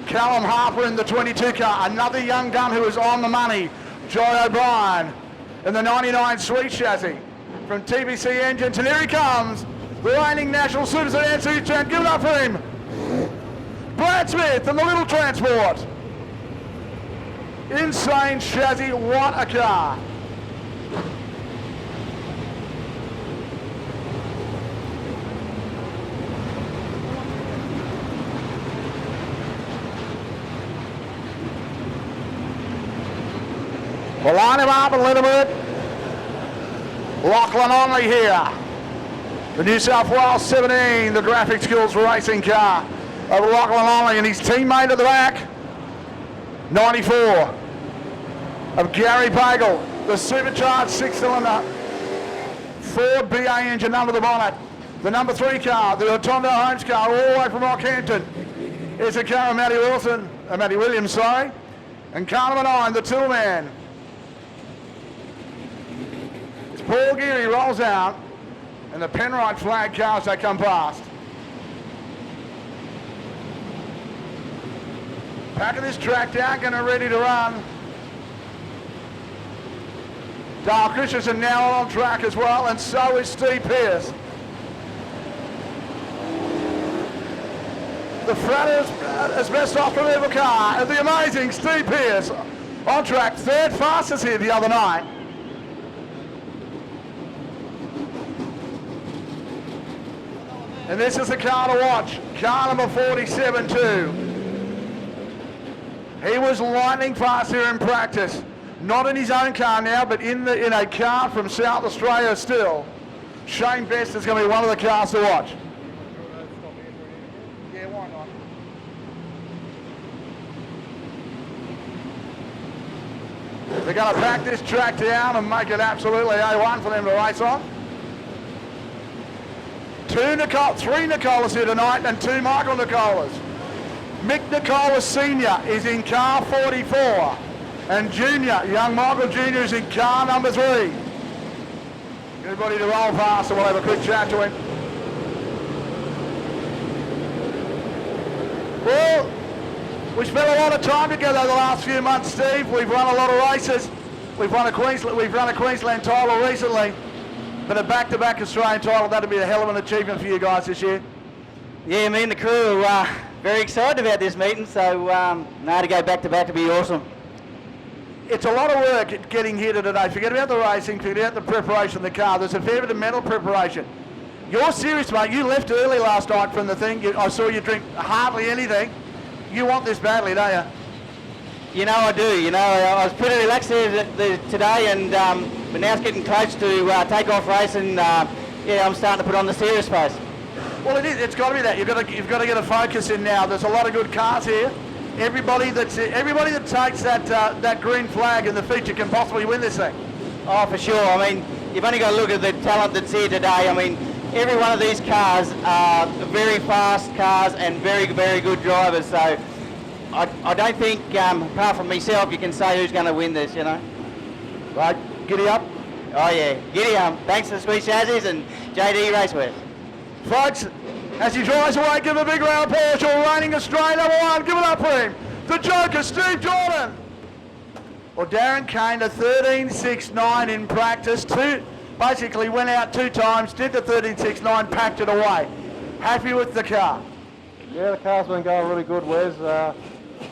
Callum Harper in the 22 car, another young gun who is on the money. Joy O'Brien in the 99 Sweet chassis from TBC Engines, and here he comes, the reigning National Super Sedan Series champ. Give it up for him. Brad Smith and the Little Transport. Insane chassis, what a car. We'll line him up a little bit. Lachlan Onley here. The New South Wales 17, the Graphic Skills racing car of Lachlan Onley and his teammate at the back. 94 of Gary Bagel, the supercharged 6-cylinder Ford BA engine under the bonnet. The number 3 car, the Otondo Homes car, all the way from Rockhampton. It's a car of Matty Williams, sorry. And car number 9, the Toolman. Paul Geary rolls out, and the Penrite flag cars they come past. Back of this track down, getting ready to run. Dale Christensen now on track as well, and so is Steve Pearce. The Fratters asbestos removal car of the amazing Steve Pearce on track, third fastest here the other night. And this is the car to watch, car number 47 too. He was lightning fast here in practice. Not in his own car now, but in a car from South Australia still. Shane Best is going to be one of the cars to watch. Yeah, why not? They're going to pack this track down and make it absolutely A1 for them to race on. 3 Nicolas here tonight and 2 Michael Nicolas. Mick Nicolas Sr. is in car 44 and Junior, young Michael Jr. is in car number 3. Everybody to roll past and we'll have a quick chat to him. Well, we spent a lot of time together the last few months, Steve. We've run a lot of races. We've run a Queensland title recently. But a back-to-back Australian title, that'd be a hell of an achievement for you guys this year. Yeah, me and the crew are very excited about this meeting, so now to go back-to-back to be awesome. It's a lot of work getting here today. Forget about the racing, forget about the preparation of the car. There's a fair bit of mental preparation. You're serious, mate. You left early last night from the thing. I saw you drink hardly anything. You want this badly, don't you? You know I do. You know, I was pretty relaxed here today, and but now it's getting close to take-off race, and yeah, I'm starting to put on the serious face. Well, it is. It's got to be that. You've got to get a focus in now. There's a lot of good cars here. Everybody that takes that green flag in the feature can possibly win this thing. Oh, for sure. I mean, you've only got to look at the talent that's here today. I mean, every one of these cars are very fast cars and very, very good drivers. So I don't think, apart from myself, you can say who's going to win this, you know. Right, giddy up. Oh yeah, giddy up. Thanks to Sweet Chassis and JD Raceway. Folks, as he drives away, give a big round of applause. Your reigning Australian #1. Give it up for him. The Joker, Steve Jordan. Well, Darren Kane, a 13.69 in practice. Basically went out 2 times, did the 13.69, packed it away. Happy with the car? Yeah, the car's been going really good, Wes.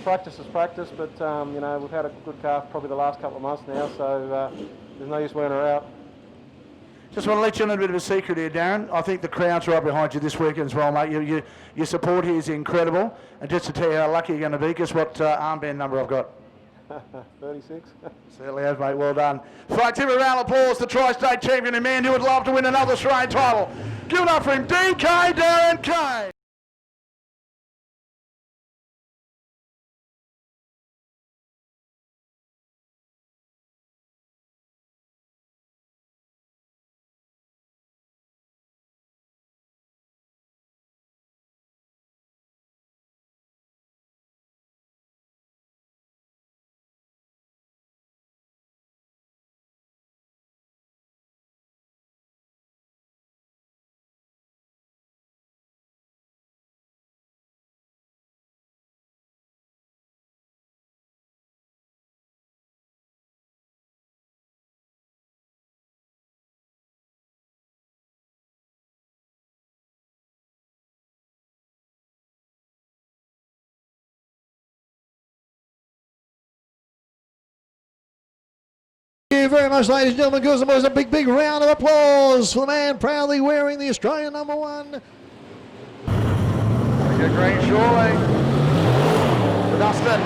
Practice is practice, but you know, we've had a good car probably the last couple of months now, so there's no use wearing her out. Just want to let you in a bit of a secret here, Darren. I think the crowd's right behind you this weekend as well, mate. Your support here is incredible. And just to tell you how lucky you're going to be, guess what armband number I've got? 36. Certainly has, mate. Well done. Folks, give a round of applause to Tri-State champion and man who would love to win another Australian title. Give it up for him, DK Darren Kane. Thank you very much, ladies and gentlemen, girls and boys. A big, big round of applause for the man proudly wearing the Australian #1. Get green shortly. For Dustin.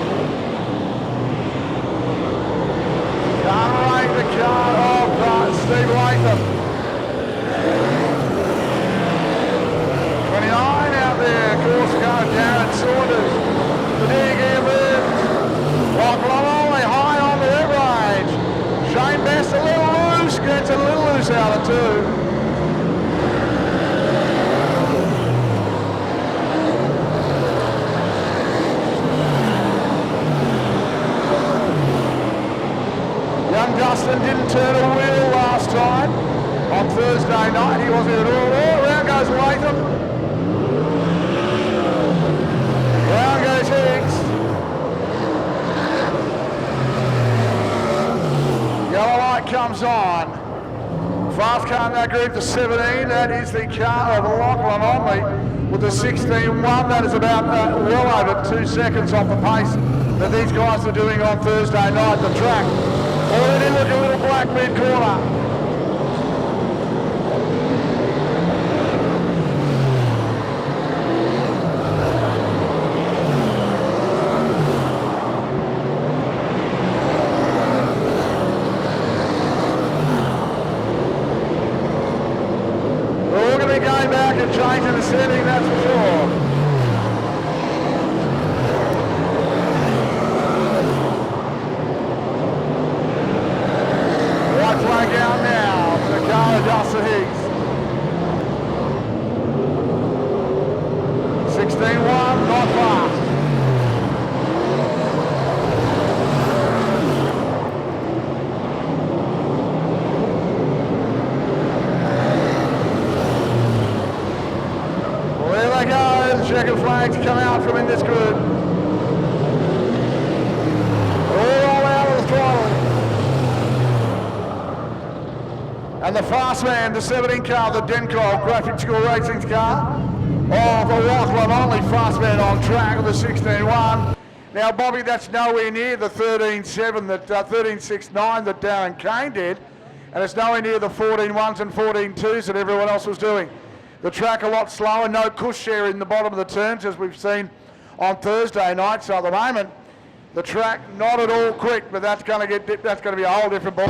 Can't rate the car of Steve Latham. 29 out there. Course car Darren Saunders. The DG lives. Lachlan Ollie high on the rev range. Shane Best a little loose. Gets a little loose out of two. Dustin didn't turn a wheel last time on Thursday night. He wasn't at all. Round goes Latham. Round goes Higgs. Yellow light comes on. Fast car in that group, the 17. That is the car of Lachlan Onley with the 16-1. That is about well over 2 seconds off the pace that these guys were doing on Thursday night. The track. Already look a little black mid-corner. We're going to be going back and changing the setting, that's for sure. Flag out now for the car of Justin Higgs. 16-1, not fast. Well, there they go, the checkered flags come out from in this group. All out of the throttle. And the fast man, the 17 car, the Denko Graphic School Racing's car, of the Lachlan Only fast man on track with the 16-1. Now, Bobby, that's nowhere near the 13-7, that 13-6-9 that Darren Kane did, and it's nowhere near the 14-1s and 14-2s that everyone else was doing. The track a lot slower, no push share in the bottom of the turns as we've seen on Thursday night. So at the moment, the track not at all quick, but that's going to be a whole different ball.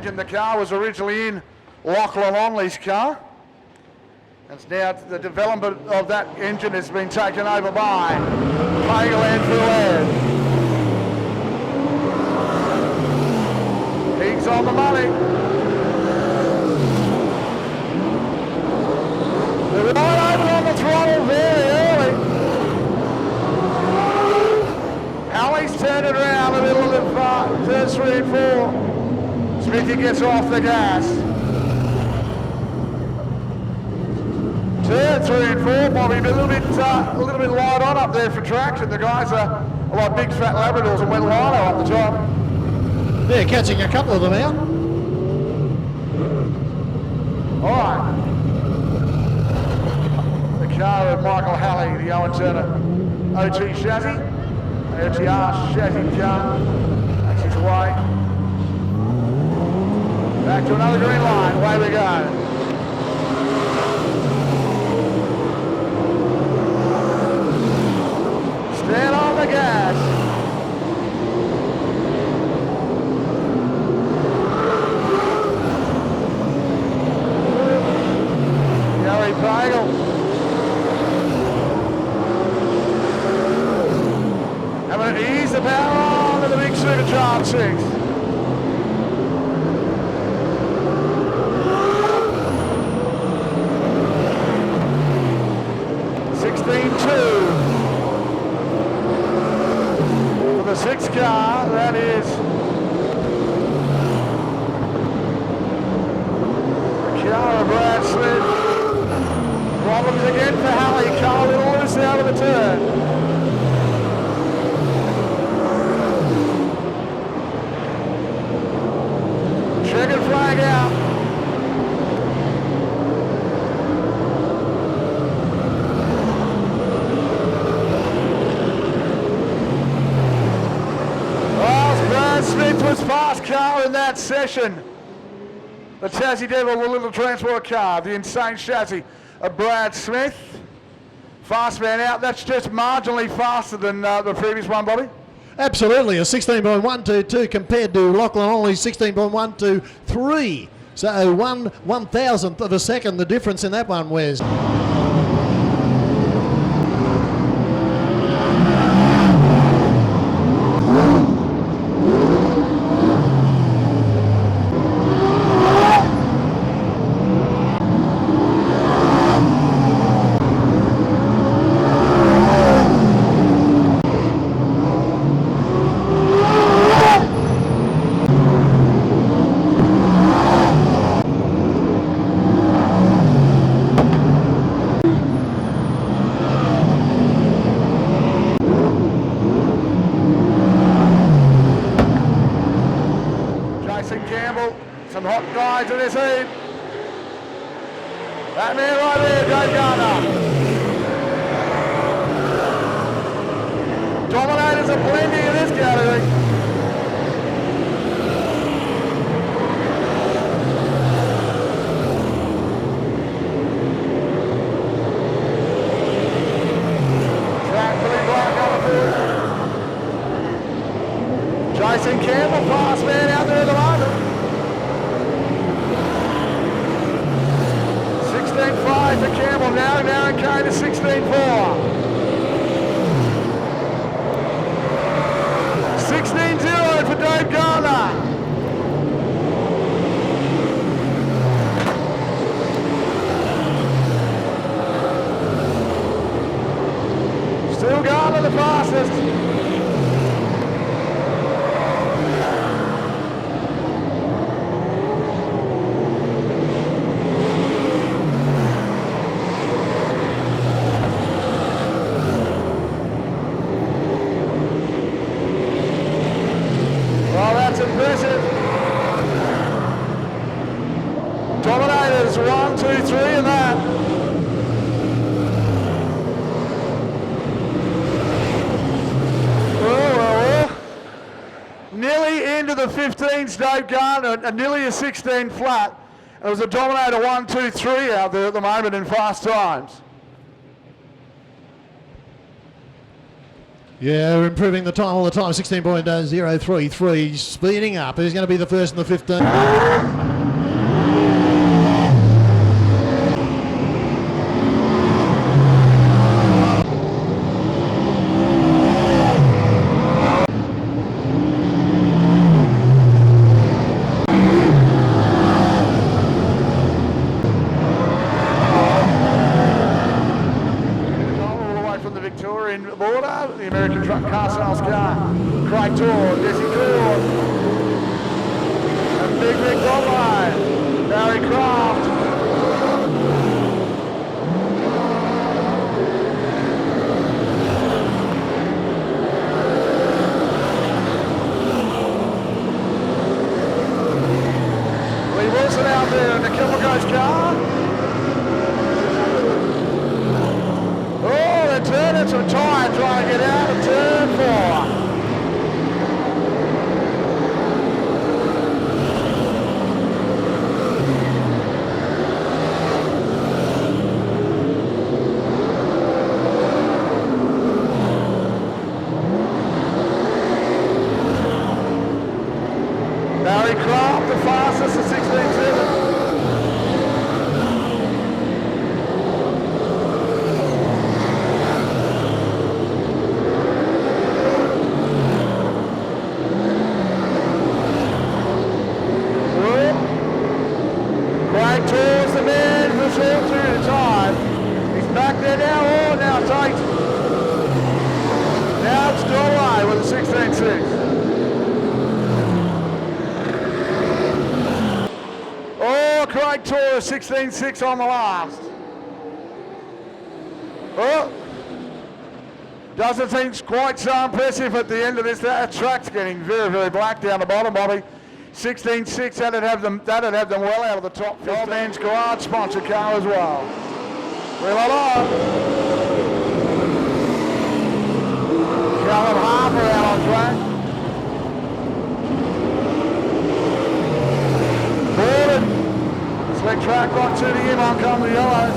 The car was originally in Lachlan Onley's car. It's now the development of that engine has been taken over by Pageland Fuad. Higgs on the money. They're right open on the throttle very early. Alley's turned it around a little bit far, turns 3 and 4. Smithy gets off off the gas. Turn 3 and 4, Bobby, but a little bit light on up there for traction. The guys are like big fat Labradors and went lino up the top. Yeah, catching a couple of them out. All right. The car of Michael Halley, the Owen Turner OT chassis, OTR chassis car, makes its way. Back to another green line, away we go. Stand on the gas. Gary Bagel. Having to ease the power on to the big supercharged 6. The 6 car, that is the car of Brad Smith. Problems again for Halley, car a little loose out of the turn. Checkered flag out. Smith was fast car in that session. The Tassie Devil, the little transport car, the insane chassis of Brad Smith. Fast man out. That's just marginally faster than the previous one, Bobby. Absolutely, a 16.122 compared to Lachlan Olney's 16.123. So 1/1000th of a second, the difference in that one, Wes. Some hot guys in this heat. That man right there, Dave Garner. Dominators are blending in this category. Track Billy Black on the field. Jason Campbell, fast man out there at the moment. 16.5 for Campbell, now and Kane to 16.4. 16.0 for Dave Garner. Still Garner the fastest. Impressive. Dominators, 1, 2, 3 in that. Oh. Nearly into the 15s, Dave Garner, nearly a 16 flat. It was a Dominator 1, 2, 3 out there at the moment in fast times. Yeah, we're improving the time all the time. 16.033, speeding up. Who's going to be the first in the 15? Border, the American truck car sales car, Craig Tour, Desi Tour, and big dog line. out there in the Kilmacoast car. Oh, they're turning some tyre trying to get out of turn 4. Craft, the fastest at 16.7. Craig towards the man for a short period of time. He's back there now. Oh, now tight. Now it's Dolly with a 16.6. Craig Tor 16.6 on the last. Oh, doesn't seem quite so impressive at the end of this. That track's getting very, very black down the bottom, Bobby. 16.6, that'd have them well out of the top. The Old Man's Garage sponsor car as well. Well on. Callum Harper out on track. Slick track right to the him, on come the yellows.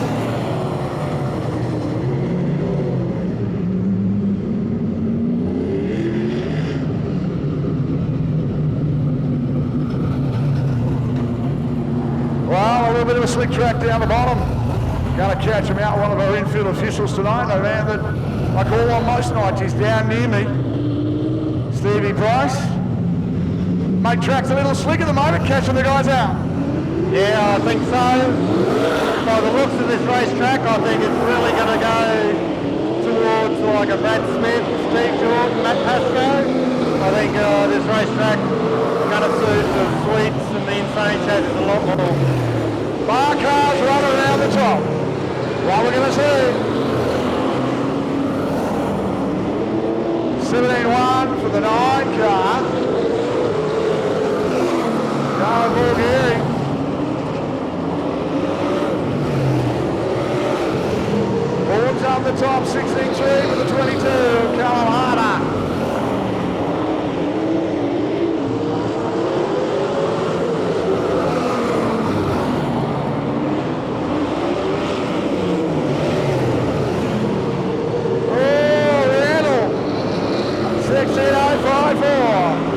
Well, a little bit of a slick track down the bottom. Going to catch him out, one of our infield officials tonight. A man that I call on most nights. He's down near me. Stevie Price. Mate, track's a little slick at the moment, catching the guys out. Yeah, I think so. By the looks of this racetrack, I think it's really going to go towards like a Brad Smith, Steve Jordan, Matt Pascoe. I think this racetrack is going to suit the sweets and the insane chassis a lot more. Bar cars running around the top. What we're going to see. 17.1 for the 9 car. Going for Gary. Boards up the top, 16.3 with the 22, Callum Harder. Oh, Randall, 16.054.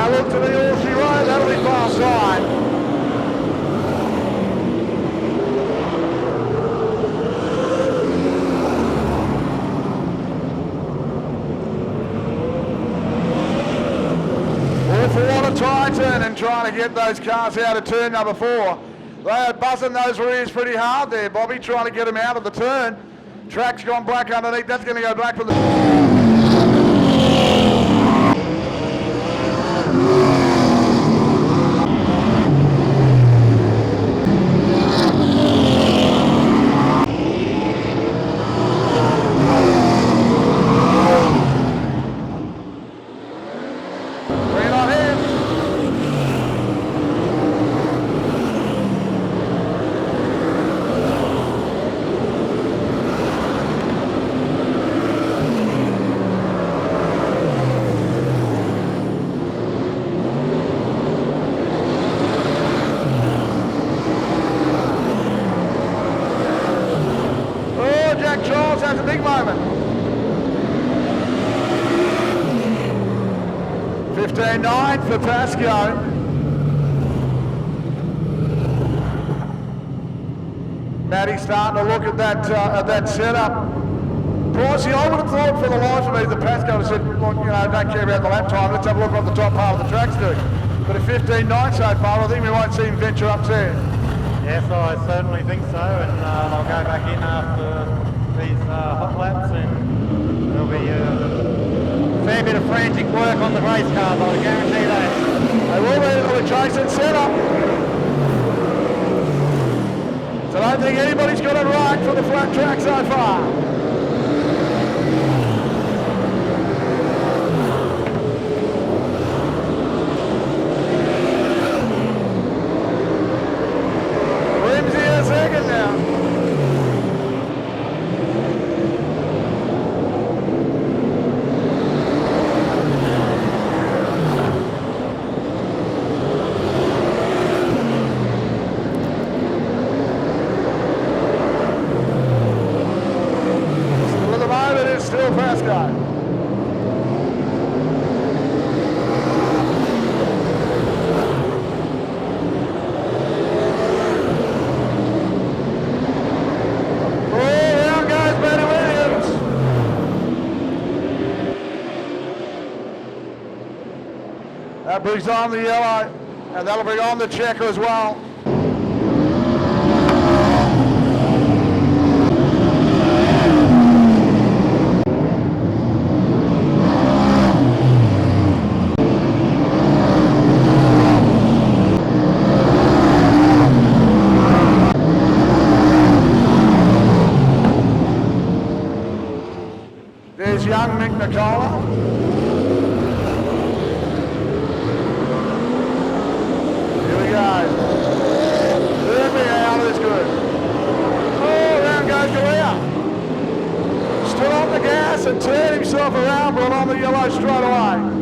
Look to the Aussie Road, that'll be far side. Awful lot of tyre turning trying to get those cars out of turn number 4. They are buzzing those rears pretty hard there, Bobby, trying to get them out of the turn. Track's gone black underneath, that's going to go black for the... That's a big moment. 15.9 for Pascoe. Matty's starting to look at that setup. Pricey, I would have thought for the life of me that Pascoe would have said, look, you know, don't care about the lap time, let's have a look what the top part of the track's doing. But at 15.9 so far, I think we might see him venture up there. Yes, I certainly think so, and I'll go back in after these hot laps, and there'll be a fair bit of frantic work on the race cars, I guarantee that. They will be with Jason setup. So don't think anybody's got it right for the flat track so far. Rimsey in second now. Still fast guy. Oh, down goes Matty Williams. That brings on the yellow, and that'll bring on the checker as well. There's young Mick Nicola. Here we go. Third me out is good. Oh, round goes Galea. Stood on the gas and turned himself around, brought on the yellow straight away.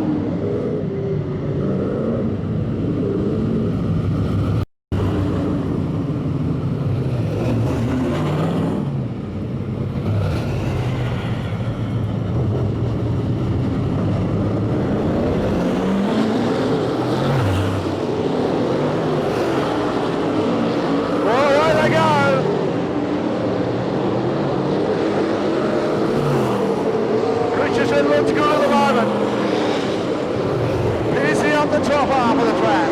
It looks good at the moment. Easy on the top half of the track.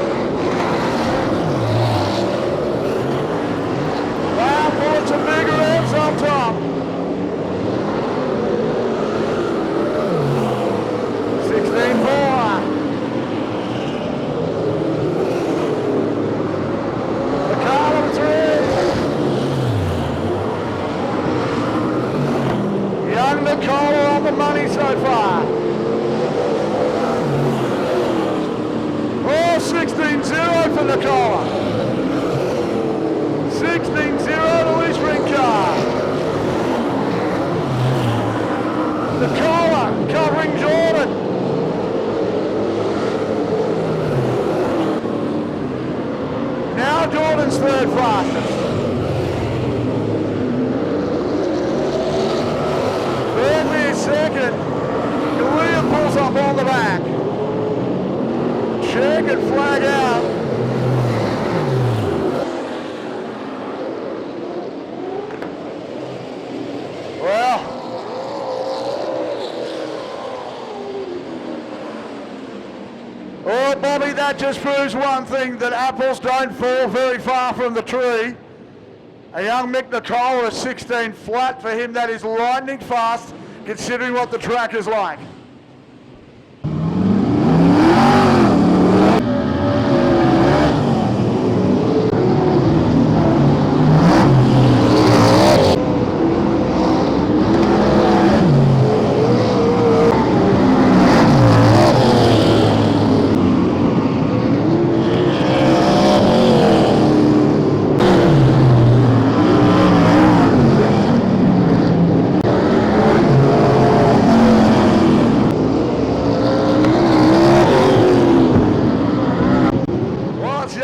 Wow, pulling some bigger revs on top. 16.4. The car number 3. Young Nicola on the money so far. Oh, 16-0 for Nicola. 16-0 to his ring car. Nicola covering Jordan. Now Jordan's third fastest. Second, William pulls up on the back. Check and flag out. Well, oh Bobby, that just proves one thing, that apples don't fall very far from the tree. A young Mick Nicola is 16 flat. For him, that is lightning fast, considering what the track is like.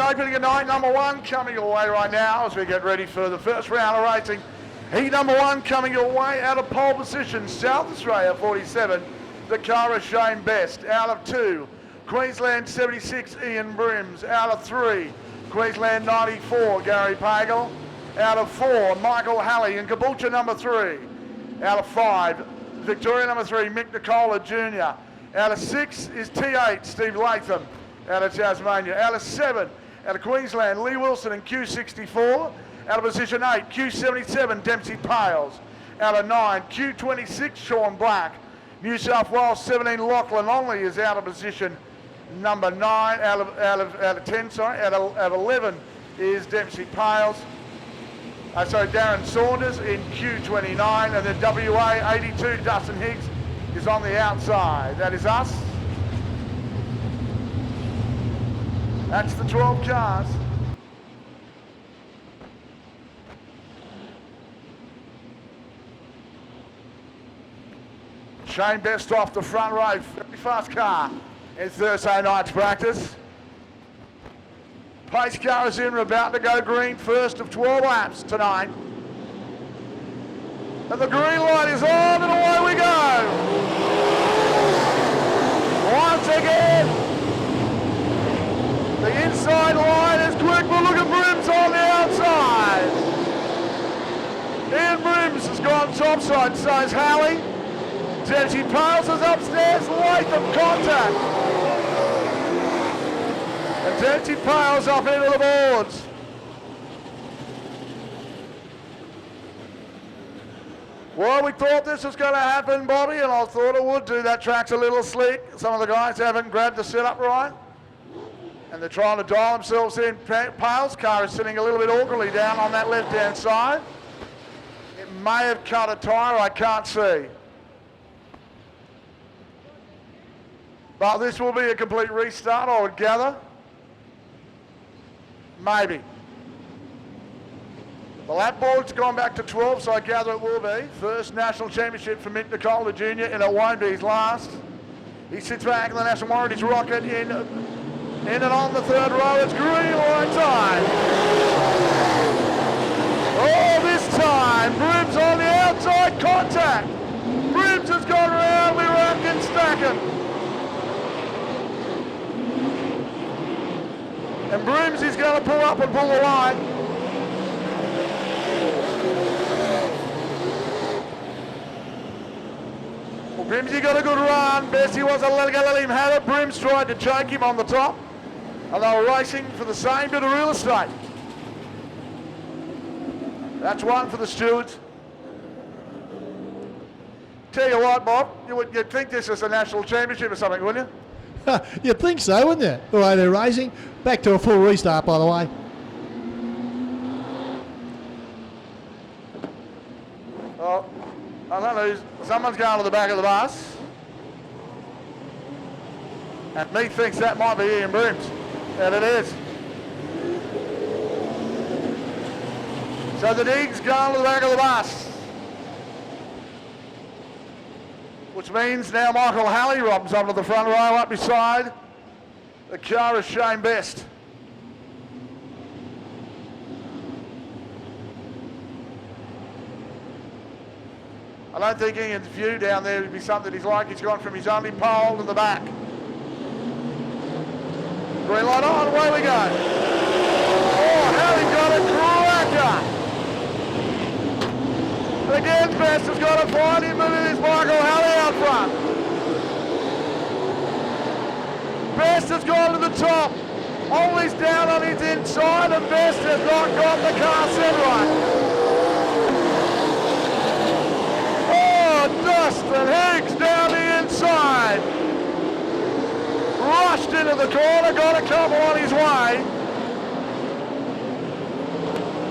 Opening of night number 1 coming your way right now as we get ready for the first round of racing. Heat number 1 coming your way out of pole position, South Australia 47, the car of Shane Best. Out of 2, Queensland 76, Ian Brims. Out of 3, Queensland 94, Gary Pagel. Out of 4, Michael Halley and Caboolture number 3. Out of 5, Victoria number 3, Mick Nicola Jr. Out of 6 is T8, Steve Latham. Out of Tasmania. Out of 7, out of Queensland, Lee Wilson and Q64. Out of position 8, Q77, Dempsey Pales. Out of 9, Q26, Sean Black. New South Wales 17, Lachlan Longley is out of position number 9. Out of 10, sorry. Out of 11 is Dempsey Pales. Darren Saunders in Q29, and then WA 82, Dustin Higgs, is on the outside. That is us. That's the 12 cars. Shane Best off the front row, very fast car in Thursday night's practice. Pace car is in, we're about to go green, first of 12 laps tonight. And the green light is on and away we go. Once again, the inside line is quick, but look at Brims on the outside. Ian Brims has gone topside, so is Halley. Dempsey Pales is upstairs, Latham contact. And Dempsey Pales up into the boards. Well, we thought this was going to happen, Bobby, and I thought it would do. That track's a little slick. Some of the guys haven't grabbed the setup right. And they're trying to dial themselves in. Pales' car is sitting a little bit awkwardly down on that left-hand side. It may have cut a tyre, I can't see. But this will be a complete restart, I would gather. Maybe. The lap board's gone back to 12, so I gather it will be. First national championship for Mick Nicola Jr., and it won't be his last. He sits back in the National Warranties rocket in and on the third row. It's green light time. Oh, this time, Brims on the outside contact. Brims has gone around, we're racking, stacking. And Brims is going to pull up and pull the line. Well, Brimsy got a good run. Bessie wasn't going to let him have it. Brims tried to choke him on the top. And they were racing for the same bit of real estate. That's one for the stewards. Tell you what, Bob, you'd think this is a national championship or something, wouldn't you? You'd think so, wouldn't you? The way they're racing. Back to a full restart, by the way. Well, I don't know. Someone's going to the back of the bus. And methinks that might be Ian Brims. And it is. So the Dig's going to the back of the bus. Which means now Michael Halley robs onto the front row up beside the car of Shane Best. I don't think Ian's view down there would be something he's like. He's gone from his only pole to the back. Green light on, away we go. Oh, Halley got a cracker. And again, Best has got to find him, and it is Michael Halley out front. Best has gone to the top. Ollie's down on his inside, and Best has not got the car set right. Oh, Dustin Higgs down the inside. Rushed into the corner, got a couple on his way.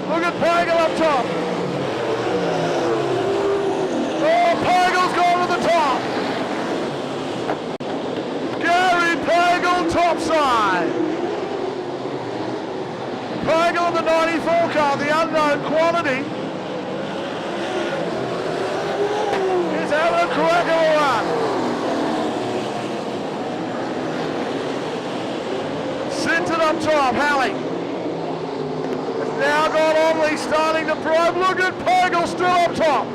Look at Pagel up top. Oh, Pagel's gone to the top. Gary Pagel topside. Pagel in the 94 car, the unknown quantity, is having a crack of a run. Sinton up top, Halley. It's now got Onley starting to probe. Look at Pagel still up top.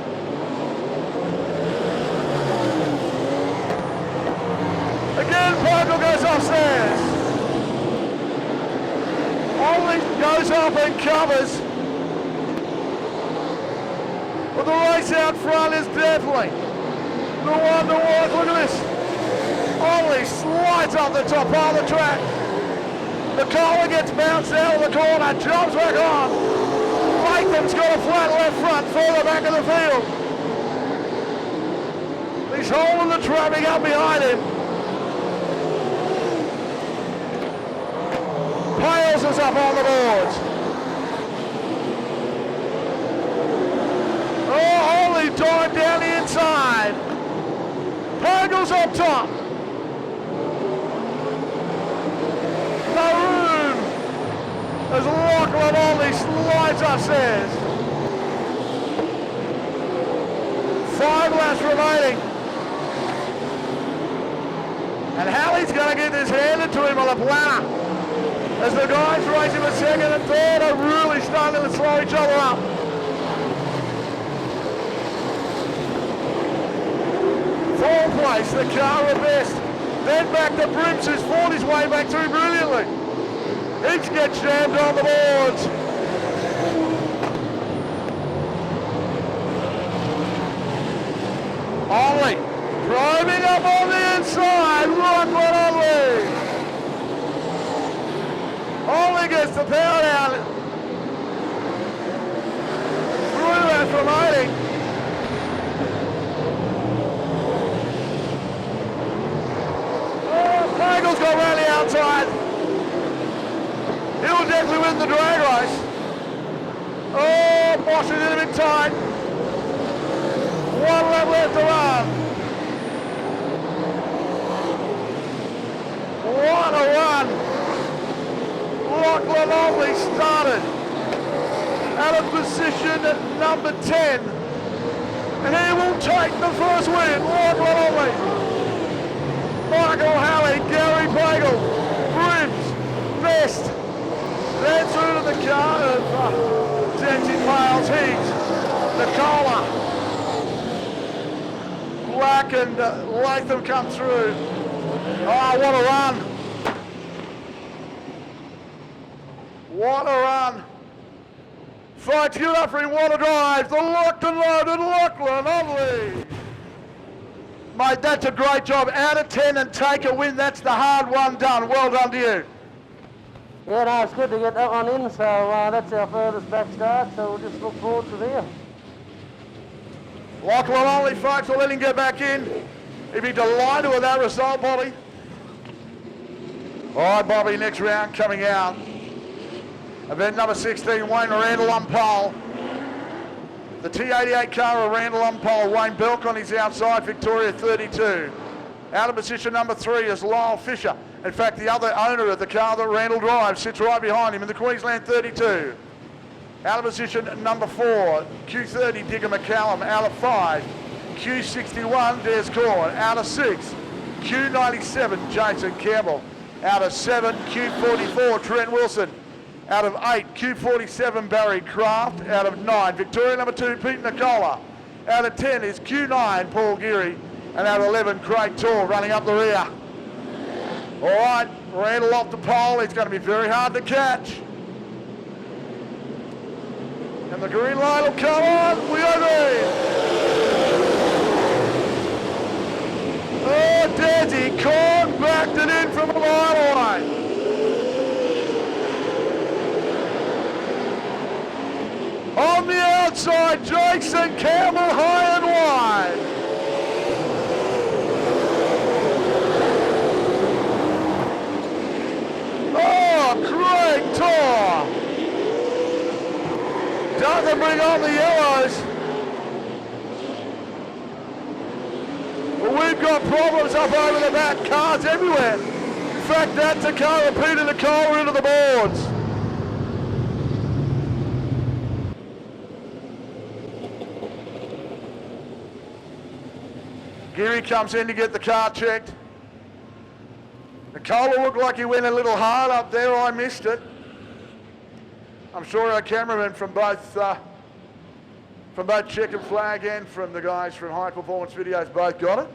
Again, Pagel goes upstairs. Only goes up and covers. But the race out front is definitely the one to watch. Look at this. Only slides off the top part of the track. Nicola gets bounced out of the corner, jumps back on. Latham's got a flat left front, further back of the field. He's holding the traffic up behind him. Pales is up on the boards. massive dive down the inside. Pagels on top. No room as Lachlan Ollie slides upstairs. 5 laps remaining. And Halley's going to get this handed to him on a planner. As the guys racing for second and third are really starting to slow each other up. Fourth place, the car of best. Then back to Brims, who's fought his way back through brilliantly. Each gets jammed on the boards. Ollie driving up on the inside. Lachlan Ollie. Ollie gets the power down. Through that remaining. Pagel's got around the outside. He'll definitely win the drag race. Oh, Bosch is in a bit tight. 1 lap left to run. What a run. Lachlan Ollie started out of position at number 10. And he will take the first win. Lachlan Ollie. Michael Halley, Gary Pagel, Brims, Best. Then through to the car of Dempsey Pales, Heat, Nicola. Black and Latham come through. Oh, what a run. What a run. Folks, give it up for him. What a drive. The locked and loaded Lachlan Ollie. Mate, that's a great job. Out of 10 and take a win. That's the hard one done. Well done to you. Yeah, no, it's good to get that one in, so that's our furthest back start, so we'll just look forward to there. Lachlan Ollie, folks, will let him get back in. He'd be delighted with that result, Bobby. All right, Bobby, next round coming out. Event number 16, Wayne Randall on pole. The T88 car of Randall on pole. Wayne Belk on his outside, Victoria 32. Out of position number 3 is Lyle Fisher. In fact, the other owner of the car that Randall drives sits right behind him in the Queensland 32. Out of position number 4, Q30 Digger McCallum. Out of 5, Q61 Des Corn. Out of 6, Q97 Jason Campbell. Out of 7, Q44 Trent Wilson. Out of 8, Q47 Barry Kraft. Out of 9, Victoria number 2 Pete Nicola. Out of 10 is Q9 Paul Geary. And out of 11, Craig Tor running up the rear. All right, Randall off the pole. It's going to be very hard to catch. And the green light will come on. We are green. Oh, Desi Korn backed it in from a mile away. On the outside, Jason Campbell high and wide. Oh, Craig Tor. Doesn't bring on the yellows. But we've got problems up over the back, cars everywhere. In fact, that's a car of Peter Nicola into the boards. Geary comes in to get the car checked. Nicola looked like he went a little hard up there. I missed it. I'm sure our cameramen from both Check and Flag and from the guys from High Performance Videos both got it.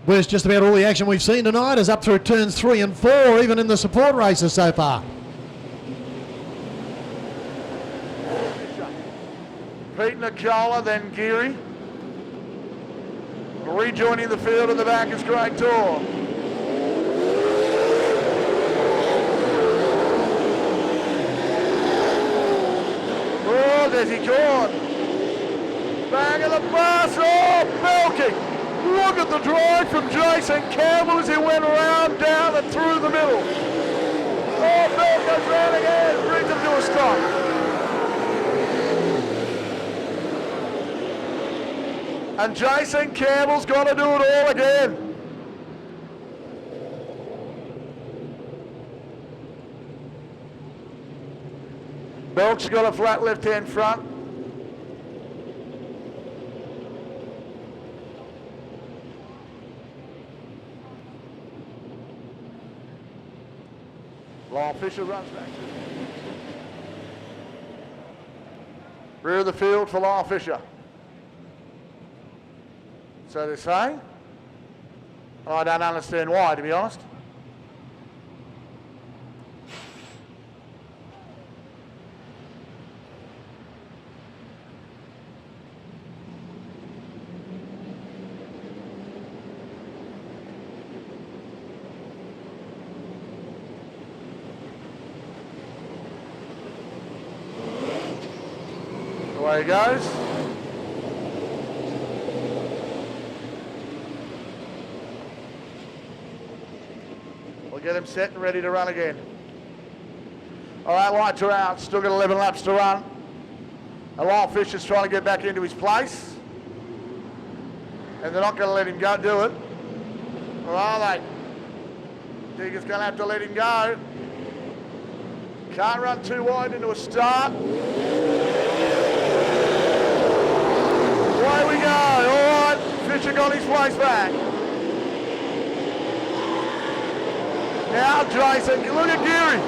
Where's just about all the action we've seen tonight is up through turns 3 and 4, even in the support races so far. Pete Nicola, then Geary. Rejoining the field at the back is Craig Tor. Oh, there's he gone. Back of the bus, oh, Belking. Look at the drive from Jason Campbell as he went around, down and through the middle. Oh, Belkin Gets round again, brings him to a stop. And Jason Campbell's got to do it all again. Belk's got a flat left-hand front. Lyle Fisher runs back. Rear of the field for Lyle Fisher. So they're saying. I don't understand why, to be honest. Away he goes. We'll get him set and ready to run again. All right, lights are out. Still got 11 laps to run. And Lyle Fisher's trying to get back into his place. And they're not going to let him go do it. Or are they? Digger's going to have to let him go. Can't run too wide into a start. Away we go. All right, Fisher got his place back. Now Jason, look at Geary.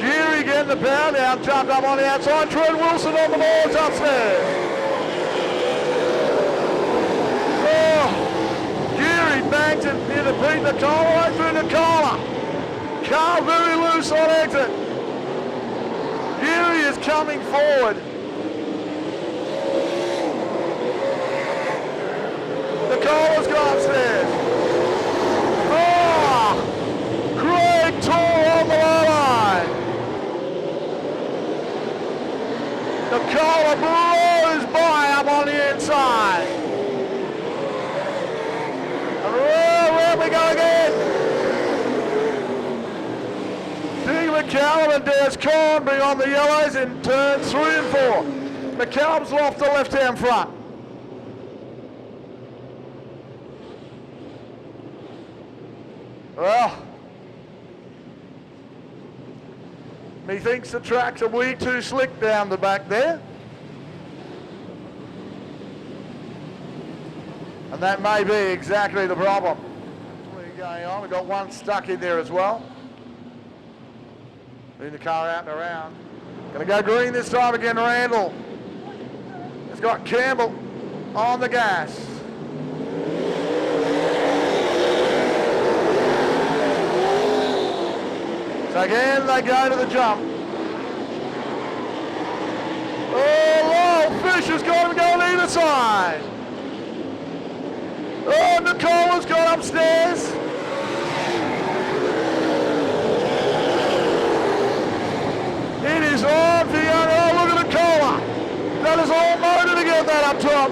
Geary getting the power down, jumped up on the outside. Trent Wilson on the boards upstairs. Oh, Geary banked it into Pete Nicola, right through Nicola. Car very loose on exit. Geary is coming forward. Nicola's gone upstairs. Oh, Craig Tour on the line. Nicola blows by up on the inside. And where we go again. Dig McCallum and Des Cornby on the yellows in turns 3 and 4. McCallum's off the left-hand front. Well, methinks the tracks are way too slick down the back there. And that may be exactly the problem. Going on, we've got one stuck in there as well. Moving the car out and around. Gonna go green this time again, Randall. It's got Campbell on the gas. So again, they go to the jump. Oh, Lyle Fisher's got him going either side. Oh, Nicola's gone upstairs. It is on for young. Oh, look at Nicola. That is all motor to get that up top.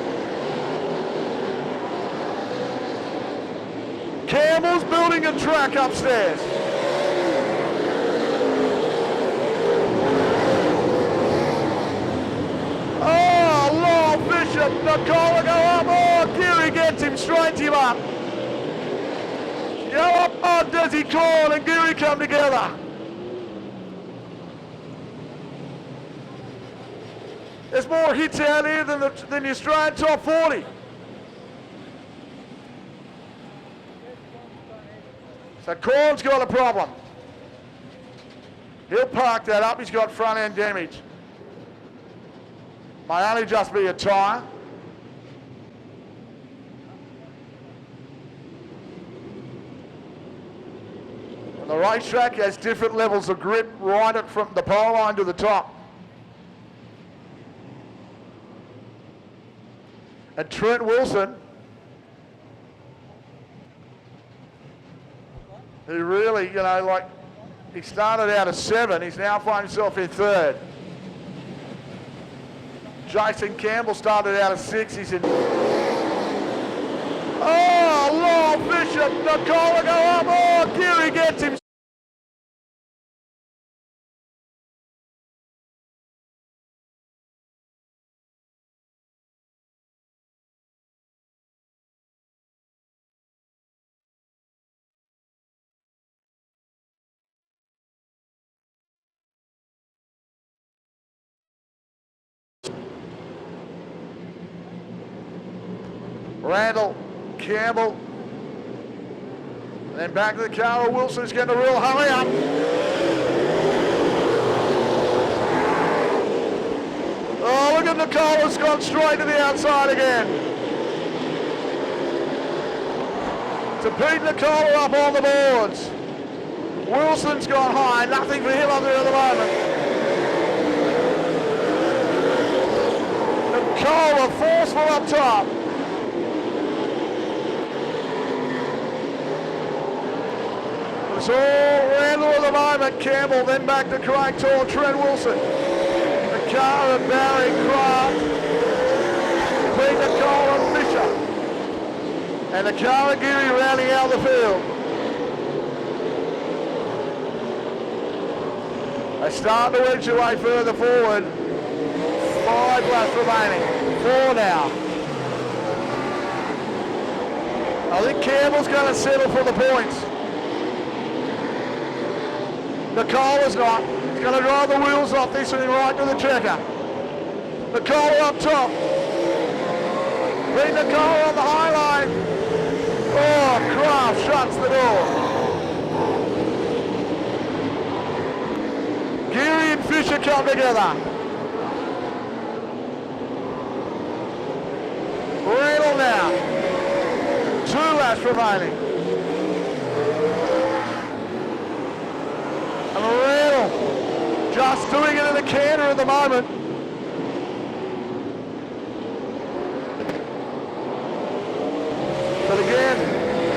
Campbell's building a track upstairs. Nicola go up. Oh, Geary gets him, straightens him up. Go up. Oh, Desi Corn and Geary come together. There's more hits out here than the Australian top 40. So Corn's got a problem. He'll park that up. He's got front end damage. Might only just be a tyre. And the racetrack has different levels of grip right from the pole line to the top. And Trent Wilson, who really, he started out as 7, he's now finding himself in 3rd. Jason Campbell started out as 6, he's in... Oh, Lyle Fisher, Nicola go up, oh, Geary gets him. Randall, Campbell. And then back to the car. Wilson's getting a real hurry up. Oh, look at Nicole, has gone straight to the outside again. To beat Nicole up on the boards. Wilson's gone high, nothing for him up there at the moment. Nicole forceful up top. It's all Randall at the moment. Campbell, then back to Craig Tall, Trent Wilson. The car of Barry Kraft. Peter Cole and Fisher. And the car of Geary rounding out the field. They start to edge their way further forward. 5 laps remaining. 4 now. I think Campbell's going to settle for the points. Nicole is not. He's going to drive the wheels off this and right to the checker. Nicole up top. Beat Nicole on the high line. Oh, Kraft shuts the door. Geary and Fisher come together. Randall now. 2 laps remaining. And Randall just doing it in the canter at the moment. But again,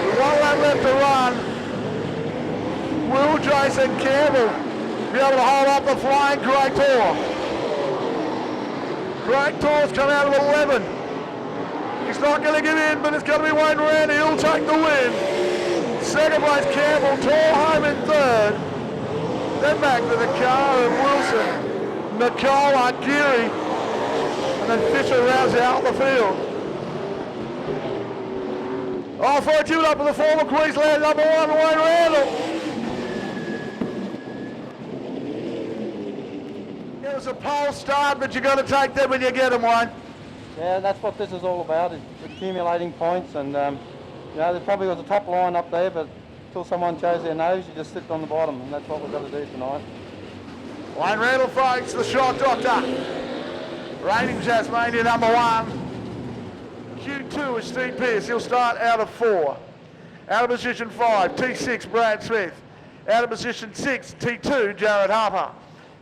with 1 lap left to run, will Jason Campbell be able to hold up the flying Craig Tor? Craig Tor's come out of 11. He's not going to get in, but it's going to be Wayne Randy. He'll take the win. Second place Campbell, Tor home in third. Then back to the car of Wilson, Nicole, Geary, and then Fisher rounds out the field. Oh, for a tune up with the former Queensland number 1, Wayne Randall. It was a pole start, but you got to take them when you get them, Wayne. Yeah, that's what this is all about, is accumulating points. And, you know, there probably was a top line up there, but until someone chose their nose, you just slipped on the bottom, and that's what we've got to do tonight. Wayne Randall fights the shot doctor. Reigning Tasmania number 1. Q2 is Steve Pearce. He'll start out of 4. Out of position 5, T6, Brad Smith. Out of position 6, T2, Jared Harper.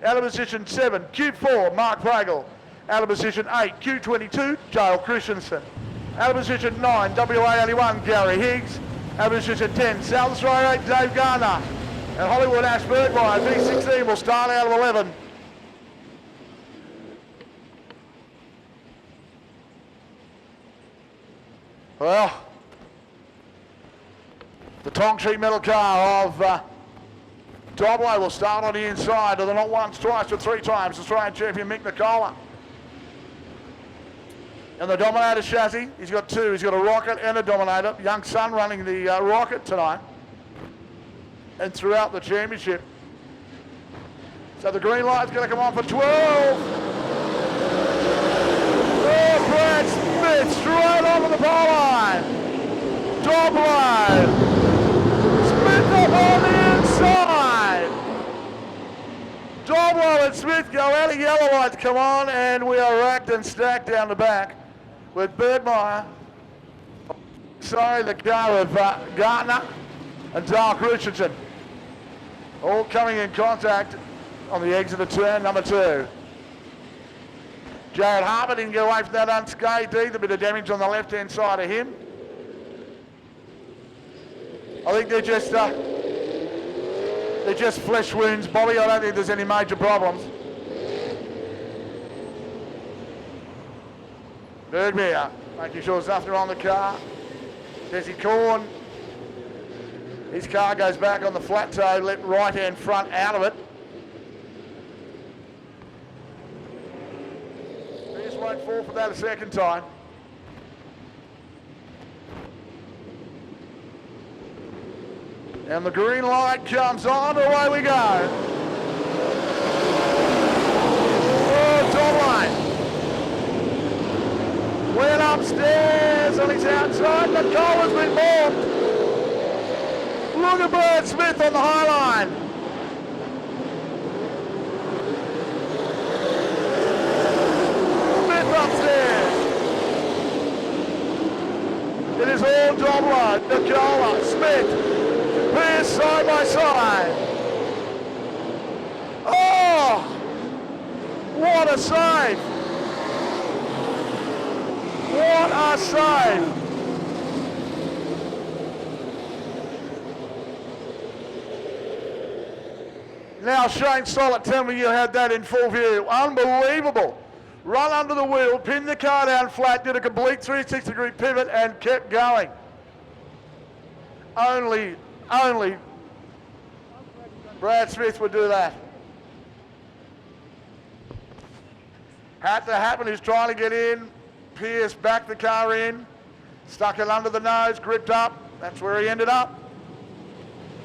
Out of position 7, Q4, Mark Pagel. Out of position 8, Q22, Dale Christensen. Out of position 9, WA81, Gary Higgs. Out of position 10, South Australia 8, Dave Garner. And Hollywood Ash Bergmeyer, V16, will start out of 11. Well, the Tong Sheet Metal car of Doblo will start on the inside of the not once, twice, but 3 times Australian champion Mick Nicola. And the Dominator chassis, he's got 2. He's got a Rocket and a Dominator. Young Son running the Rocket tonight and throughout the championship. So the green light's going to come on for 12. Oh, Brad Smith straight over the pole line. Doblo. Smith up on the inside. Doblo and Smith go out of yellow lights come on, and we are racked and stacked down the back with Bergmeyer. Sorry, the car of Gartner and Dale Christensen. All coming in contact on the exit of turn number 2. Jared Harper didn't get away from that unscathed either. A bit of damage on the left-hand side of him. I think they're just flesh wounds, Bobby. I don't think there's any major problems. Bergmeyer making sure there's nothing wrong with the car. Jesse Corn. His car goes back on the flat toe, let right-hand front out of it. He just won't fall for that a second time. And the green light comes on, away we go. Oh, top line. Went upstairs. Pierce on his outside. The goal has been balked. Look at Brad Smith on the high line. Smith upstairs. It is all Doblo, Nicola, Smith, Pierce side by side. Oh! What a save! What a save! Now Shane Stollett, tell me you had that in full view. Unbelievable. Run under the wheel, pinned the car down flat, did a complete 360-degree pivot and kept going. Only Brad Smith would do that. Had to happen, he's trying to get in. Pierce backed the car in, stuck it under the nose, gripped up. That's where he ended up.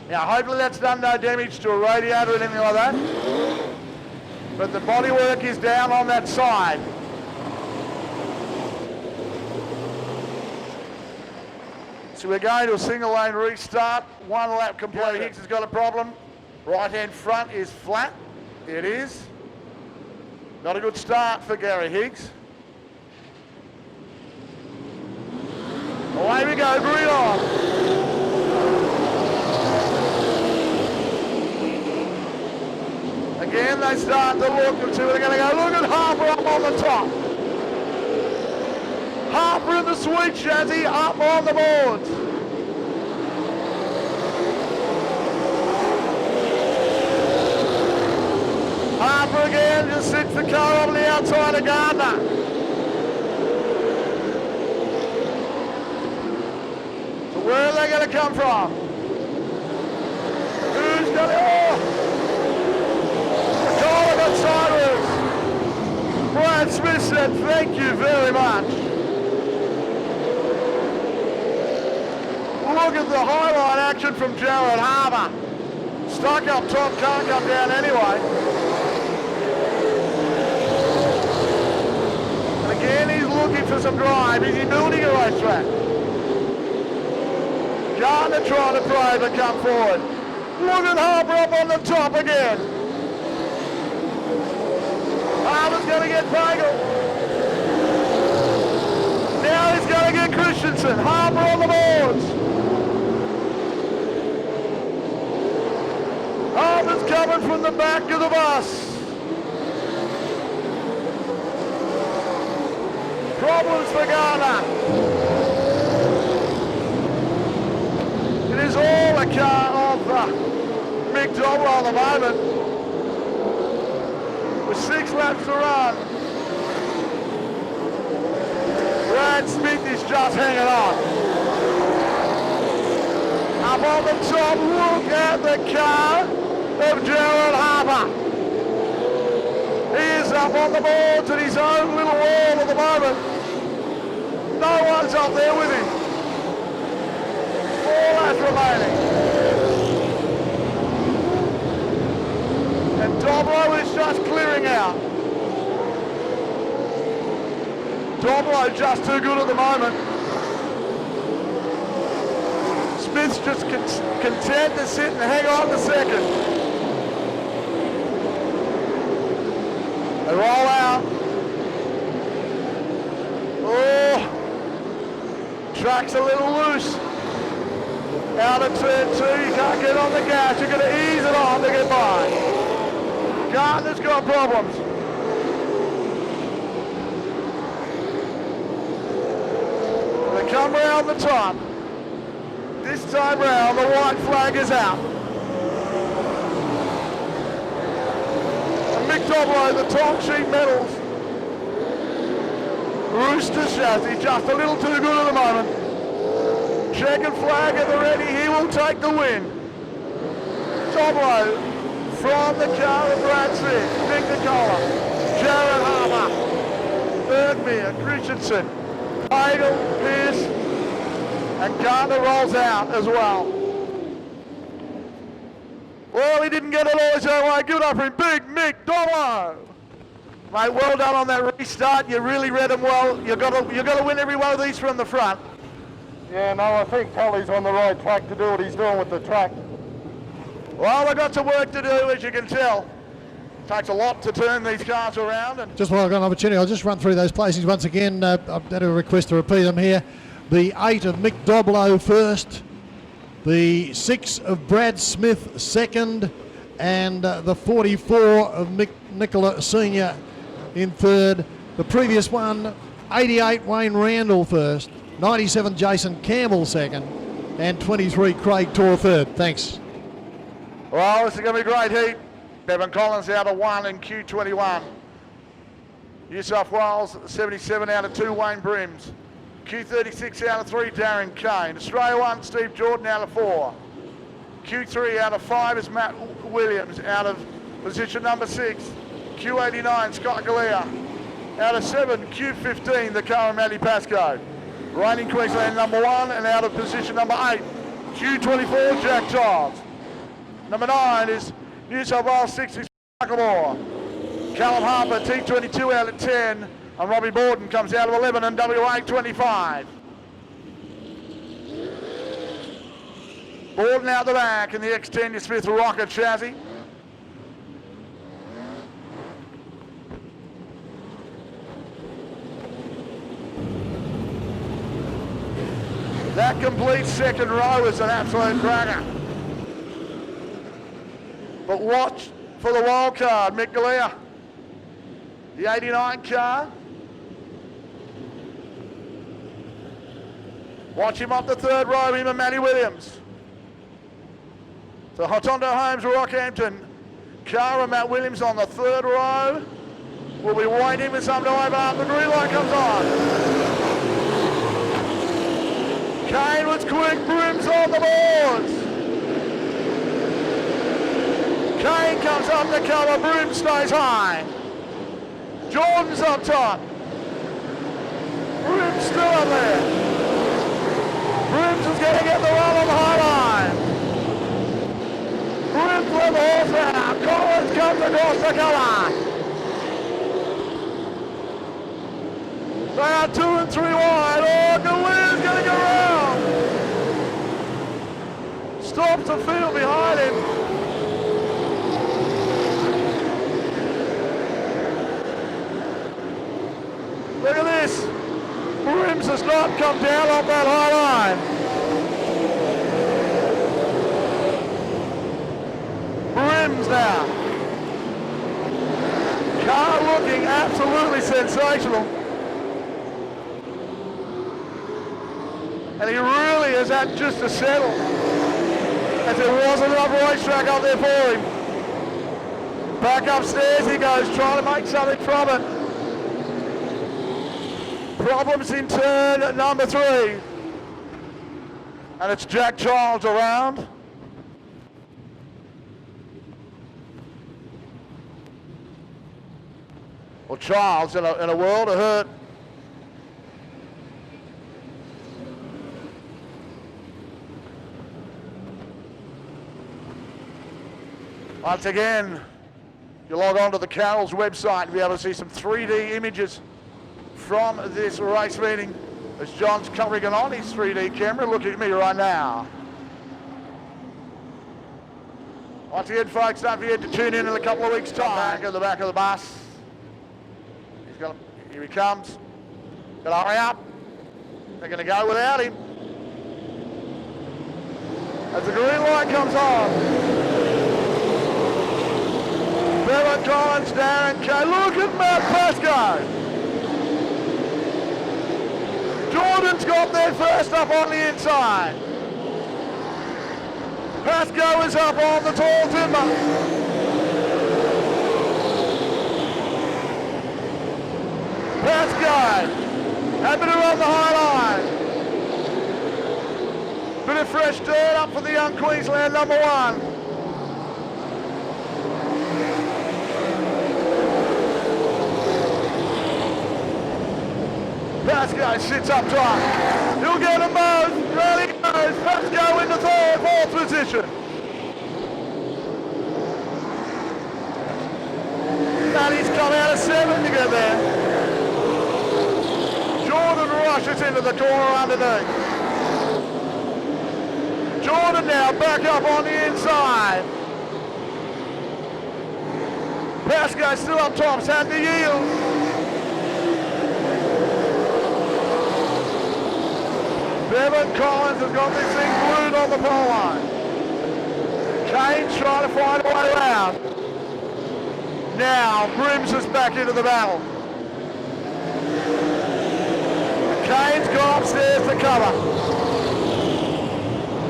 Now hopefully that's done no damage to a radiator or anything like that. But the bodywork is down on that side. So we're going to a single lane restart. One lap complete. Hicks has got a problem. Right hand front is flat. It is. Not a good start for Gary Higgs. Away we go, green on. Again, they start to look and see where they're going to go. Look at Harper up on the top. Harper in the sweet chassis up on the boards. Harper again just sits the car on the outside of Gardner. So where are they going to come from? Who's going to... Oh! Got sideways. Brad Smith said, thank you very much. Look at the highline action from Jared Harper. Stuck up top, can't come down anyway. And again, he's looking for some drive. Is he building a racetrack? Gardner trying to probe and come forward. Look at Harper up on the top again. Harper's going to get Pagel. Now he's going to get Christensen. Harper on the boards. Harper's coming from the back of the bus. Problems for Gardner. It is all a car of Mick Dobler at the moment. With 6 laps to run. Brad Smith is just hanging on. Up on the top, look at the car of Gerald Harper. He is up on the boards at his own little wall at the moment. No one's up there with him. 4 laps remaining. And Doblo is just clearing out. Doblo just too good at the moment. Smith's just content to sit and hang on to second. They roll out. Oh, track's a little loose. Out of turn 2, you can't get on the gas. You're going to ease it on to get by. Gardner's got problems. They come round the top. This time round, the white flag is out. And Mick Doblo, the top sheet medals. Rooster chassis, just a little too good at the moment. Checkered flag at the ready, he will take the win. Doblo from the car of Brad Smith, Nick Nicola, Jared Harper, Bergmere, Christensen, Pagel, Pierce, and Gardner rolls out as well. Well, he didn't get it all his own way. Give it up for him, Big Mick Doblo. Mate, well done on that restart. You really read them well. You've got to win every one of these from the front. Yeah, no, I think Tully's on the right track to do what he's doing with the track. Well, they've got some work to do, as you can tell. Takes a lot to turn these cars around. And Just while I've got an opportunity, I'll just run through those placings once again. I've had a request to repeat them here. The 8 of Mick Doblow first, the 6 of Brad Smith second, and the 44 of Mick Nicola Senior in third. The previous one, 88 Wayne Randall first, 97 Jason Campbell second, and 23 Craig Tor third. Thanks. well, this is going to be a great heat. Bevan Collins out of 1 in Q21. New South Wales 77 out of 2, Wayne Brims. Q36 out of 3, Darren Kane. Australia 1, Steve Jordan out of 4. Q3 out of 5 is Matt Williams out of position number 6. Q89, Scott Galea. Out of 7, Q15, the car of Matty Pascoe. Reigning Queensland number 1 and out of position number 8, Q24, Jack Childs. Number 9 is New South Wales 60, Michael Moore. Callum Harper, T22 out of 10, and Robbie Borden comes out of 11 and WA 25. Borden out the back in the X10 Smith Rocket chassis. That complete second row is an absolute cracker. But watch for the wild card, Mick Galea. The 89 car. Watch him up the third row, him and Matty Williams. So Hotondo Holmes, Rockhampton. Car and Matt Williams on the third row. We'll be waiting for some to over up. The green light comes on. Kane was quick, Brims on the boards. Kane comes up the cover, Brims stays high. Jordan's up top. Brims still up there. Brims is going to get the run on the high line. Brims with the horse now. Collins comes across the cover. They are 2 and 3 wide. Oh, Galea's going to go round. Stops the field behind him. Look at this. Brims has not come down off that high line. Brims now. Car looking absolutely sensational. And he really has had just to settle, as there wasn't enough racetrack up there for him. Back upstairs he goes, trying to make something from it. Problems in turn number 3. And it's Jack Childs around. Well, Childs in a world of hurt. Once again, you log on to the Carroll's website and be able to see some 3D images from this race meeting as John's covering it on his 3D camera. Look at me right now. Once again, folks, don't forget to tune in a couple of weeks' time. At the back of the bus. Here he comes. Got to hurry up. They're going to go without him. As the green light comes on. Bevan Collins, Darren Kane. Look at Matt Pascoe. Jordan's got there first up on the inside. Pascoe is up on the tall timber. Pascoe, happy to run the high line. Bit of fresh dirt up for the young Queensland number 1. Pascoe sits up top. He'll get them both. There he goes. Pascoe into third, 4th position. Matty's come out of 7th. Bevan to get there. Jordan rushes into the corner underneath. Jordan now back up on the inside. Pascoe still up top, had the yield. Bevan Collins has got this thing glued on the pole line. Kane's trying to find a way around. Now Brims is back into the battle. Kane's gone upstairs to cover.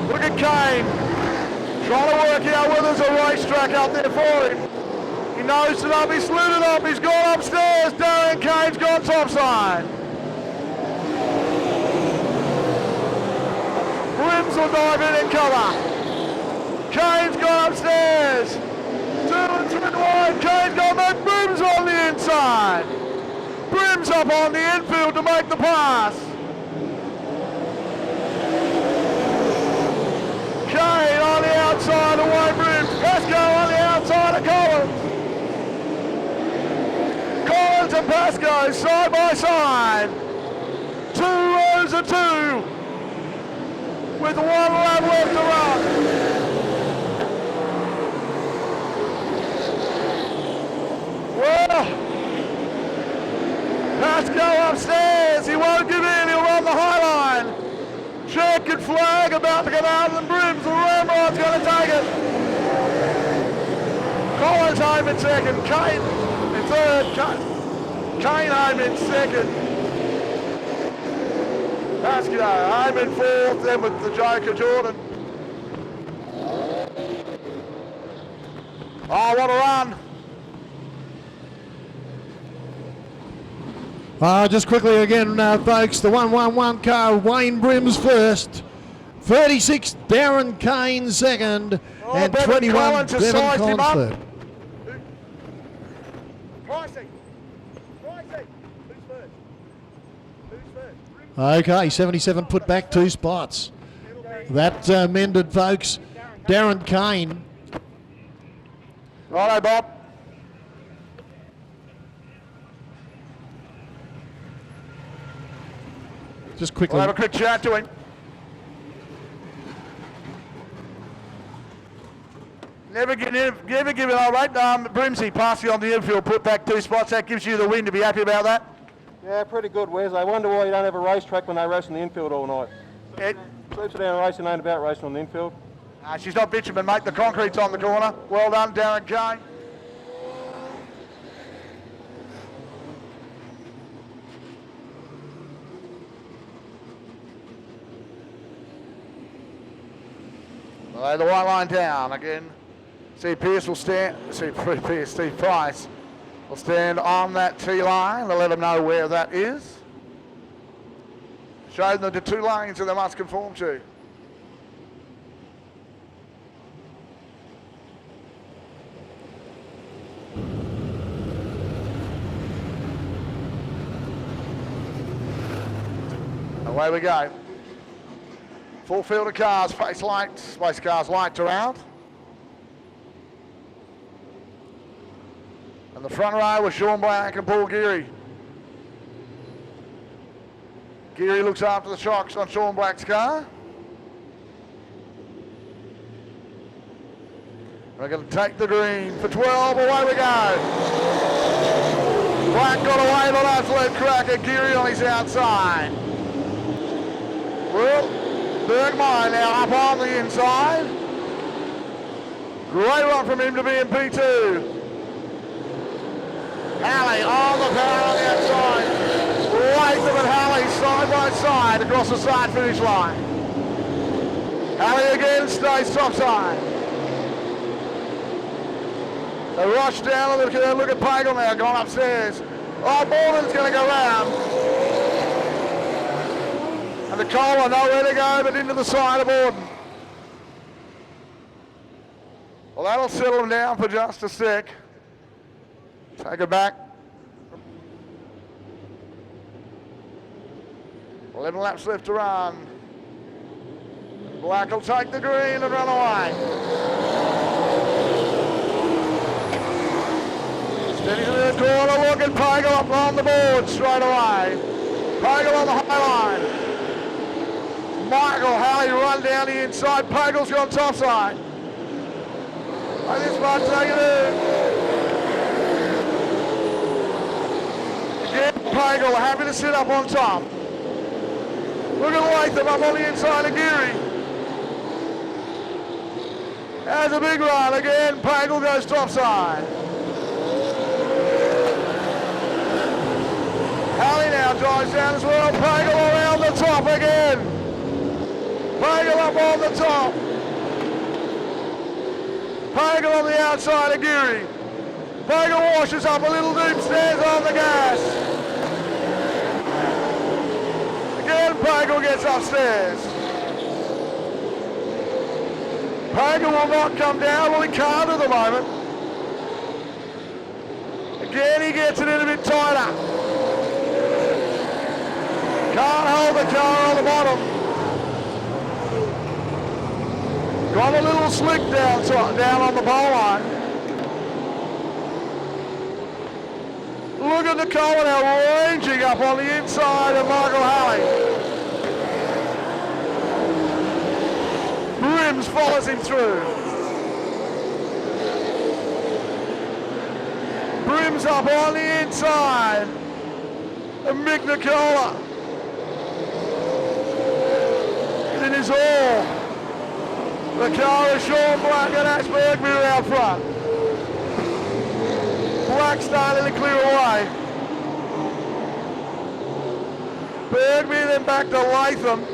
Look at Kane, trying to work out whether there's a racetrack out there for him. He knows it up, he's slid it up, he's gone upstairs. Darren Kane's gone topside. Brims will dive in and cover. Kane's gone upstairs. 2 and 3 wide, Kane's gone back, Brims on the inside. Brims up on the infield to make the pass. Kane on the outside away Brims. Pascoe on the outside of Collins. Collins and Pascoe side by side. 2 rows of 2 with 1 lap left to run. Well, Pascoe upstairs, he won't give in, he'll run the high line. Checkered flag about to get out of the Brims, the Ramrod's going to take it. Collins home in second, Kane in third, Kane home in second. Pascoe home in fourth, then with the Joker Jordan. Oh, what a run. Just quickly again, folks, the 111 car, Wayne Brims first, 36 Darren Kane second, and Bevan 21 Collins has Bevan sized him Collins up. third. Pricing. Who's first? Who's first? Okay, 77 put back 2 spots. That mended, folks. Darren Kane. Righto, Bob. Just quickly. We'll have a quick chat to him. Never give it all right. Brimsey passing on the infield, put back 2 spots. That gives you the win to be happy about that. Yeah, pretty good, Wes. I wonder why you don't have a racetrack when they race in the infield all night. Sleeps down racing ain't about racing on the infield. She's not bitumen, mate. The concrete's on the corner. Well done, Darren Kane. Lay the white line down again. Steve Price will stand on that T line to let them know where that is. Show them the 2 lanes that they must conform to. Away we go. Full field of cars, space cars lights are out. And the front row was Sean Black and Paul Geary. Geary looks after the shocks on Sean Black's car. We're going to take the green for 12, away we go. Black got away on absolute cracker, Geary on his outside. Well, Bergmeyer now up on the inside. Great run from him to be in P2. Halley on the power on the outside. Latham and Halley side by side across the side finish line. Halley again stays topside. They rush down and look at Pagel now, gone upstairs. Oh, Borden's going to go round. And the Kohler nowhere to go but into the side of Borden. Well, that'll settle him down for just a sec. Take it back. 11 laps left to run. Black will take the green and run away. Steady to the corner, look at Pagel up on the board straight away. Pagel on the high line. Michael Halley run down the inside. Pagel's got top side. And this one taking it. Again, Pagel happy to sit up on top. Look at Latham up on the inside of Geary. Has a big run again. Pagel goes top side. Halley now drives down as well. Pagel around the top again. Pagel up on the top. Pagel on the outside of Geary. Pagel washes up a little deep, stands on the gas. Again, Pagel gets upstairs. Pagel will not come down. Well, he can't at the moment. Again, he gets it in a bit tighter. Can't hold the car on the bottom. Got a little slick down on the bowl line. Look at Nicola now ranging up on the inside of Michael Halley. Brims follows him through. Brims up on the inside of Mick Nicola. In his all. The car is Sean Black and Ash Bergmuir out front. Black starting to clear away. Bergmuir then back to Latham.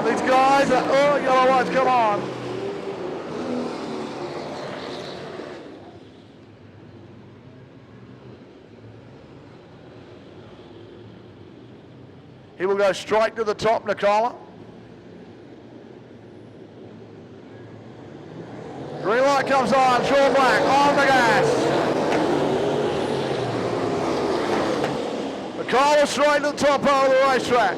These guys are, oh, yellow lights, come on. He will go straight to the top, Nicola. Green light comes on, Sean Black on the gas. Nicola straight to the top part of the racetrack.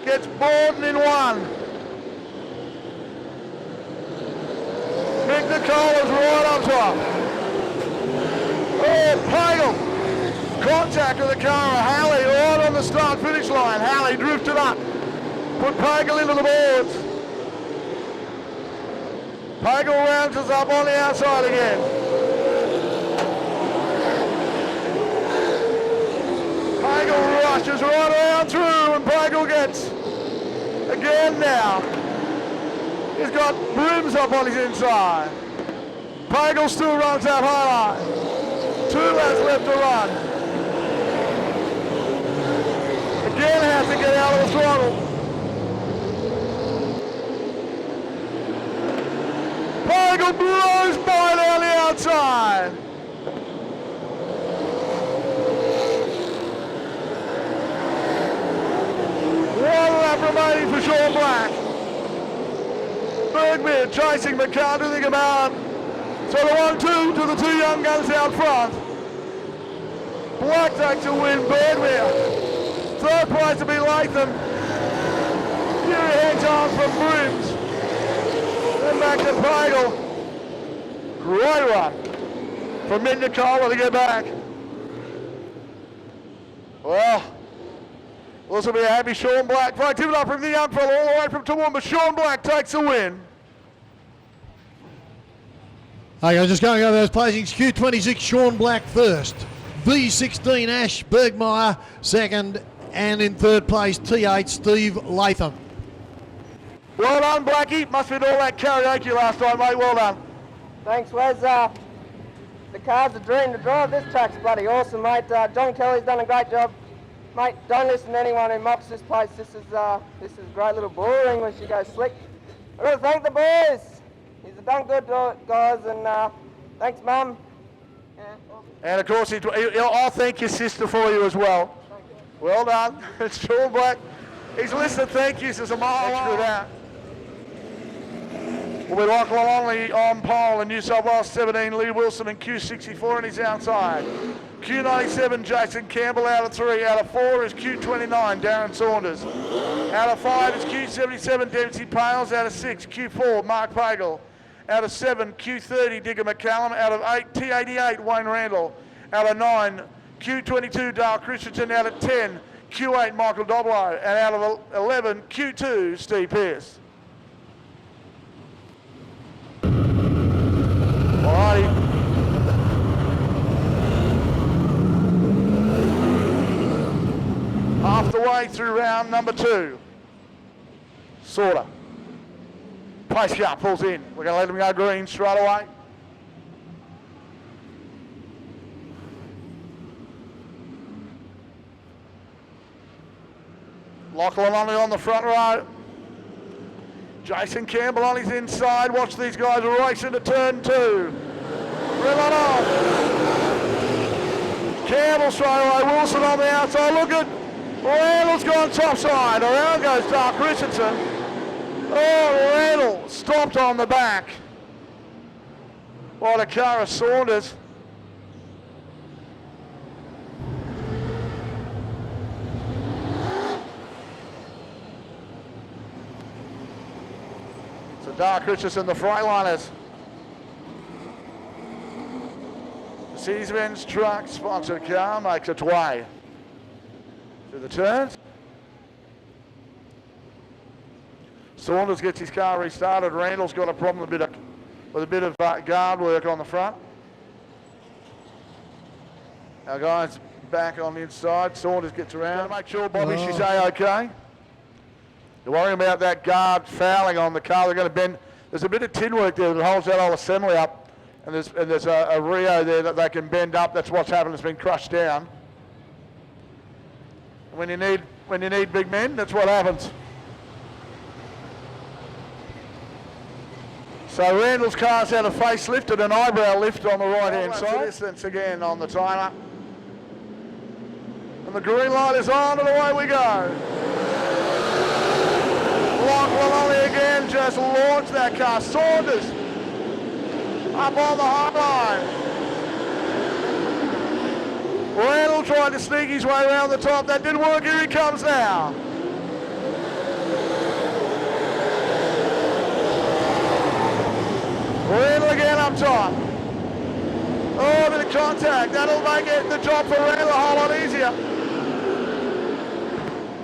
Gets Borden in one. Mick Nicola's right on top. Oh, Pagel. Contact with the car of Halley right on the start-finish line. Halley drifted up. Put Pagel into the boards. Pagel rounds us up on the outside again. Pagel rushes right around through and Pagel gets again now. He's got Brims up on his inside. Pagel still runs that high line. 2 laps left to run. Again has to get out of the throttle. Pagel blows by down the outside. One lap remaining for Sean Black. Bergmuir chasing McCann to the command. So the 1-2 to the 2 young guns out front. Black takes a win, Bergmuir. Third place to be Latham. Geary hands on from Brims. Then back to Pagel. Great run from Mick Nicola to get back. Well, this will be a happy Sean Black. Folks, give it up from the young fella all the way from Toowoomba. Sean Black takes the win. Okay, just going over those placings. Q26, Sean Black first. V16, Ash Bergmeyer second. And in third place, T8, Steve Latham. Well done, Blackie. Must have been all that karaoke last time, mate. Well done. Thanks, Wes. The car's a dream to drive. This track's bloody awesome, mate. John Kelly's done a great job. Mate, don't listen to anyone who mocks this place. This is great little bull English. You go slick. I've got to thank the boys. He's done good, guys, and thanks, Mum. Yeah. And of course, I'll thank your sister for you as well. Well done. It's Sean Black. He's listed thank yous as a mile out. will be Lachlan Longley on pole in New South Wales 17, Lee Wilson in Q64 and he's outside. Q97, Jason Campbell out of 3. Out of 4 is Q29, Darren Saunders. Out of 5 is Q77, Dempsey Pales. Out of 6, Q4, Mark Pagel. Out of 7, Q30, Digger McCallum. Out of 8, T88, Wayne Randall. Out of 9, Q22, Dale Christensen. Out of 10, Q8, Michael Doblo. And out of 11, Q2, Steve Pearce. Alrighty. Half the way through round number 2. Sorta. Pace car pulls in. We're going to let him go green straight away. Lachlan Longley on the front row. Jason Campbell on his inside. Watch these guys race into turn 2. Run on. Campbell straight away. Wilson on the outside. Look at Randall's gone top side. Around goes Dark Richardson. Oh, Randall stopped on the back. What a car of Saunders. So Dark Richardson, the Freightliners. Mercedes-Benz truck sponsored car makes its way through the turns. Saunders gets his car restarted. Randall's got a problem with a bit of guard work on the front. Our guy's back on the inside. Saunders gets around. Make sure, Bobby, she's A-OK. You're worrying about that guard fouling on the car. They're going to bend. There's a bit of tin work there that holds that whole assembly up. And there's a Rio there that they can bend up. That's what's happened. It's been crushed down. When you need big men, that's what happens. So Randall's car's had a facelift and an eyebrow lift on the right-hand side. Distance again on the timer. And the green light is on and away we go. Lachlan Longley again just launched that car. Saunders up on the high line. Randall tried to sneak his way around the top. That didn't work. Here he comes now. Randall again up top. Oh, a bit of contact. That'll make it the job for Randall a whole lot easier.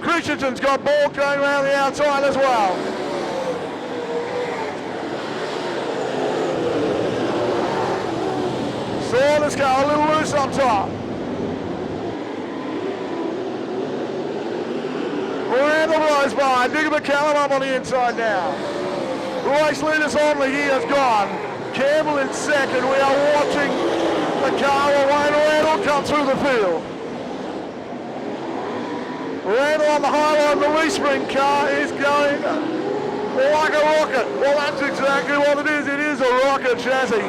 Christensen's got ball going around the outside as well. Saunders car a little loose on top. Randall blows by. Digger McCallum up on the inside now. Race leaders only, he has gone. Campbell in second. We are watching the car of Wayne Randall come through the field. Randall on the high line, the leaf spring car is going like a rocket. Well, that's exactly what it is. It is a rocket chassis.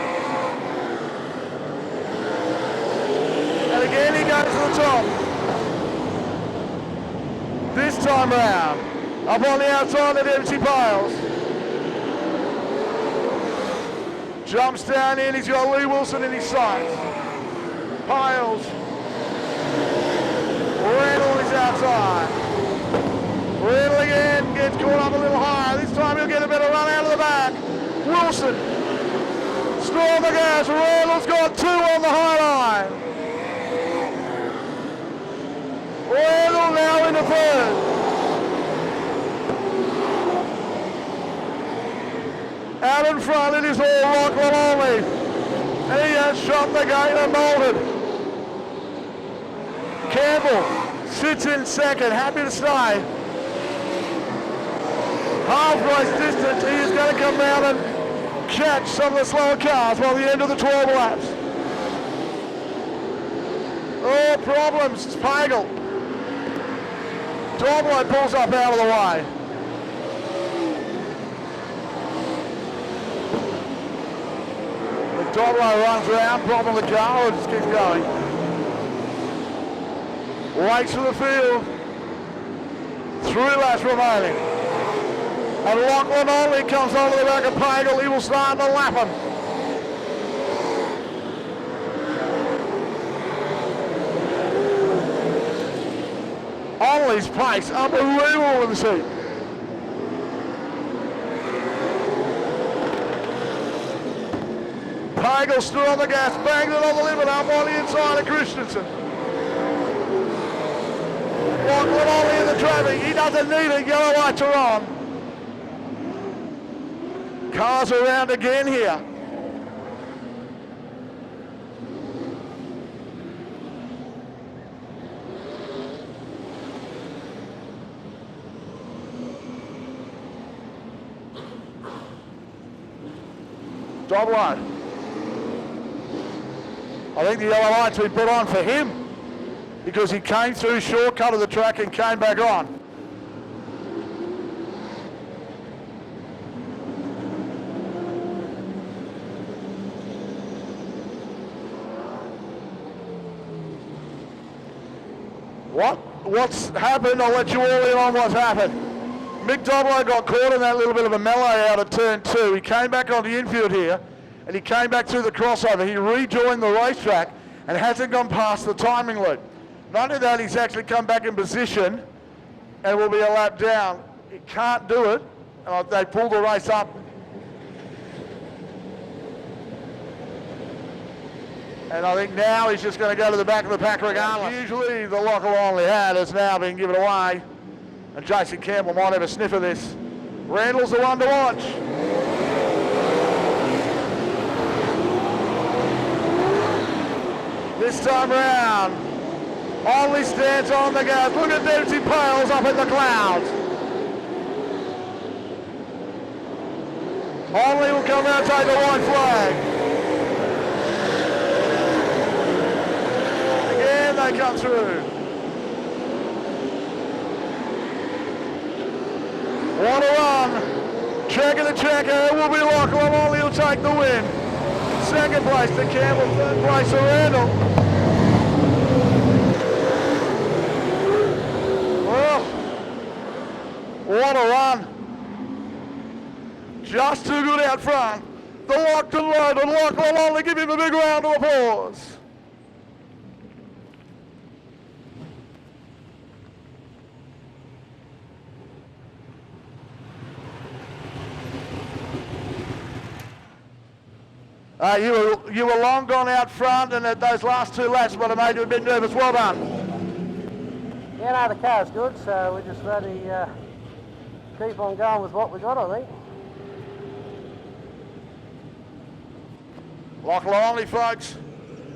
And again he goes to the top. This time round, up on the outside of Dempsey Pales. Jumps down in, he's got Lee Wilson in his sights. Pales. Randall is outside. Randall again gets caught up a little higher. This time he'll get a better run out of the back. Wilson. Storm the gas. Randall's got 2 on the high line. Randall now in the third. Out in front, it is all Lachlan Longley. And he has shot the gate and bolted. Campbell sits in second, happy to stay. Half race distance, he is going to come down and catch some of the slower cars by the end of the 12 laps. Oh, problems, it's Pagel. Doblo pulls up out of the way. Doblo runs around, problem with the car, or just keeps going. Waits for the field. 3 laps remaining. And Lachlan Olney comes over the back of Pagel. He will start to lap him. Olney's pace, unbelievable in the seat. Pagel stood on the gas, banged it on the limit up on the inside of Christensen. Lachlan Olney in the traffic, he doesn't need it, yellow lights are on. Cars around again here. Doblo. I think the yellow light's been put on for him because he came through shortcut of the track and came back on. What's happened? I'll let you all in on what's happened. Mick Doblo got caught in that little bit of a melee out of turn 2. He came back on the infield here and he came back through the crossover. He rejoined the racetrack and hasn't gone past the timing loop. Not only that, he's actually come back in position and will be a lap down. He can't do it. They pulled the race up. And I think now he's just going to go to the back of the pack regardless. Usually the Lachlan Olney had has now been given away. And Jason Campbell might have a sniff of this. Randall's the one to watch. This time round, Olney stands on the gas. Look at Dempsey Pales up in the clouds. Olney will come out and take the white flag. Again, they come through. What a run. Checker the checker. It will be Lachlan Olney will take the win. Second place to Campbell, third place to Randall. Well, what a run. Just too good out front. The locked and loaded Lachlan Olney. Give him a big round of applause. You were long gone out front, and at those last 2 laps would have made you a bit nervous. Well done. Yeah, no, the car's good, so we're just ready to keep on going with what we got, I think. Lachlan Olney, folks,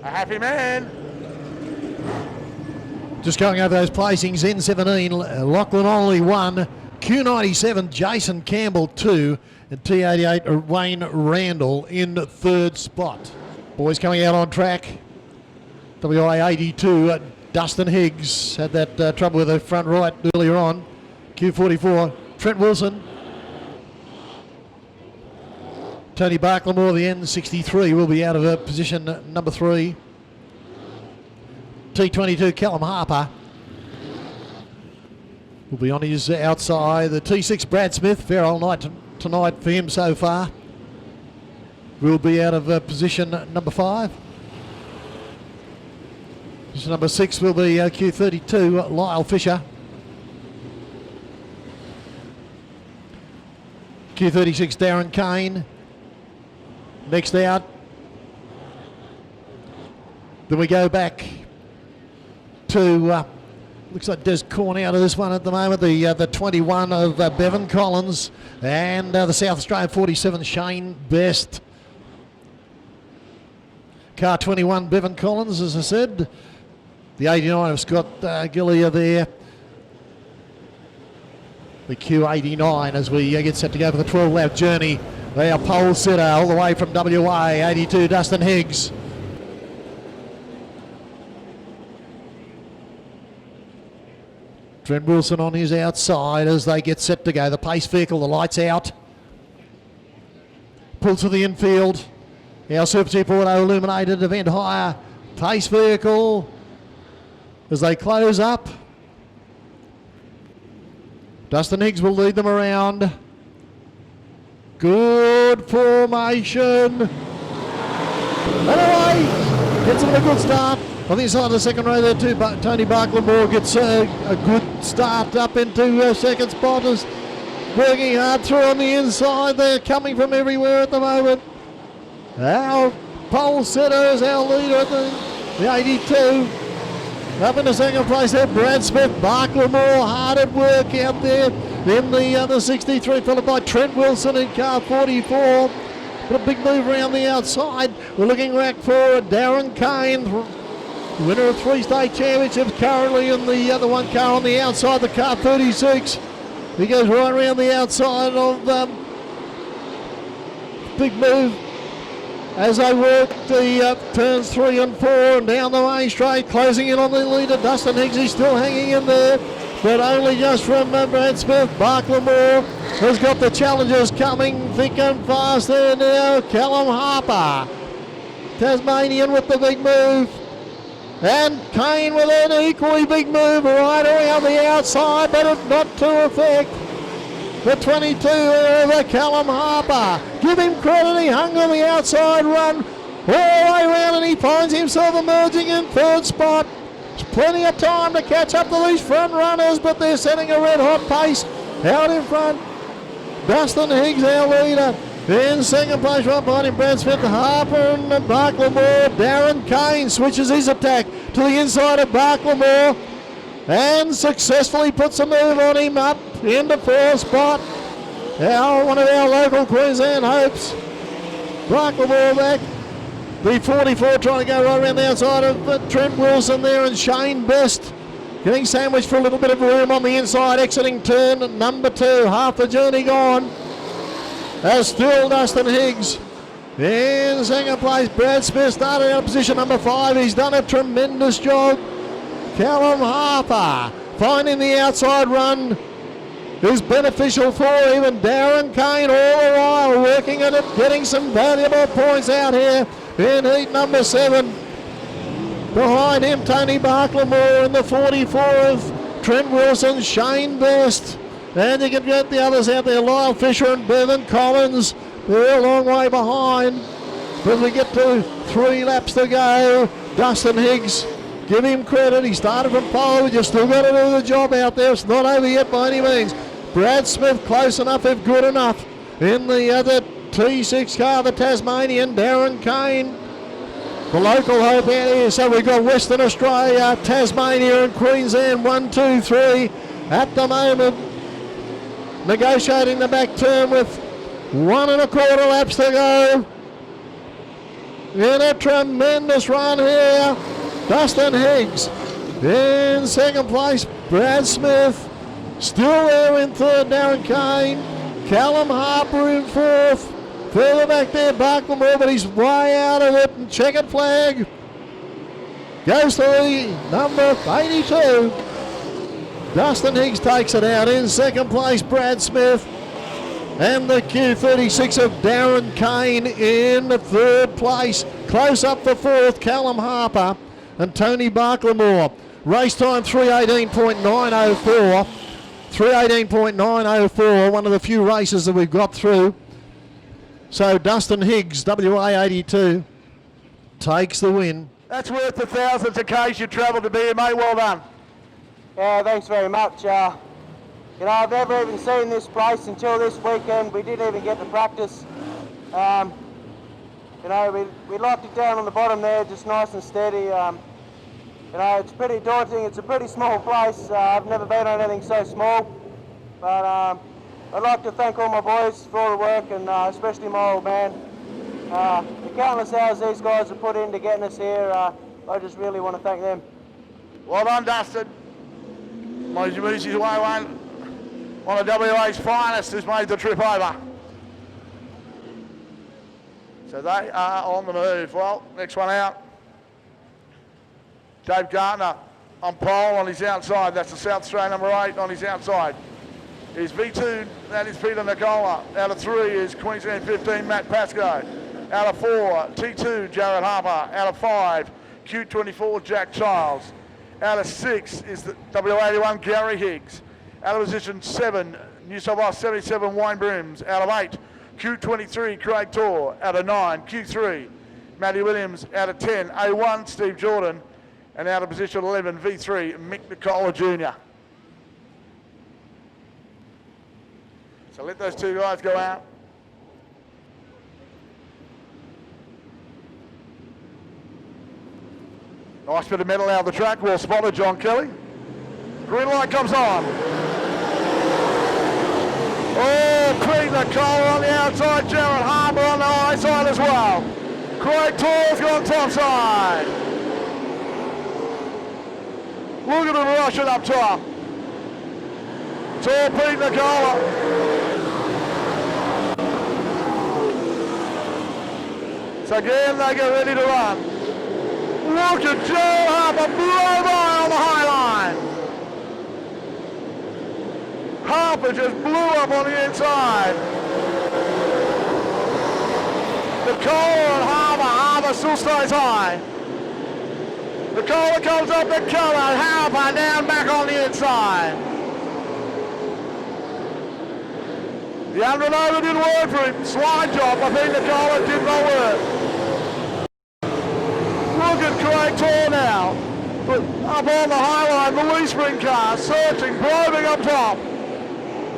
a happy man. Just going over those placings, N17, Lachlan Olney 1, Q97, Jason Campbell 2, and T88, Wayne Randall in 3rd spot. Boys coming out on track. WA82, Dustin Higgs had that trouble with the front right earlier on. Q44, Trent Wilson. Tony Barklemore, the N63, will be out of position number 3. T22, Callum Harper will be on his outside. The T6, Brad Smith, fair old night tonight for him so far. Will be out of position number 5. Position number 6 will be Q32, Lyle Fisher. Q36, Darren Kane. Next out. Then we go back to, looks like Des Corn out of this one at the moment, the 21 of Bevan Collins, and the South Australian 47, Shane Best. Car 21, Bevan Collins, as I said. The 89 of Scott Gillier there. The Q89 as we get set to go for the 12-lap journey. They are pole sitter all the way from WA, 82, Dustin Higgs. Trent Wilson on his outside as they get set to go. The pace vehicle, the lights out. Pull to the infield. Our Super Auto illuminated event hire. Pace vehicle as they close up. Dustin Higgs will lead them around. Good formation. And away. Gets him a good start. On the inside of the second row there too, but Tony Barklemore gets a good start up into second spot. Is working hard through on the inside. They're coming from everywhere at the moment. Our pole setter is our leader at the 82. Up in the second place there, Brad Smith. Barklemore hard at work out there in the other 63, followed by Trent Wilson in car 44. But a big move around the outside. We're looking back for Darren Kane, winner of 3 state championships, currently in the other one car on the outside, the car 36. He goes right around the outside of big move as they work the turns 3 and 4 and down the main straight, closing in on the leader. Dustin Higgs is still hanging in there, but only just from Brad Smith. Barklemore has got the challengers coming thick and fast there now. Callum Harper, Tasmanian with the big move. And Kane with an equally big move right around the outside, but not to effect. The 22 over Callum Harper. Give him credit, he hung on the outside run all the way around and he finds himself emerging in third spot. There's plenty of time to catch up to these front runners, but they're setting a red hot pace out in front. Dustin Higgs, our leader. In second place, right behind him, Brad Smith, Harper and Barklemore. Darren Kane switches his attack to the inside of Barklemore and successfully puts a move on him up into fourth spot. One of our local Queensland hopes. Barklemore back. The 44 trying to go right around the outside of Trent Wilson there, and Shane Best getting sandwiched for a little bit of room on the inside, exiting turn number 2. Half the journey gone. As still Dustin Higgs in second place. Brad Smith started out position number 5. He's done a tremendous job. Callum Harper finding the outside run is beneficial for him, and Darren Kane all the while working at it, getting some valuable points out here in heat number 7. Behind him, Tony Barklemore in the 44 of Trent Wilson, Shane Best. And you can get the others out there, Lyle Fisher and Bevan Collins. They're a long way behind. But we get to 3 laps to go. Dustin Higgs, give him credit. He started from pole. You've still got to do the job out there. It's not over yet by any means. Brad Smith close enough if good enough. In the other T6 car, the Tasmanian, Darren Kane. The local hope out here. So we've got Western Australia, Tasmania and Queensland 1, 2, 3 at the moment. Negotiating the back turn with 1 1/4 laps to go. In a tremendous run here, Dustin Higgs in second place. Brad Smith still there in third. Darren Kane, Callum Harper in fourth. Further back there, Barklemore, but he's way out of it. And checkered flag goes to the number 82. Dustin Higgs takes it out. In second place, Brad Smith. And the Q36 of Darren Kane in third place. Close up for fourth, Callum Harper and Tony Barklemore. Race time 3:18.904. 3:18.904, one of the few races that we've got through. So Dustin Higgs, WA 82, takes the win. That's worth the thousands of Ks you travelled to be here, mate. Well done. Yeah, thanks very much. You know, I've never even seen this place until this weekend. We didn't even get to practice. You know, we locked it down on the bottom there, just nice and steady. You know, it's pretty daunting. It's a pretty small place. I've never been on anything so small. But I'd like to thank all my boys for all the work, and especially my old man. The countless hours these guys have put into getting us here, I just really want to thank them. Well done, Dustin. Mosey Moosey's away one of WA's finest who's made the trip over. So they are on the move. Well, next one out. Dave Gartner on pole on his outside. That's the South Australian number 8 on his outside. Is V2, that is Peter Nicola. Out of 3 is Queensland 15, Matt Pascoe. Out of 4, T2, Jared Harper. Out of 5, Q24, Jack Childs. Out of 6 is the W81, Gary Higgs. Out of position 7, New South Wales 77, Wayne Brooms. Out of 8, Q23, Craig Torr out of 9. Q3, Matty Williams out of 10. A1, Steve Jordan. And out of position 11, V3, Mick Nicola Jr. So let those two guys go out. Nice bit of metal out of the track. Well spotted, John Kelly. Green light comes on. Oh, Pete Nicola on the outside. Jared Harper on the high side as well. Craig Torr's gone top side. Look at him rushing up top. Torr, Pete Nicola. So again, they get ready to run. Look at Joe Harper blow by on the high line. Harper just blew up on the inside. Nicola and Harper still stays high. Nicola comes up to Keller, Harper down back on the inside. The under and over didn't work for him. Slide job, I think Nicola did not work. Look at Craig Torr now. But up on the high line, the Lee Spring car, searching, probing up top.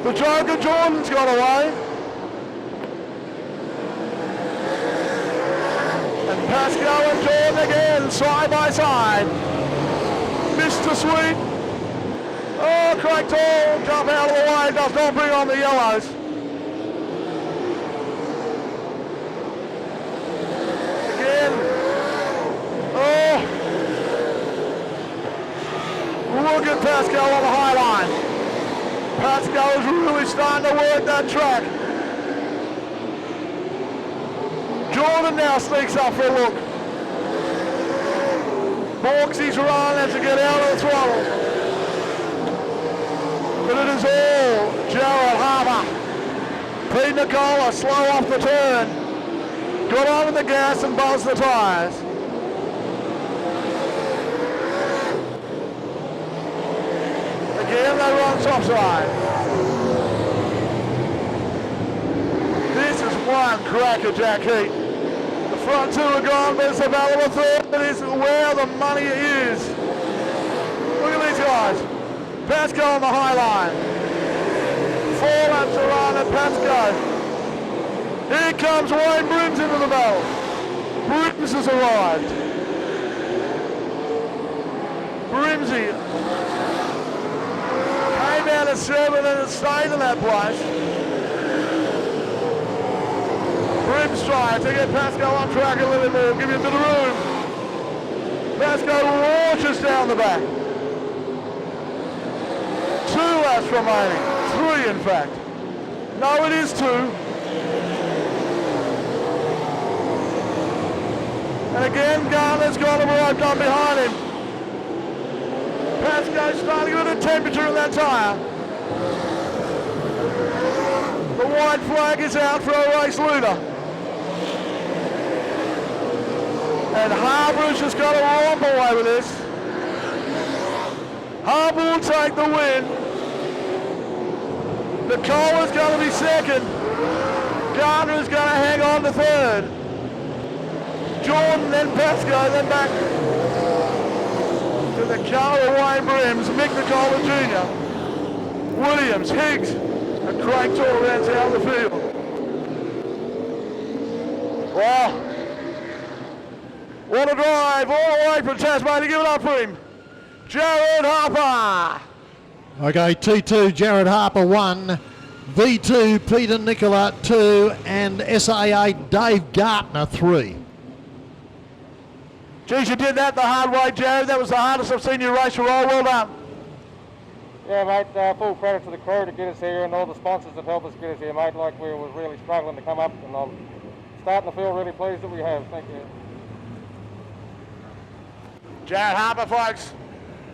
The Joker Jordan's got away. And Pascal and Jordan again, side by side. Mr. Sweet. Oh, Craig Torr, jump out of the way, does not bring on the yellows. Again. Oh. Look at Pascal on the high line. Pascal is really starting to work that track. Jordan now sneaks up for a look. Borksy's run has to get out of the throttle. But it is all Jared Harper. Pete Nicola slow off the turn. Got onto the gas and buzzed the tyres. Again they run topside. This is one crackerjack heat. The front two are gone, but it's a battle of third. It is where the money is. Look at these guys. Pascal on the high line. 4 laps to run at Pascal. Here comes Wayne Brims into the battle. Brims has arrived. Brimsy came out of 7 and has stayed in that place. Brims trying to get Pascal on track a little bit more, give him a bit of room. Pascal launches down the back. 2 laps remaining, 3 in fact. No, it is 2. And again, Garner's got him right on behind him. Pascal's starting to get a temperature in that tyre. The white flag is out for a race leader. And Harper's just got to romp away with this. Harper will take the win. Nicola's going to be second. Gardner is going to hang on to third. Jordan, then Pascal, then back to the car of Wayne Brims, Mick Nicola Jr., Williams, Higgs, and Craig Torr rounds out the field. Wow. What a drive, all the way from Tasmania. Give it up for him. Jared Harper. Okay, T2, Jared Harper 1, V2, Peter Nicola 2, and SAA Dave Gartner 3. Geez, you did that the hard way, Jared. That was the hardest I've seen you race for all. Well done. Yeah, mate, full credit to the crew to get us here and all the sponsors that helped us get us here, mate. Like, we were really struggling to come up, and I'm starting to feel really pleased that we have. Thank you. Jared Harper, folks.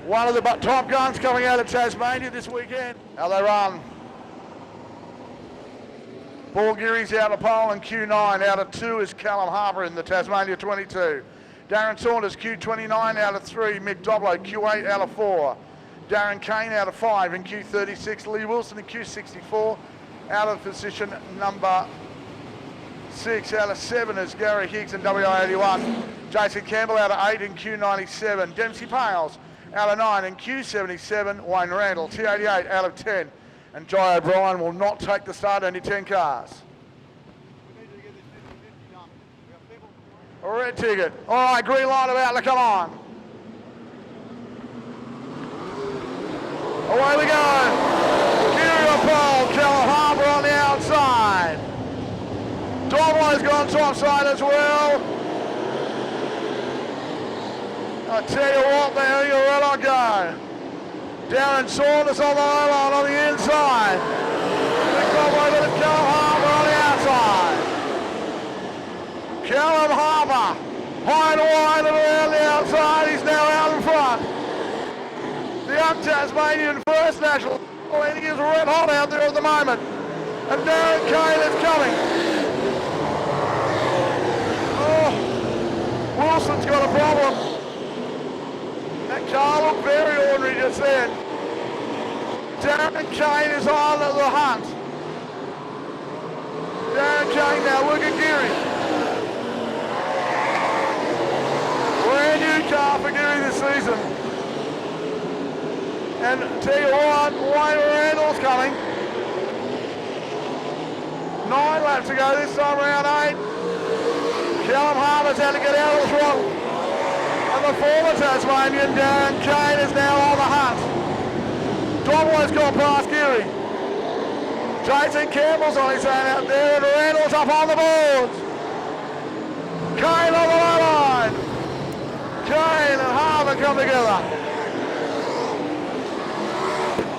One of the top guns coming out of Tasmania this weekend. How they run. Paul Geary's out of pole and Q9. Out of 2 is Callum Harper in the Tasmania 22. Darren Saunders, Q29 out of 3. Mick Doblo, Q8 out of 4. Darren Kane out of 5 in Q36. Lee Wilson in Q64 out of position number 6 out of 7 is Gary Higgs in WI81. Jason Campbell out of 8 in Q97. Dempsey Pales out of 9 in Q77. Wayne Randall, T88 out of 10. And Jai O'Brien will not take the start, only 10 cars. A red ticket. All right, green light about to come on. Away we go. Geary on pole, Callum Harbour on the outside. Domlo's gone topside as well. I tell you what, there you're right on go. Darren Saunders on the low line on the inside. Big Domlo with Callum Harbour on the outside. Callum Harbour, high and wide and around the outside. He's now out in front. The young Tasmanian First National, I think, is red hot out there at the moment. And Darren Kane is coming. Oh, Wilson's got a problem. That car looked very ordinary just then. Darren Kane is on the hunt. Darren Kane now, look at Geary. Brand new car for Geary this season. And tell you what, Wayne Randall's coming. 9 laps to go this time around 8. Callum Harbour's had to get out of the throttle. And the former Tasmanian, Darren Kane, is now on the hunt. Domlo's gone past Geary. Jason Campbell's on his own out there, and Randall's up on the boards. Kane on the low line. Kane and Harbour come together.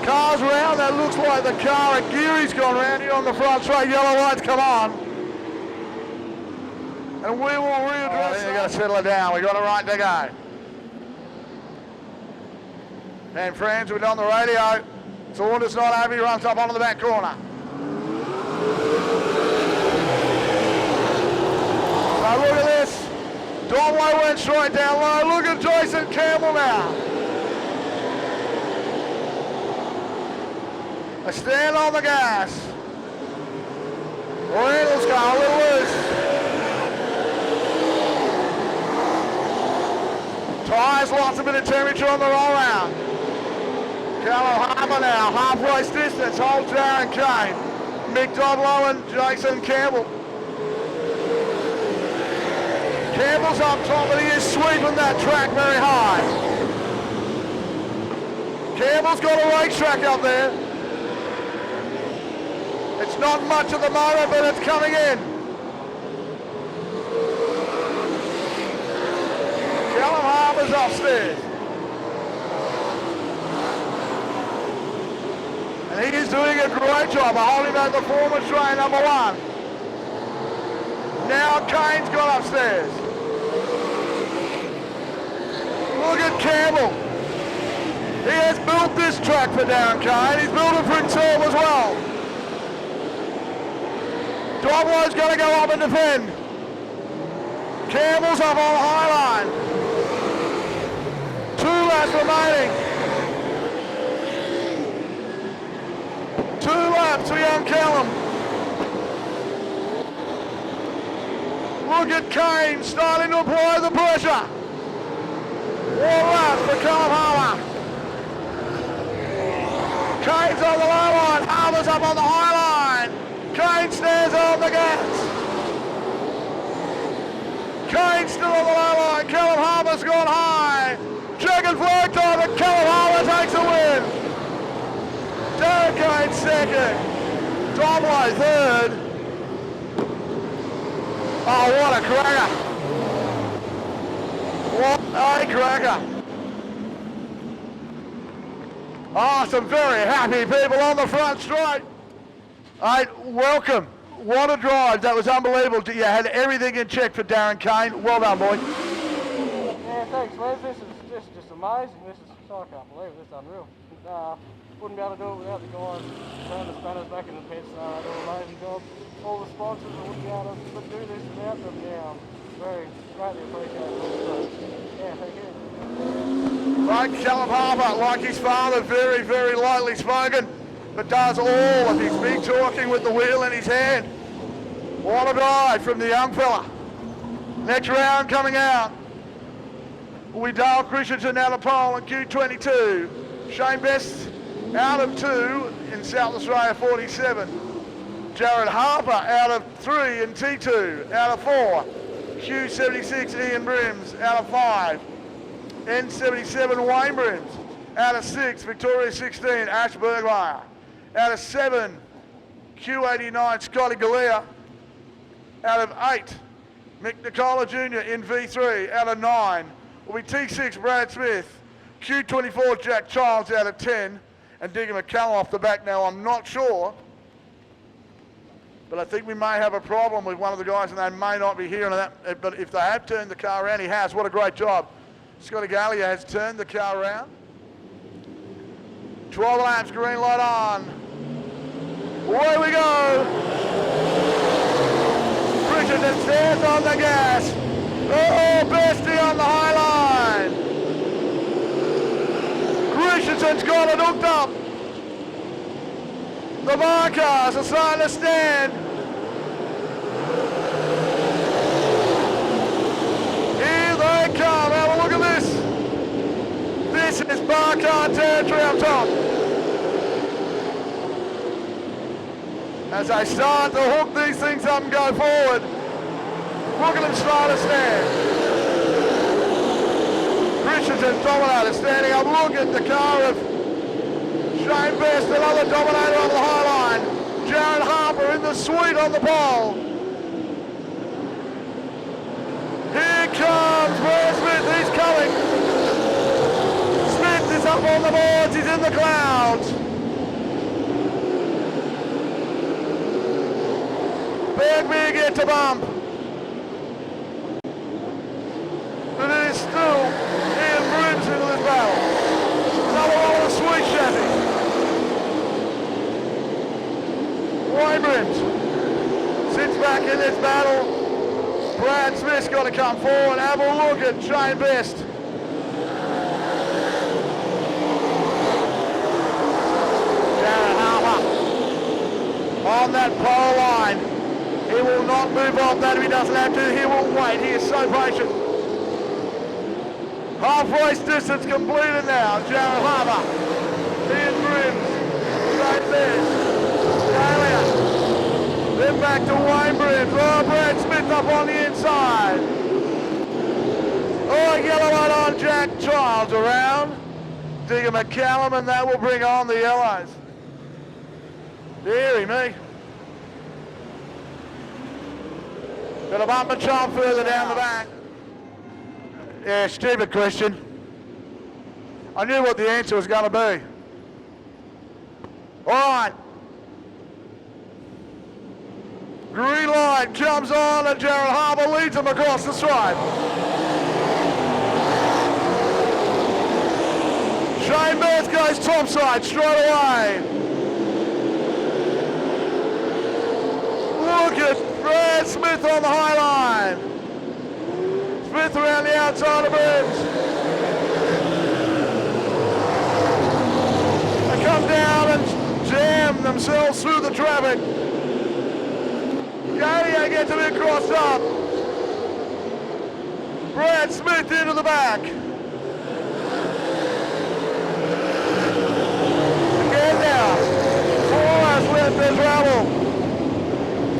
Cars round, that looks like the car at Geary's gone round here on the front straight. Yellow lights come on. And we will readdress that. You've got to settle it down. We've got it right to go. And friends, we're on the radio. Saunders not over, he runs up onto the back corner. So look at this. Domlo went straight down low. Look at Jason Campbell now. A stand on the gas. Randall's car a little loose. Tyres lost a bit of temperature on the roll round. Callum Harbour now, halfway distance, holds Darren Kane. Mick Domlo and Jason Campbell. Campbell's up top, but he is sweeping that track very high. Campbell's got a racetrack up there. It's not much at the moment, but it's coming in. Callum Harbour's upstairs. And he is doing a great job of holding back the performance train number 1. Now Kane's gone upstairs. Look at Campbell. He has built this track for Darren Kane. He's built it for himself as well. Domlo's going to go up and defend. Campbell's up on the high line. 2 laps remaining. 2 laps for young Callum. Look at Kane starting to apply the pressure. 1 lap for Callum Harbour. Kane's on the low line. Harbour's up on the high line. Kane stares on the gas. Kane still on the low line. Callum Harbour's gone high. Dragon flag time, and Callum Harbour takes the win. Darren Kane second. Domlo third. Oh, what a cracker. What a cracker. Oh, some very happy people on the front straight. Hey, welcome. What a drive. That was unbelievable. You had everything in check for Darren Kane. Well done, boy. Yeah, thanks, Les. This is just amazing. I can't believe it. It's unreal. Wouldn't be able to do it without the guys throwing the spanners back in the pits. They do an amazing job. All the sponsors, I wouldn't be able to do this without them. Yeah, I'm very greatly appreciated. So, yeah, thank you. Right, Callum Harbour, like his father, very, very lightly spoken, but does all of his big talking with the wheel in his hand. What a drive from the young fella. Next round coming out will be Dale Christensen out of pole in Q22. Shane Best out of 2 in South Australia 47. Jared Harper out of 3 in T2. Out of 4, Q76 Ian Brims. Out of 5, N77 Wayne Brims. Out of 6, Victoria 16 Ash Bergmeyer. Out of 7, Q89 Scotty Galea. Out of 8, Mick Nicola Jr. in V3. Out of 9 will be T6 Brad Smith. Q24 Jack Childs out of 10. And Digger McCallum off the back now. I'm not sure, but I think we may have a problem with one of the guys and they may not be here. But if they have turned the car around, he has. What a great job. Scotty Galea has turned the car around. 12 laps, green light on. Away we go. Christensen stands on the gas. Oh, Bestie on the high line. Christensen's got it hooked up. The bar cars are starting to stand. Here they come. Have a look at this. This is bar car territory up top. As they start to hook these things up and go forward, look at them start to stand. Christensen dominator standing up. Look at the car of Shane Best, another dominator on the high line. Jared Harper in the suite on the pole. Here comes Brad Smith, he's coming. Smith is up on the boards, he's in the clouds. Bergmeyer gets a bump. But it is still Ian Brims into this battle. Another one of the sweet chassis. Wayne Brims sits back in this battle. Brad Smith's got to come forward. Have a look at Shane Best. Jared Harper on that pole line. He will not move off that if he doesn't have to. He will wait. He is so patient. Half-race distance completed now. Jared Harper, Ian Brims, Shane Best, Galea. Then back to Wayne Brims. Oh, Brad Smith up on the inside. Oh, yellow light on Jack Childs around. Digger McCallum, and that will bring on the yellows. Deary me. Got a bump and chomp further down the back. Yeah, stupid question. I knew what the answer was going to be. All right. Green light comes on and Jared Harper leads him across the stripe. Shane Best goes topside straight away. Look at Brad Smith on the high line. Smith around the outside of Brims. They come down and jam themselves through the traffic. Galea gets a bit crossed up. Brad Smith into the back. Again now. 4 laps left in trouble.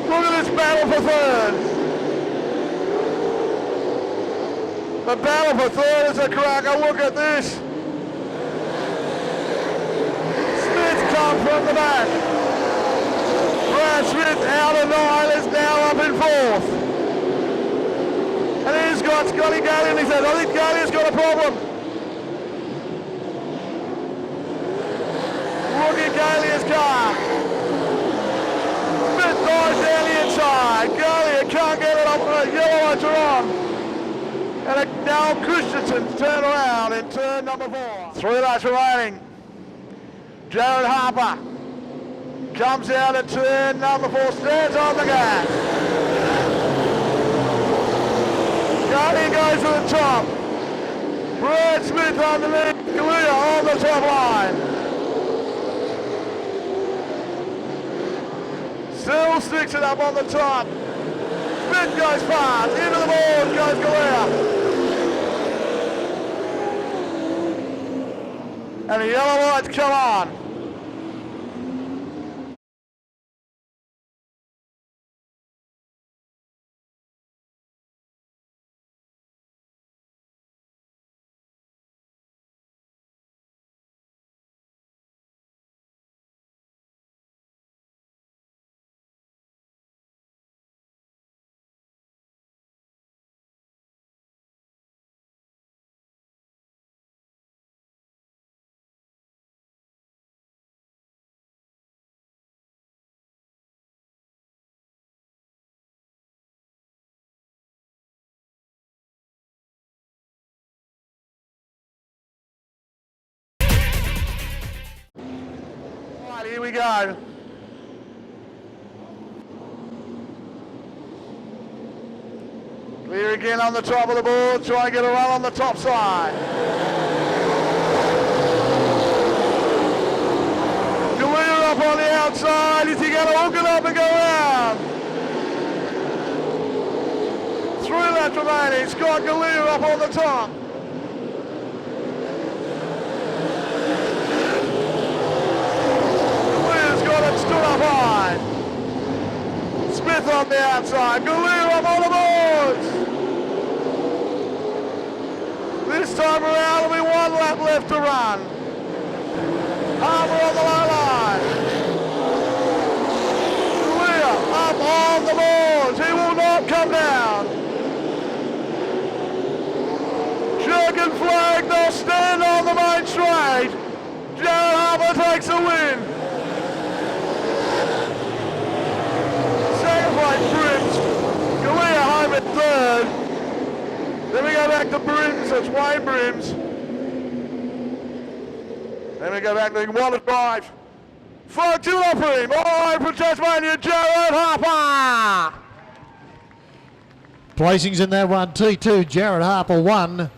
Look at this battle for third. The battle for third is a cracker. Look at this. Smith comes from the back. Brad Smith out of 9 is now up in 4th. And he's got Scotty Galea in his head. I think Galea's got a problem. Look at Galea's car. Smith dives down the inside. Galea can't get it up. Yellow lights are on. And now Christensen's turn around in turn number 4. 3 laps remaining. Jared Harper comes out at turn number 4, stands on the gas. Galea goes to the top. Brad Smith underneath, Galea on the top line. Still sticks it up on the top. Smith goes fast. Into the board goes Galea. And the yellow lights come on. Here we go. Clear again on the top of the board. Try and get a run on the top side. Galea up on the outside. Is he going to hook it up and go round? 3 laps remaining. Scott Galea up on the top. Stood up high. Smith on the outside. Galea up on the boards. This time around there'll be 1 lap left to run. Harbour on the low line. Galea up on the boards. He will not come down. Checkered flag. They'll stand on the main straight. Jared Harper takes a win. Brims. Galea home at 3rd. Then we go back to Brims. It's Wayne Brims. Then we go back to Water Drive. 4-2 Opry. All right from Tasmania, Jared Harper. Placings in that one. T2, Jared Harper 1.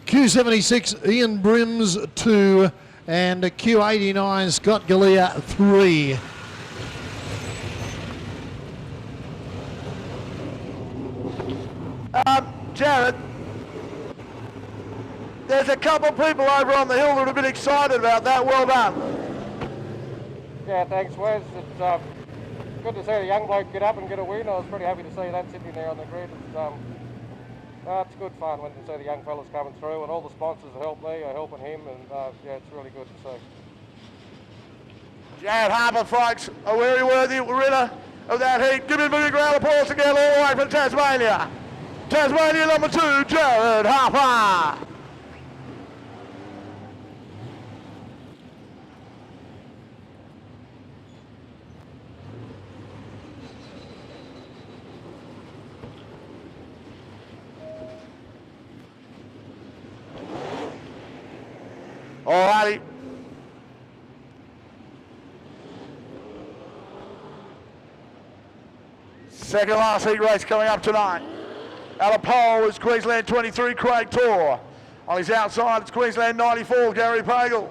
Q76, Ian Brims 2. And Q89, Scott Galea 3. Jared, there's a couple of people over on the hill that have been excited about that. Well done. Yeah, thanks, Wes. It's good to see a young bloke get up and get a win. I was pretty happy to see that sitting there on the grid. It's good fun when to see the young fellas coming through, and all the sponsors have helped me, are helping him, and yeah, it's really good to see. Jared Harper, folks, a very worthy winner of that heat. Give him a big round of applause again all the way from Tasmania. Tasmania number 2, Jared Harper. Alrighty. Second last heat race coming up tonight. Out of pole is Queensland 23, Craig Tor. On his outside, it's Queensland 94, Gary Pagel.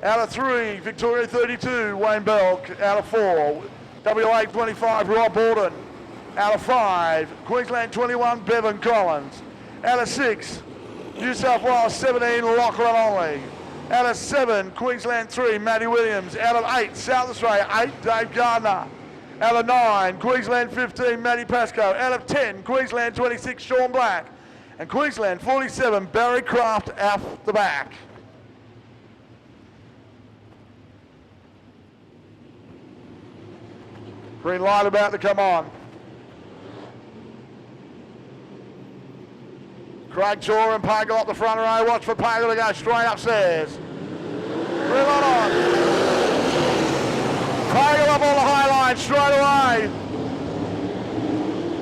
Out of 3, Victoria 32, Wayne Belk. Out of 4, WA 25, Rob Borden. Out of 5, Queensland 21, Bevan Collins. Out of 6, New South Wales 17, Lachlan Onley. Out of 7, Queensland 3, Matty Williams. Out of 8, South Australia 8, Dave Gardner. Out of 9, Queensland 15, Matty Pascoe. Out of 10, Queensland 26, Sean Black. And Queensland 47, Barry Kraft out the back. Green light about to come on. Craig Tor and Pagel up the front row. Watch for Pagel to go straight upstairs. Green light on. Pagel up on the high line straight away.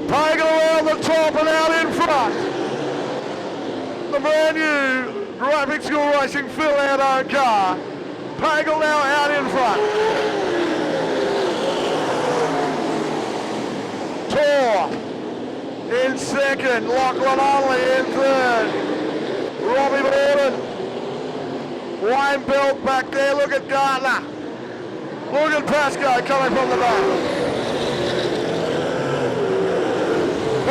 Pagel around the top and out in front. The brand new Graphic School Racing Phil Landau car. Pagel now out in front. Tor in second. Lachlan Onley in third. Robbie Borden. Wayne Belt back there. Look at Gardner. Look at Pascoe coming from the back.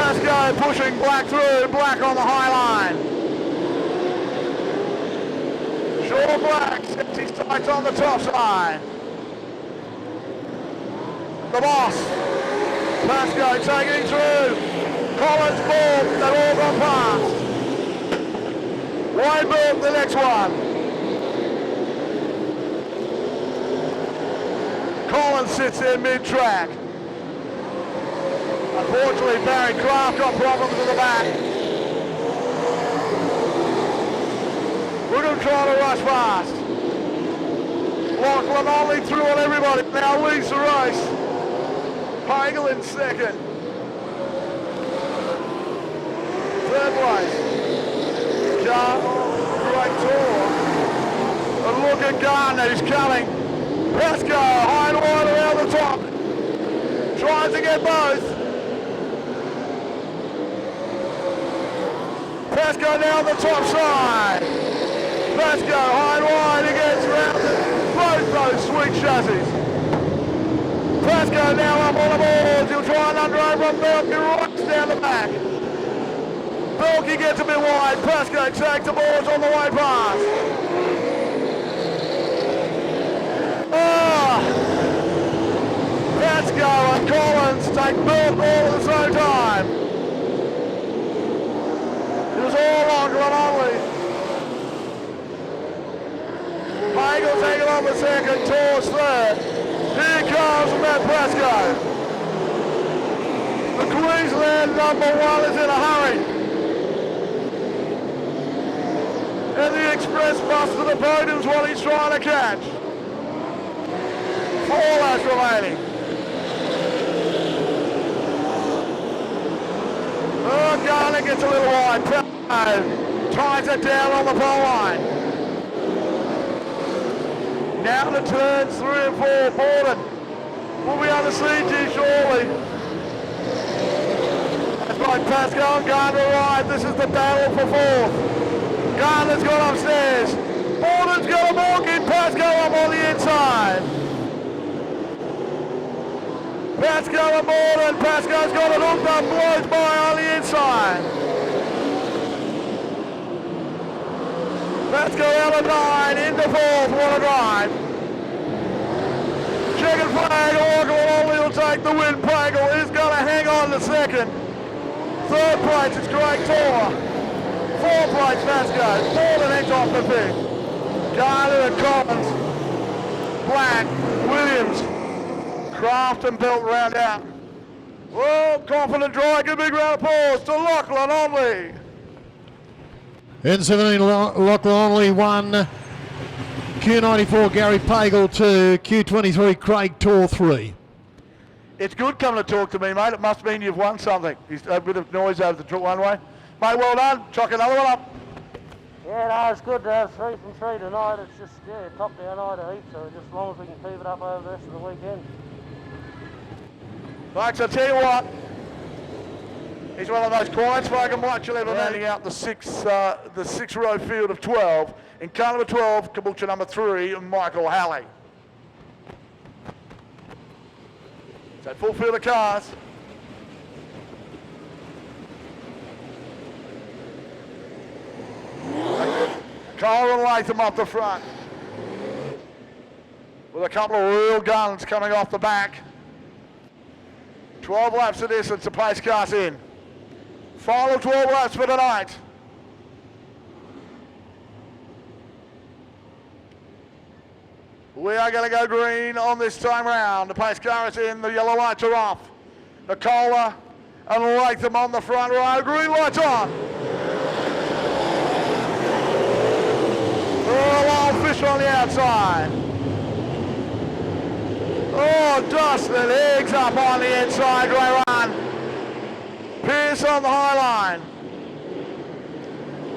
Pasco pushing Black through, Black on the high line. Shaw Black sets his sights on the top side. The boss, Pasco taking through. Collins, Bob, they've all gone past. Weinberg, the next one. Collins sits in mid-track. Unfortunately, Barry Kraft got problems at the back. We're going to try to rush fast. Lachlan only through on everybody. Now leads the race. Pagel in second. Third place. Great tour. And look at Gardner, he's coming. Pasco, high and wide around the top. Tries to get both. Pasco now on the top side. Pasco, high and wide, he gets around both those sweet chassis. Pasco now up on the boards, he'll try and under over on Belky, rocks down the back. Belky gets a bit wide, Pasco takes the boards on the way past. Pasco and Collins take both all at the same time. It was all on run only. Pagel taking on the second, Tor's third. Here comes Matt Pasco. The Queensland number one is in a hurry. And the express bus to the podium's what he's trying to catch. 4 laps remaining. Oh, Garner gets a little wide. Ties it down on the pole line. Now to turns 3 and 4. Borden will be on the CG shortly. That's right, Pascal and Garner right. This is the battle for 4th. Garner's gone upstairs. Borden's got a walk in. Pascal up on the inside. Pascal and Borden. Pascal's got it hooked up. Blows by on the inside. Pascal out of 9, into 4th, what a drive. Checkered flag, Orgel will take the win. Pagel is going to hang on to second. 3rd place, it's Great Tour. 4th place, Pascal. Borden hangs off the 5th. Garner and Collins, Black, Williams, Kraft and Belt round out. Well, confident drive, give a big round of applause to Lachlan Onley. N17 Lachlan Onley 1, Q94 Gary Pagel 2, Q23 Craig Tor 3. It's good coming to talk to me, mate. It must mean you've won something. There's a bit of noise over the one way. Mate, well done. Chuck another one up. Yeah, no, it's good to have 3 from 3 tonight. It's just, yeah, top down night a heap, so just as long as we can keep it up over the rest of the weekend. Folks, I'll tell you what. He's one of those quiet-spoken blokes you'll ever handing out the six-row field of 12. In car number 12, Caboolture number 3, Michael Halley. So full field of cars. Cole and Latham up the front. With a couple of real guns coming off the back. 12 laps of distance to place cars in. Final 12 laps for tonight. We are going to go green on this time round. The pace car is in, the yellow lights are off. Nicola and Latham on the front row, green lights on. Oh, Wild Fish on the outside. Oh, Dustin Higgs up on the inside, great run. Pierce on the high line.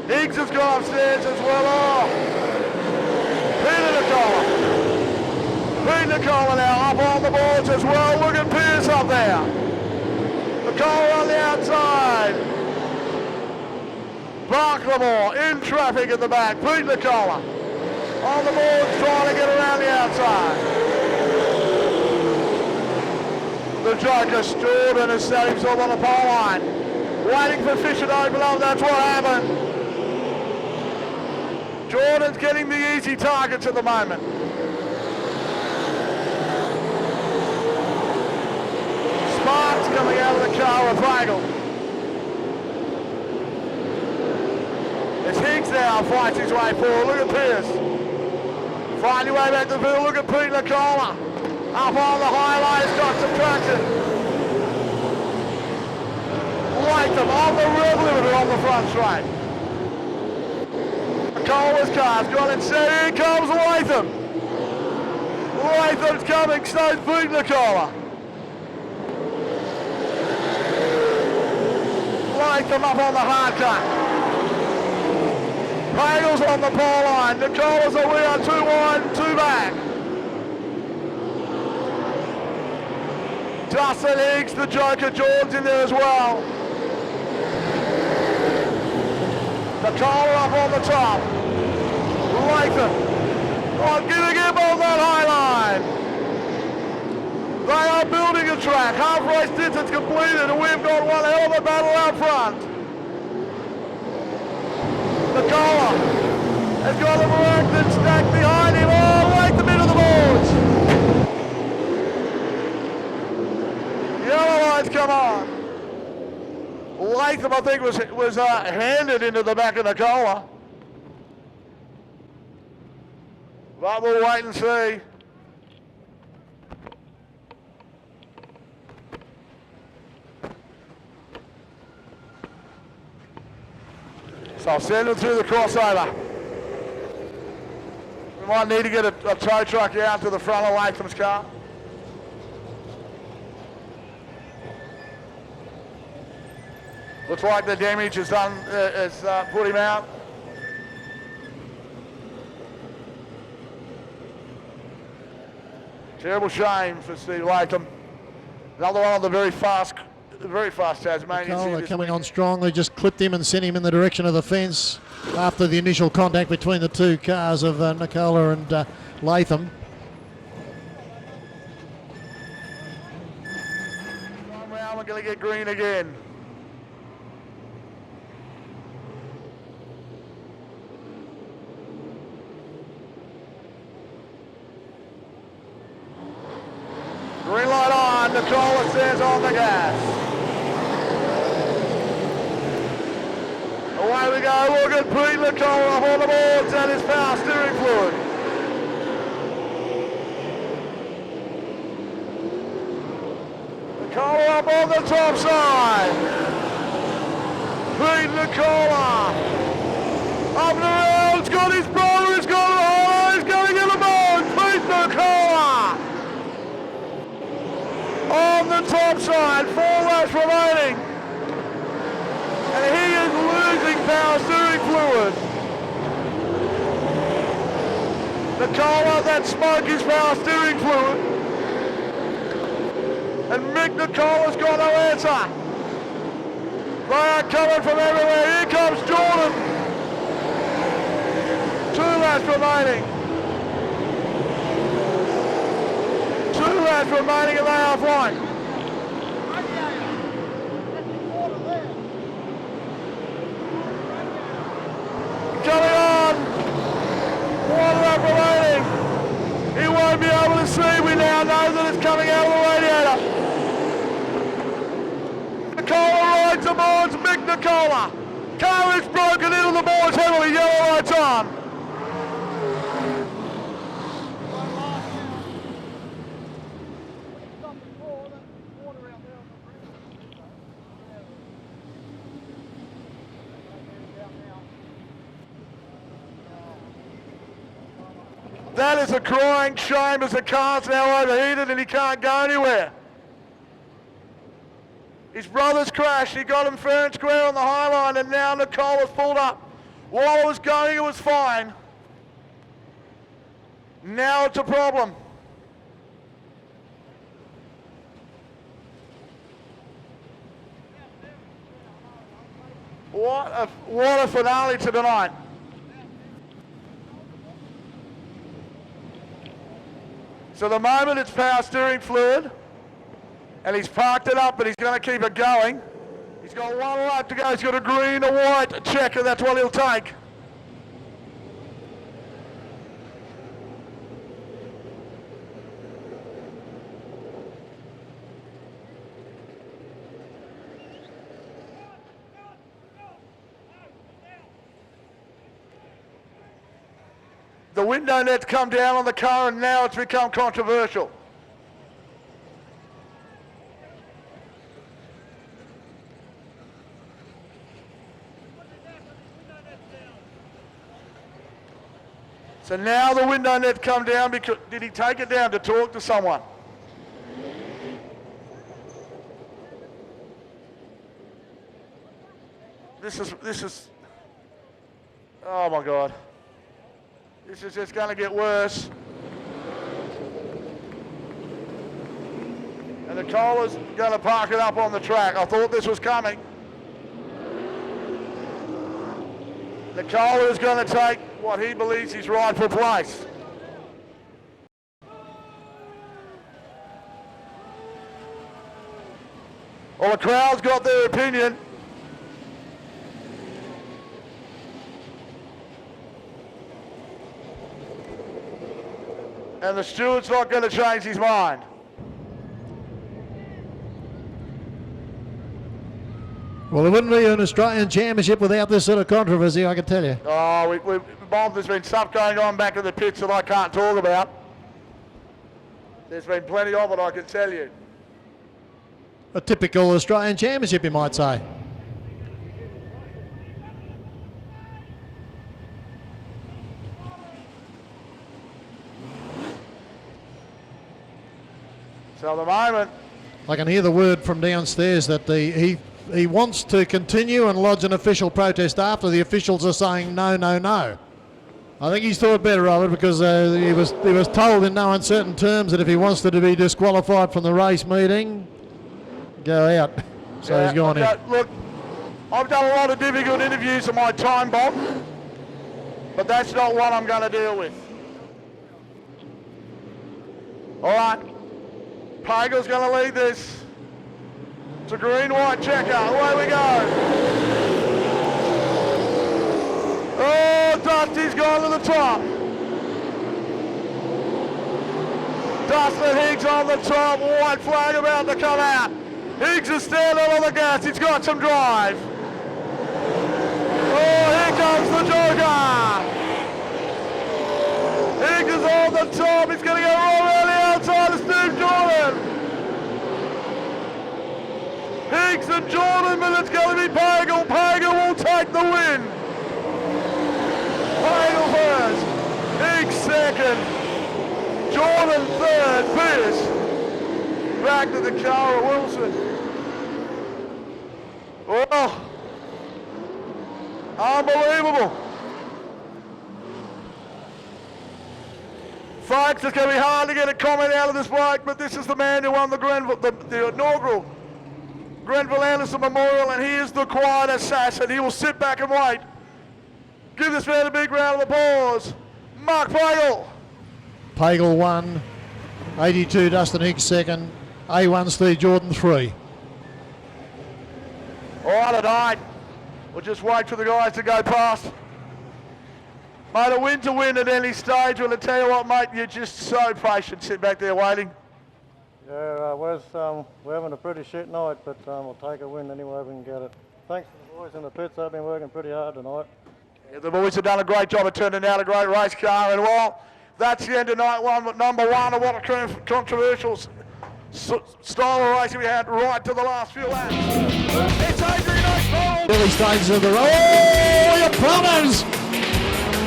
Higgs has gone upstairs as well. Oh. Peter Nicola now up on the boards as well. Look at Pierce up there. Nicola on the outside. Barclamore in traffic at the back. Pete Nicola on the boards trying to get around the outside. The Joker stood and has set himself on the pole line. Waiting for Fisher to open up, that's what happened. Jordan's getting the easy targets at the moment. Sparks coming out of the car with Bagel. As Higgs now fights his way forward. Look at Pierce. Finding way back to the field. Look at Pete Nicola. Up on the highlight, he's got some traction. Latham on the rear limiter on the front straight. Nicola's car's got it set. Here comes Latham. Latham's coming, so Pete Nicola. Latham up on the hard cut. Hagel's on the pole line. Nicola's a wheel, 2 wide, 2 back. Justin Higgs, the Joker, George in there as well. Nicola up on the top. Latham. Oh, giving him on that high line. They are building a track. Half race distance completed, and we've got one hell of a battle out front. Nicola has got them worked and stacked behind him. Oh, Latham into the boards. Yellow lights come on. Latham, I think, was handed into the back of Nicola. But we'll wait and see. So I'll send him through the crossover. We might need to get a tow truck out to the front of Latham's car. Looks like the damage has put him out. Terrible shame for Steve Latham. Another one of the very fast Tasmanians. Nicola coming on strongly, just clipped him and sent him in the direction of the fence after the initial contact between the two cars of Nicola and Latham. One round, we're going to get green again. Green light on, Nicola says on the gas. Away we go, look at Pete Nicola up on the boards and his power steering fluid. Nicola up on the top side. Pete Nicola. Up and around, he's got his brother, he's got he's going in the board. Pete Nicola. On the top side, 4 laps remaining. And he is losing power steering fluid. Nicola, that smoke is power steering fluid. And Mick Nicola's got no answer. They are coming from everywhere. Here comes Jordan. 2 laps remaining. 2 laps remaining and they are flying. Coming on. 1 lap remaining. He won't be able to see. We now know that it's coming out of the radiator. Nicola rides the boards. Mick Nicola. Car is broken into the boards heavily. Yellow lights on. That is a crying shame as the car's now overheated and he can't go anywhere. His brother's crashed, he got him fair and square on the high line and now Nicola's pulled up. While it was going, it was fine. Now it's a problem. What a finale to tonight. So the moment it's power steering fluid, and he's parked it up, but he's going to keep it going. He's got one lap to go. He's got a green, a white checker. That's what he'll take. The window net's come down on the car and now it's become controversial. So now the window net's come down because, did he take it down to talk to someone? This is, oh my God. This is just going to get worse. And the Cola's going to park it up on the track. I thought this was coming. The Cola is going to take what he believes his rightful place. Well, the crowd's got their opinion. And the steward's not going to change his mind. Well, it wouldn't be an Australian Championship without this sort of controversy, I can tell you. Oh, Bob, there's been stuff going on back in the pits that I can't talk about. There's been plenty of it, I can tell you. A typical Australian Championship, you might say. So at the moment, I can hear the word from downstairs that he wants to continue and lodge an official protest after the officials are saying no, no, no. I think he's thought better of it because he was told in no uncertain terms that if he wants to be disqualified from the race meeting, go out. So yeah, he's gone in. Look, I've done a lot of difficult interviews in my time, Bob, but that's not what I'm going to deal with. All right. Pagel's going to lead this. It's a green-white checker. Away we go. Oh, Dusty's gone to the top. Dustin Higgs on the top. White flag about to come out. Higgs is standing on the gas. He's got some drive. Oh, here comes the Joker. Higgs is on the top. He's going to go right around the outside of Steve Jordan. Higgs and Jordan, but it's going to be Pagel. Pagel will take the win. Pagel first. Higgs second. Jordan third. Pierce back to the car of Wilson. Oh, unbelievable. Folks, it's going to be hard to get a comment out of this bloke, but this is the man who won the inaugural Grenville Anderson Memorial, and he is the quiet assassin. He will sit back and wait. Give this man a big round of applause. Mark Pagel. Pagel 1, 82 Dustin Higgs 2nd, A1 Steve Jordan 3. All right, tonight, we'll just wait for the guys to go past. Mate, a win to win at any stage. Well, I tell you what, mate, you're just so patient, sit back there waiting. Yeah, we're having a pretty shit night, but we'll take a win any way we can get it. Thanks to the boys in the pits, they've been working pretty hard tonight. Yeah, the boys have done a great job of turning out a great race car, and well, that's the end of night one, but number one of what a controversial style of racing we had right to the last few laps. It's Adrian O'Connell. Early stages of the race. Oh, your plumbers!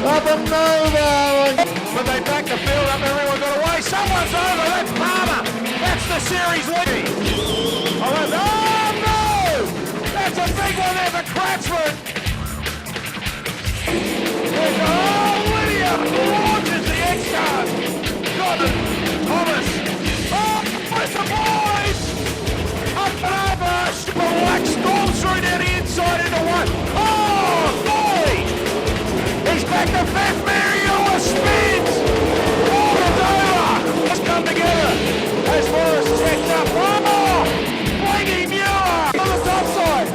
Up and over! But they backed the field up, everyone got away. Someone's over, that's Palmer. That's the series lead. Oh no! That's a big one there for Cratsford. Lydia launches the X-Cars. Gordon, Thomas. Oh, with the boys! Up and over, Super Black storms through down the inside into one. Oh, boy! He's back to fifth, Mariella spins! Oh, it's over! Let's come together as Morris checked up. Oh! Blakey Muir on the top side!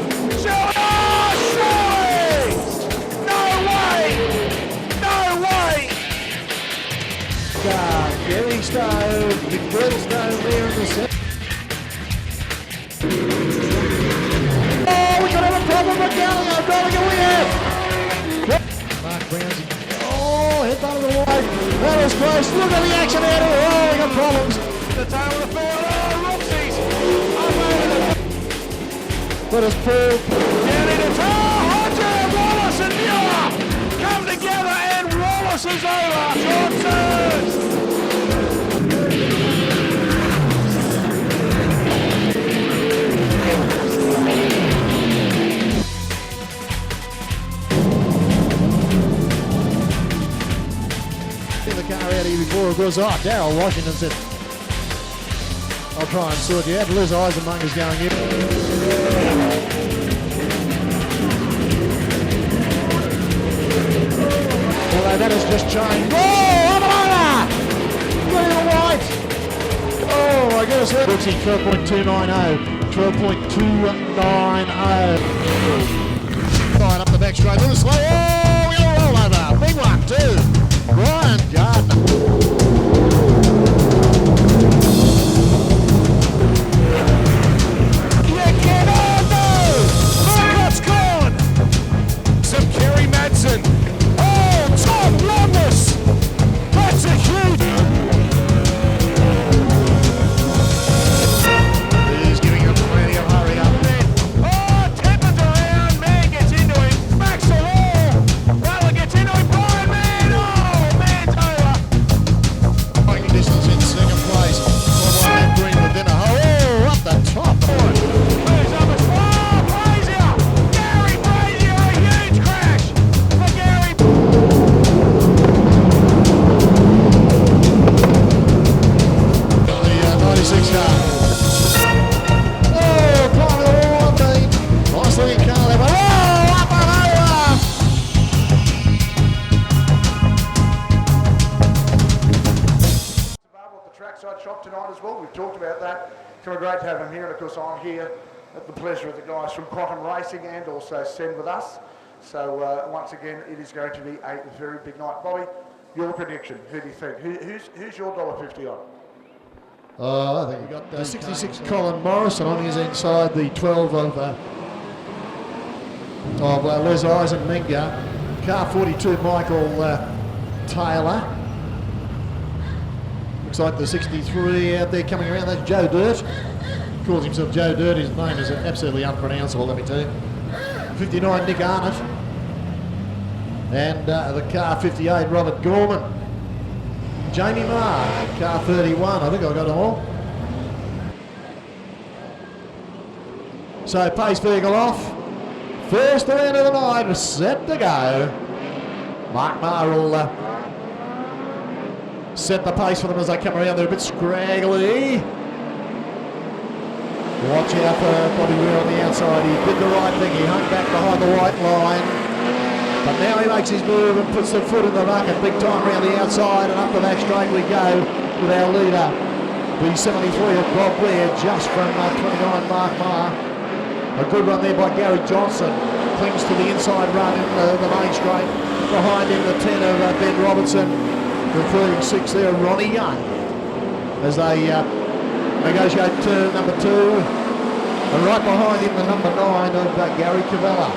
Brimstone there in the set. Oh, we could have a problem with Gallagher. Gallagher we have. Mark Brown's. Oh, hit under the wide. That was close. Look at the action out of it. Oh, we got problems. The tail of the field. Oh, Roxy's up over the... But it's Paul. Down into Hodger, Wallace and Muir come together and Wallace is over. Johnson. The car out here before it goes off. Darryl Washington said, I'll try and sort you out. Liz Eisenmunger's going in. Although that has just changed. Oh, Amalona! Get in white! Oh my goodness, that looks 12.290. 12.290. Right up the back straight. Little slow. Oh, we got a rollover. Big one, too. Brian Gardner. Trackside shop tonight as well. We've talked about that. It's been great to have him here, and of course I'm here at the pleasure of the guys from Quantum Racing and also Sen with us. So once again, it is going to be a very big night. Bobby, your prediction? Who do you think? Who's your $1.50 on? I think we got 66 Colin Morrison on his inside, the 12 of Les Eisenmenger, car 42 Michael Taylor. Looks like the 63 out there coming around. That's Joe Dirt. Calls himself Joe Dirt. His name is absolutely unpronounceable, let me tell you. 59 Nick Arnott. And the car 58 Robert Gorman. Jamie Marr, car 31. I think I got them all. So pace vehicle off. First around of the night, set to go. Mark Marr will set the pace for them as they come around. They're a bit scraggly. Watch out for Bobby Weir on the outside. He did the right thing. He hung back behind the white line. But now he makes his move and puts the foot in the bucket. Big time around the outside and up the back straight we go with our leader. The 73 of Bob Weir just from 29 Mark Marr. A good run there by Gary Johnson. Clings to the inside run in the main straight. Behind him the 10 of Ben Robertson. The 36 there, Ronnie Young, as they negotiate turn number 2. And right behind him, the number 9 of Gary Cavella.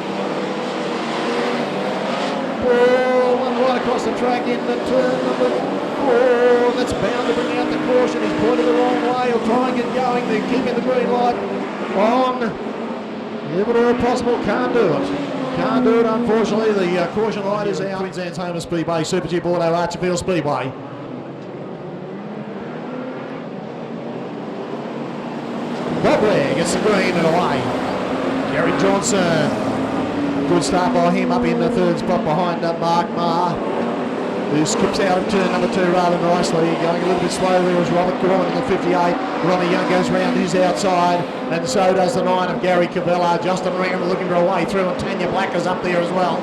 Ball one right across the track in the turn number 4. That's bound to bring out the caution. He's pointed the wrong way. He'll try and get going. They're keeping the green light on. If at all possible, can't do it. Can't do it, unfortunately. The caution light is out. Queensland's home of Speedway, Super G Bordeaux, Archerfield Speedway. Bob Weir gets the green and away. Gary Johnson. Good start by him up in the 3rd spot behind Mark Marr, who skips out of turn number 2 rather nicely. Going a little bit slow there was Robert Gorman in the 58. Ronnie Young goes round his outside, and so does the 9 of Gary Cavella. Justin Ringham looking for a way through, and Tanya Black is up there as well.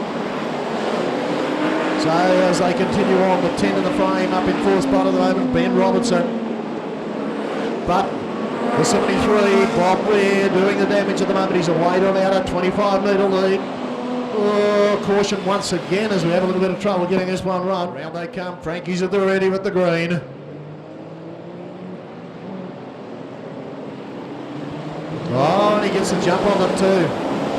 So as they continue on, the 10 in the frame up in 4th spot at the moment, Ben Robertson. But the 73, Bob Weir doing the damage at the moment. He's away to about a 25 metre lead. Oh, caution once again as we have a little bit of trouble getting this one run. Round they come. Frankie's at the ready with the green. Oh, and he gets a jump on them too.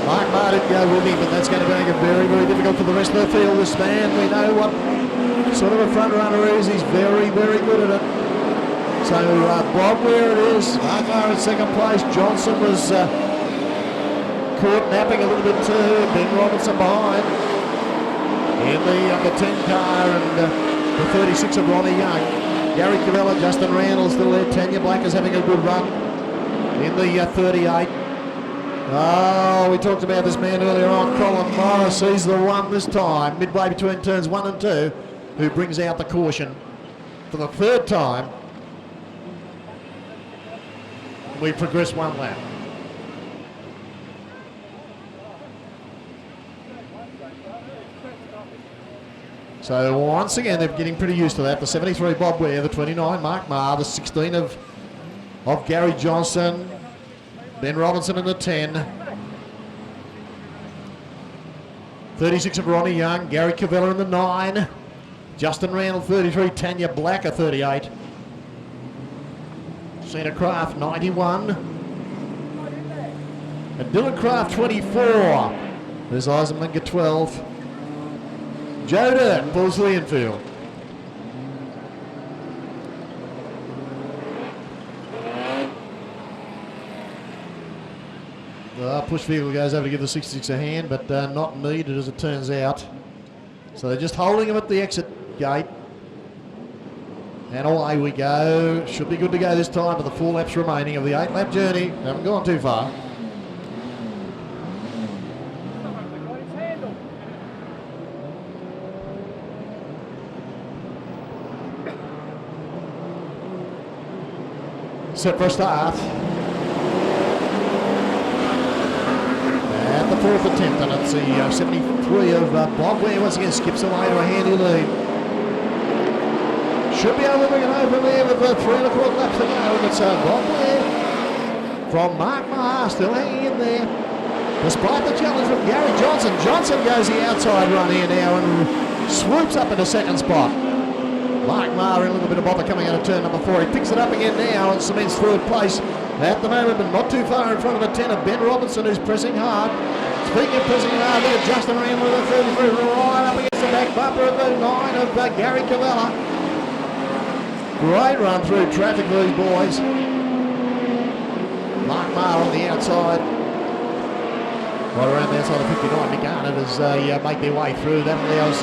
Mark Marr didn't go with him, but that's going to make it very, very difficult for the rest of the field. This man, we know what sort of a front runner is. He's very, very good at it. So Bob, where it is, Mark Marr in second place. Johnson was caught napping a little bit too. Ben Robinson behind in the 10 car, and the 36 of Ronnie Young. Gary Cavella, Justin Randall still there. Tanya Black is having a good run in the 38. Oh, we talked about this man earlier on. Colin Morris, he's the one this time, midway between turns 1 and 2, who brings out the caution for the third time. We progress one lap. So once again, they're getting pretty used to that. The 73 Bob Ware, the 29 Mark Marr, the 16 of Gary Johnson, Ben Robinson in the 10. 36 of Ronnie Young, Gary Cavella in the 9. Justin Randall 33, Tanya Black a 38. Cena Craft 91. And Dylan Craft 24. There's Eisenmenger 12. Joe Dirt pulls the infield. The push vehicle goes over to give the 66 a hand, but not needed as it turns out. So they're just holding him at the exit gate. And away we go. Should be good to go this time for the 4 laps remaining of the 8-lap journey. Haven't gone too far. Set for a start. At the 4th attempt, and it's the 73 of Bob Ware once again skips away to a handy lead. Should be able to bring it over there with 3 1/4 laps to go, and it's Bob Ware from Mark Marr still hanging in there. Despite the challenge from Gary Johnson. Johnson goes the outside run here now and swoops up into second spot. Mark Marr in a little bit of bother coming out of turn number 4. He picks it up again now and cements third place at the moment, but not too far in front of the 10 of Ben Robinson, who's pressing hard. Speaking of pressing hard, look at Justin Randall with a 33 right up against the back bumper of the 9 of Gary Cavella. Great run through traffic for these boys. Mark Marr on the outside. Right around the outside of 59, Mick Arnott as they make their way through. That allows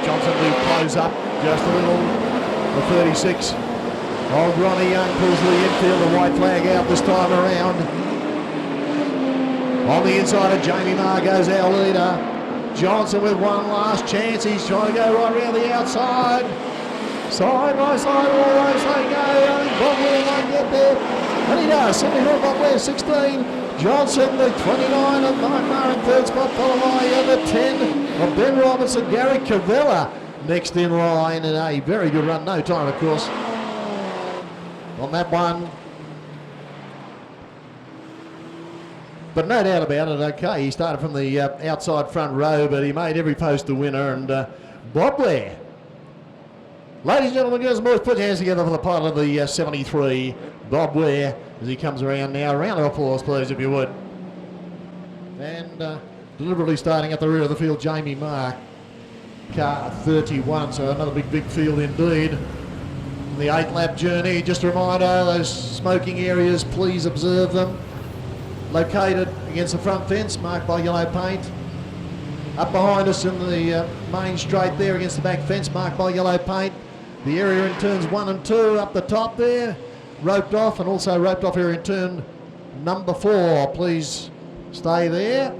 Johnson to close up just a little. The 36. Old Ronnie Young pulls the infield, the white flag out this time around. On the inside of Jamie Marr goes our leader. Johnson with one last chance. He's trying to go right around the outside. Side by side, always they go. I think Bob Ware won't get there. And he does. 74 Bob Ware, 16. Johnson, the 29 of Mark Marr in third spot, followed by the 10 of Ben Robinson. Gary Cavella next in line, and a very good run. No time, of course, on that one. But no doubt about it, okay, he started from the outside front row, but he made every post a winner, and Bob Ware. Ladies and gentlemen, girls and boys, put your hands together for the pilot of the 73, Bob Ware, as he comes around now. A round of applause, please, if you would. And deliberately starting at the rear of the field, Jamie Marr, car 31, so another big field indeed. The 8-lap journey, just a reminder, those smoking areas, please observe them. Located against the front fence, marked by yellow paint. Up behind us in the main straight there against the back fence, marked by yellow paint. The area in turns 1 and 2 up the top there, roped off, and also roped off here in turn number 4. Please stay there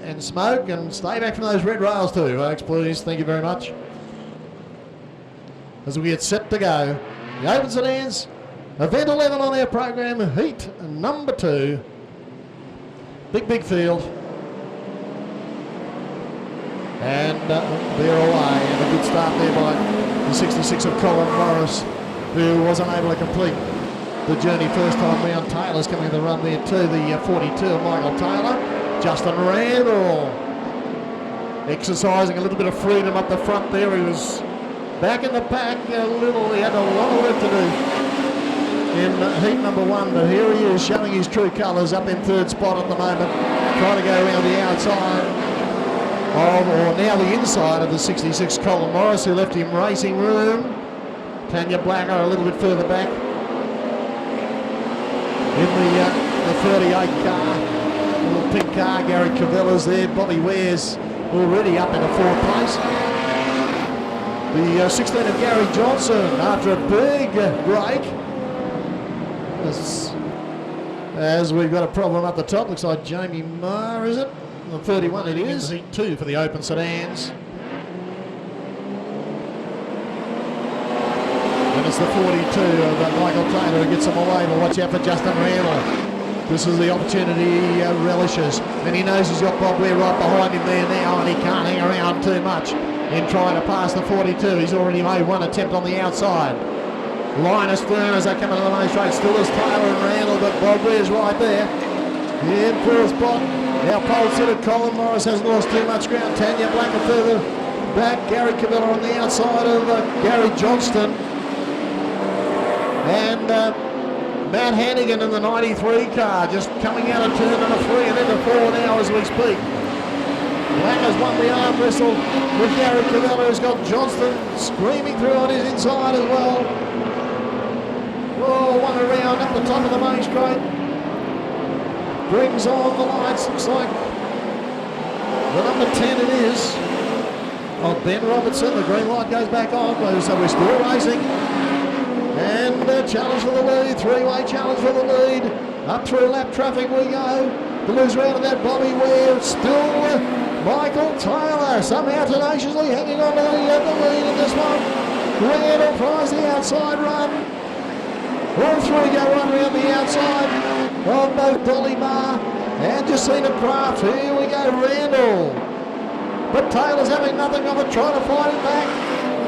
and smoke and stay back from those red rails too, folks, please. Thank you very much. As we get set to go, the Open Sedans, event 11 on our program, heat number 2. Big field. And they're away, and a good start there by the 66 of Colin Morris, who wasn't able to complete the journey first time round. Taylor's coming to the run there too, the 42 of Michael Taylor. Justin Randall exercising a little bit of freedom up the front there. He was back in the pack a little, he had a lot of work to do. in heat number 1, but here he is showing his true colours up in 3rd spot at the moment, trying to go around the outside of, or now the inside of the 66 Colin Morris, who left him racing room. Tanya Blacker a little bit further back in the 38 car, little pink car. Gary Cavella's there. Bobby Ware's already up into 4th place. The 16 of Gary Johnson after a big break. As we've got a problem up the top, looks like Jamie Marr, is it? The 31 it is. Heat 2 for the Open Sedans. And it's the 42 of Michael Taylor who gets them away, but watch out for Justin Randall. This is the opportunity he relishes, and he knows he's got Bob Ware right behind him there now, and he can't hang around too much in trying to pass the 42. He's already made one attempt on the outside. Linus Fern as they come into the main straight, still is Taylor and Randall, but Bob Ware's right there. In 4th spot, now pole sitter Colin Morris hasn't lost too much ground. Tanya Blacker further back, Gary Cavella on the outside of Gary Johnston. And Matt Hannigan in the 93 car just coming out of turn number 3 and into 4 now as we speak. Blacker's won the arm wrestle with Gary Cavella, who's got Johnston screaming through on his inside as well. Oh, one around up the top of the main straight. Brings on the lights, looks like the number 10 it is. Oh, Ben Robertson, the green light goes back on, so we're still racing. And a challenge for the lead, 3-way challenge for the lead. Up through lap traffic we go. The loose round of that Bobby Ware, still Michael Taylor, somehow tenaciously hanging on to the lead in this one. Randall tries the outside run. All 3 go one around the outside of both Dolly Marr and Jacina Kraft. Here we go, Randall. But Taylor's having nothing of it, trying to fight it back.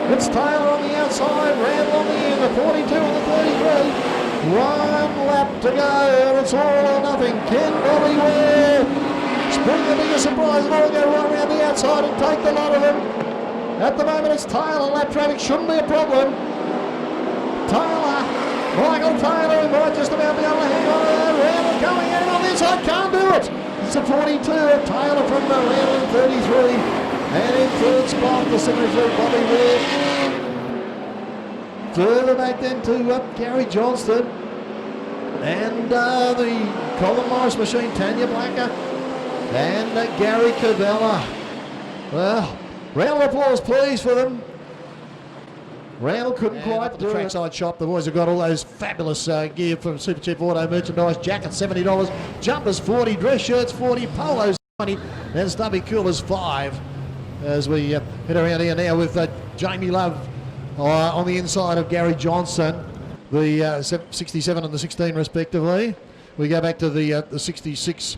It's Taylor on the outside, Randall on the end, the 42 and the 33. 1 lap to go, and it's all or nothing. Can Bobby Ware spring the biggest surprise and all go right around the outside and take the lot of them? At the moment it's Taylor, lap traffic shouldn't be a problem. Taylor, Michael Taylor, he might just about be able to hang on to that. Randall coming in on the inside, can't do it. It's a 42 of Taylor from the Randall 33. And in 3rd spot, the 73, Bobby Ware. Further back then to Gary Johnston. And the Colin Morris machine, Tanya Blacker. And Gary Cavella. Well, round of applause please for them. Randall couldn't quite do it. Trackside shop, the boys have got all those fabulous gear from Super Cheap Auto merchandise. Jackets $70, jumpers $40, dress shirts $40, polos $20, and stubby coolers $5. As we head around here now with Jamie Love on the inside of Gary Johnson, the 67 and the 16 respectively. We go back to the 66,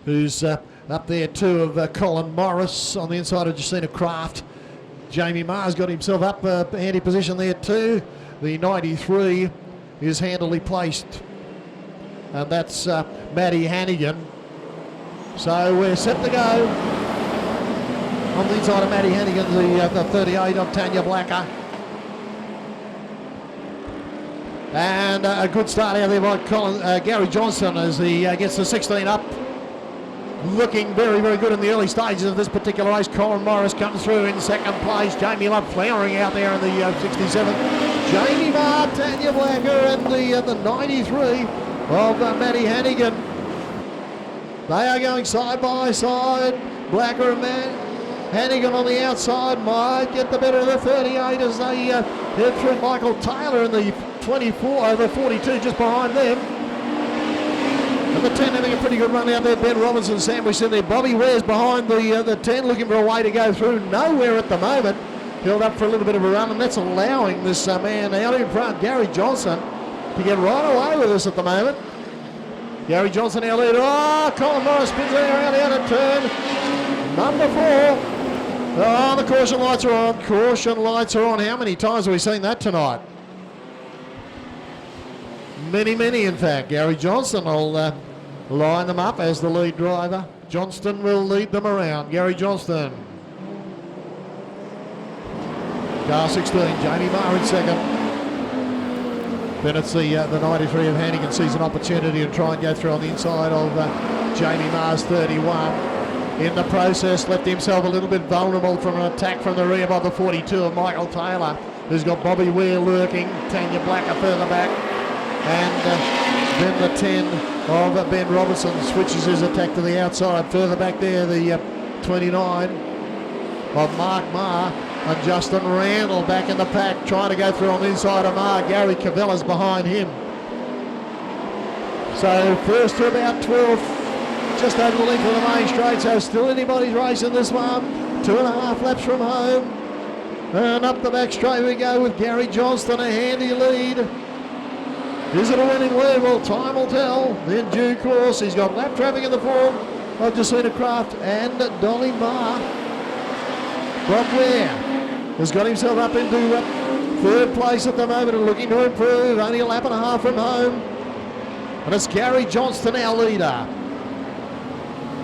who's up there too, of Colin Morris on the inside of Jacina Kraft. Jamie Marr's got himself up handy position there too. The 93 is handily placed, and that's Matty Hannigan. So we're set to go. On the inside of Matty Hannigan, the 38 of Tanya Blacker. And a good start out there by Gary Johnson as he gets the 16 up. Looking very, very good in the early stages of this particular race. Colin Morris comes through in 2nd place. Jamie Love flowering out there in the 67. Jamie Marr, Tanya Blacker, and the 93 of Matty Hannigan. They are going side by side. Blacker and Hannigan on the outside might get the better of the 38 as they head through Michael Taylor in the 24 over 42 just behind them. And the 10 having a pretty good run out there. Ben Robinson sandwiched in there. Bobby Ware's behind the 10 looking for a way to go through. Nowhere at the moment. Held up for a little bit of a run, and that's allowing this man out in front, Gary Johnson, to get right away with us at the moment. Gary Johnson our leader. Oh, Colin Morris spins around out of turn number 4. Oh, the caution lights are on. Caution lights are on. How many times have we seen that tonight? Many, in fact. Gary Johnson will line them up as the lead driver. Johnston will lead them around. Gary Johnston. Car 16, Jamie Marr in 2nd. Then it's the 93 of Hannigan sees an opportunity to try and go through on the inside of Jamie Maher's 31. In the process, left himself a little bit vulnerable from an attack from the rear by the 42 of Michael Taylor, who's got Bobby Weir lurking, Tanya Blacker further back, and then the 10 of Ben Robertson switches his attack to the outside. Further back there, the 29 of Mark Maher, and Justin Randall back in the pack, trying to go through on the inside of Maher. Gary Cavella's behind him. So first to about 12, just over the length of the main straight, so still anybody's race in this one. 2.5 laps from home. And up the back straight we go with Gary Johnston, a handy lead. Is it a winning lead? Well, time will tell. In due course, he's got lap traffic in the form of Jacina Kraft and Dolly Maher. Bob Ware has got himself up into third place at the moment and looking to improve. Only a lap and a half from home. And it's Gary Johnston, our leader.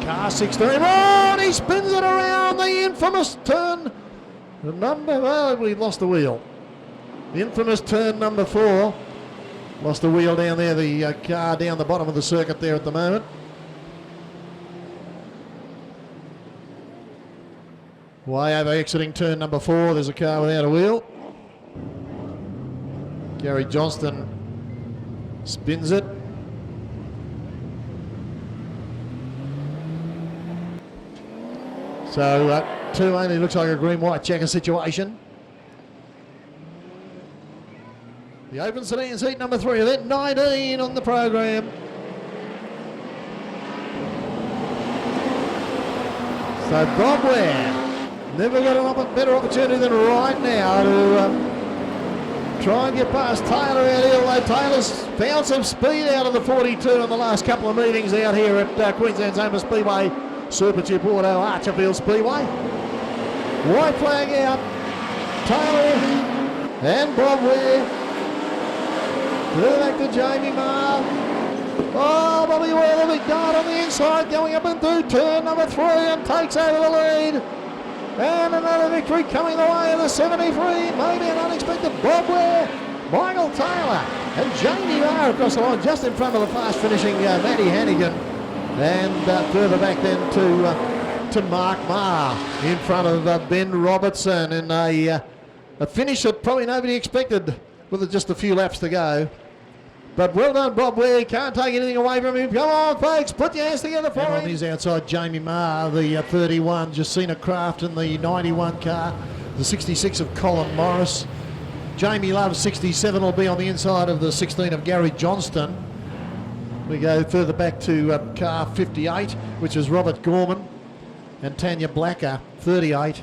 Car 16. Oh, and he spins it around the infamous turn. Well, we lost the wheel. The infamous turn number 4. Lost the wheel down there, the car down the bottom of the circuit there at the moment. Way over exiting turn number 4, there's a car without a wheel. Gary Johnston spins it. So 2 only looks like a green-white checker situation. The Open Sedan seat number 3, event 19 on the program. So Bob Ware never got a better opportunity than right now to try and get past Taylor out here, although Taylor's found some speed out of the 42 in the last couple of meetings out here at Queensland's Open Speedway, Superchip Auto, Archerfield Speedway. White flag out, Taylor and Bob Ware. Back to Jamie Maher. Oh, Bobby Ware, the big dart on the inside, going up and through turn number 3 and takes over the lead. And another victory coming the way of the 73. Maybe an unexpected Bob Ware, Michael Taylor, and Jamie Maher across the line, just in front of the fast finishing Matty Hannigan. And further back then to Mark Maher in front of Ben Robertson in a finish that probably nobody expected with just a few laps to go. But well done, Bob Ware. Can't take anything away from him. Come on, folks. Put your hands together for him. On his outside, Jamie Maher, the 31. Jacina Kraft in the 91 car. The 66 of Colin Morris. Jamie Love, 67, will be on the inside of the 16 of Gary Johnston. We go further back to car 58, which is Robert Gorman. And Tanya Blacker, 38.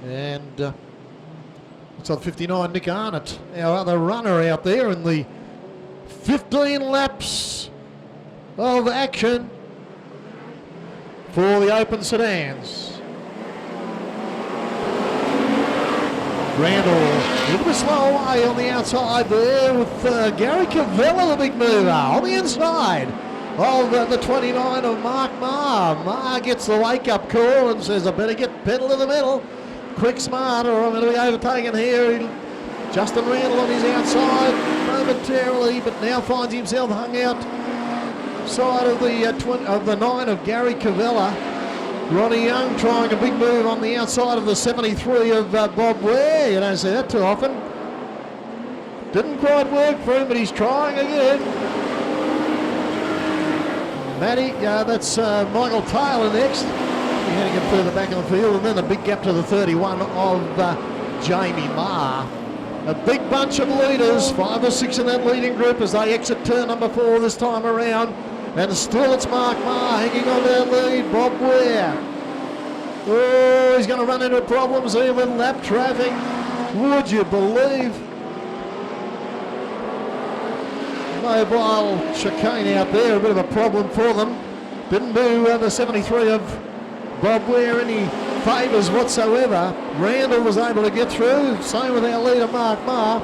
And looks like 59, Nick Arnott, our other runner out there in the 15 laps of action for the Open Sedans. Randall a little bit slow away on the outside there with Gary Cavella, the big mover, on the inside of the 29 of Mark Maher. Maher gets the wake-up call and says, I better get pedal to the metal. Quick, smart, or I'm going to be overtaken here. Justin Randall on his outside momentarily, but now finds himself hung out side of the 9 of Gary Cavella. Ronnie Young trying a big move on the outside of the 73 of Bob Ware. You don't see that too often. Didn't quite work for him, but he's trying again. Matty, that's Michael Taylor next. We're going to get further back in the field, and then a big gap to the 31 of Jamie Maher. A big bunch of leaders, 5 or 6 in that leading group as they exit turn number 4 this time around. And still it's Mark Maher hanging on that lead. Bob Ware. Oh, he's going to run into problems here with lap traffic. Would you believe? Mobile chicane out there, a bit of a problem for them. Didn't do the 73 of Bob Ware any favours whatsoever. Randall was able to get through, same with our leader Mark Maher.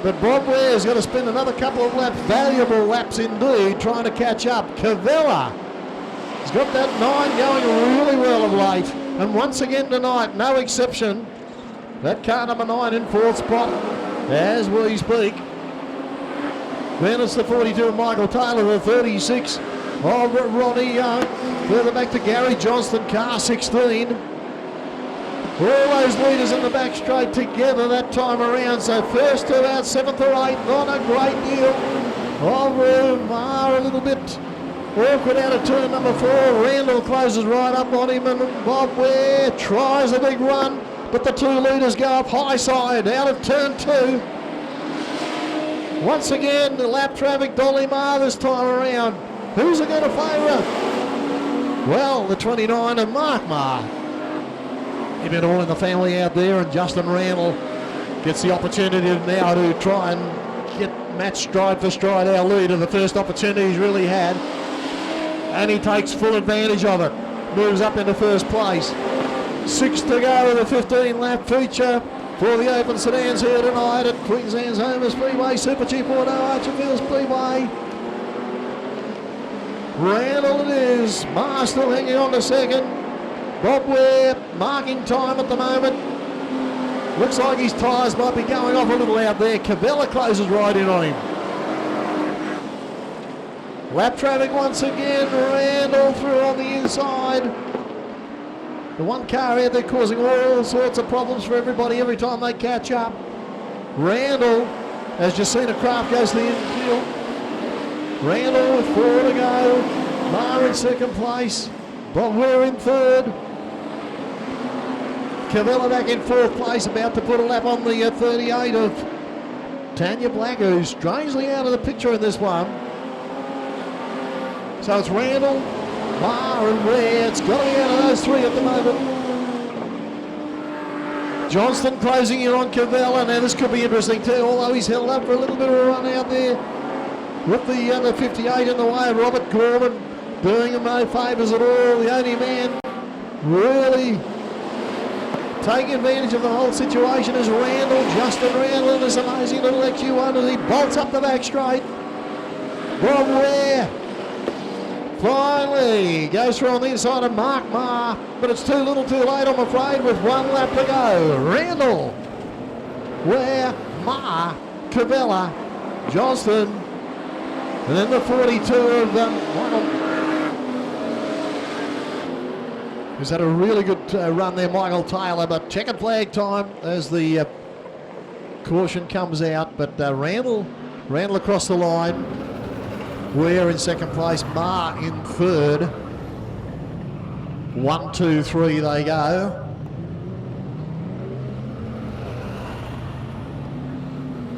But Bob Ware's got to spend another couple of laps, valuable laps indeed, trying to catch up. Cavella has got that 9 going really well of late. And once again tonight, no exception. That car number 9 in 4th spot as we speak. Then it's the 42 of Michael Taylor, the 36 of Ronnie Young. Further back to Gary Johnston, car 16. All those leaders in the back straight together that time around. So first to about 7th or 8th, not a great deal of room. A little bit awkward out of turn number 4. Randall closes right up on him, and Bob Ware tries a big run, but the two leaders go up high side out of turn 2. Once again, the lap traffic, Dolly Marr this time around. Who's it going to favour? Well, the 29 of Mark Marr. You've been all in the family out there, and Justin Randall gets the opportunity now to try and get match stride for stride our leader. The first opportunity he's really had, and he takes full advantage of it. Moves up into first place. 6 to go in the 15-lap feature for the Open Sedans here tonight at Queensland's Homer Speedway, Super Cheap Auto, Archerfield Speedway. Randall it is. Marr still hanging on to second. Bob Ware marking time at the moment. Looks like his tyres might be going off a little out there. Cavella closes right in on him. Lap traffic once again. Randall through on the inside. The one car out there causing all sorts of problems for everybody every time they catch up. Randall, as Jacina Craft goes to the infield. Randall with 4 to go. Marr in second place. Bob Ware in third. Cavella back in 4th place, about to put a lap on the 38 of Tanya Black, who's strangely out of the picture in this one. So it's Randall, Marr and Ware. It's got to be out of those 3 at the moment. Johnston closing in on Cavella. Now this could be interesting too, although he's held up for a little bit of a run out there with the 58 in the way. Robert Gorman doing him no favours at all. The only man really taking advantage of the whole situation is Randall, Justin Randall, in this amazing little XU1 as he bolts up the back straight. Bob Ware finally goes through on the inside of Mark Marr, but it's too little too late, I'm afraid, with 1 lap to go. Randall, Ware, Marr, Cavella, Johnston, and then the 42 of Michael. He's had a really good run there, Michael Taylor, but checkered flag time as the caution comes out. But Randall across the line. Ware in second place, Marr in third. 1, 2, 3 they go.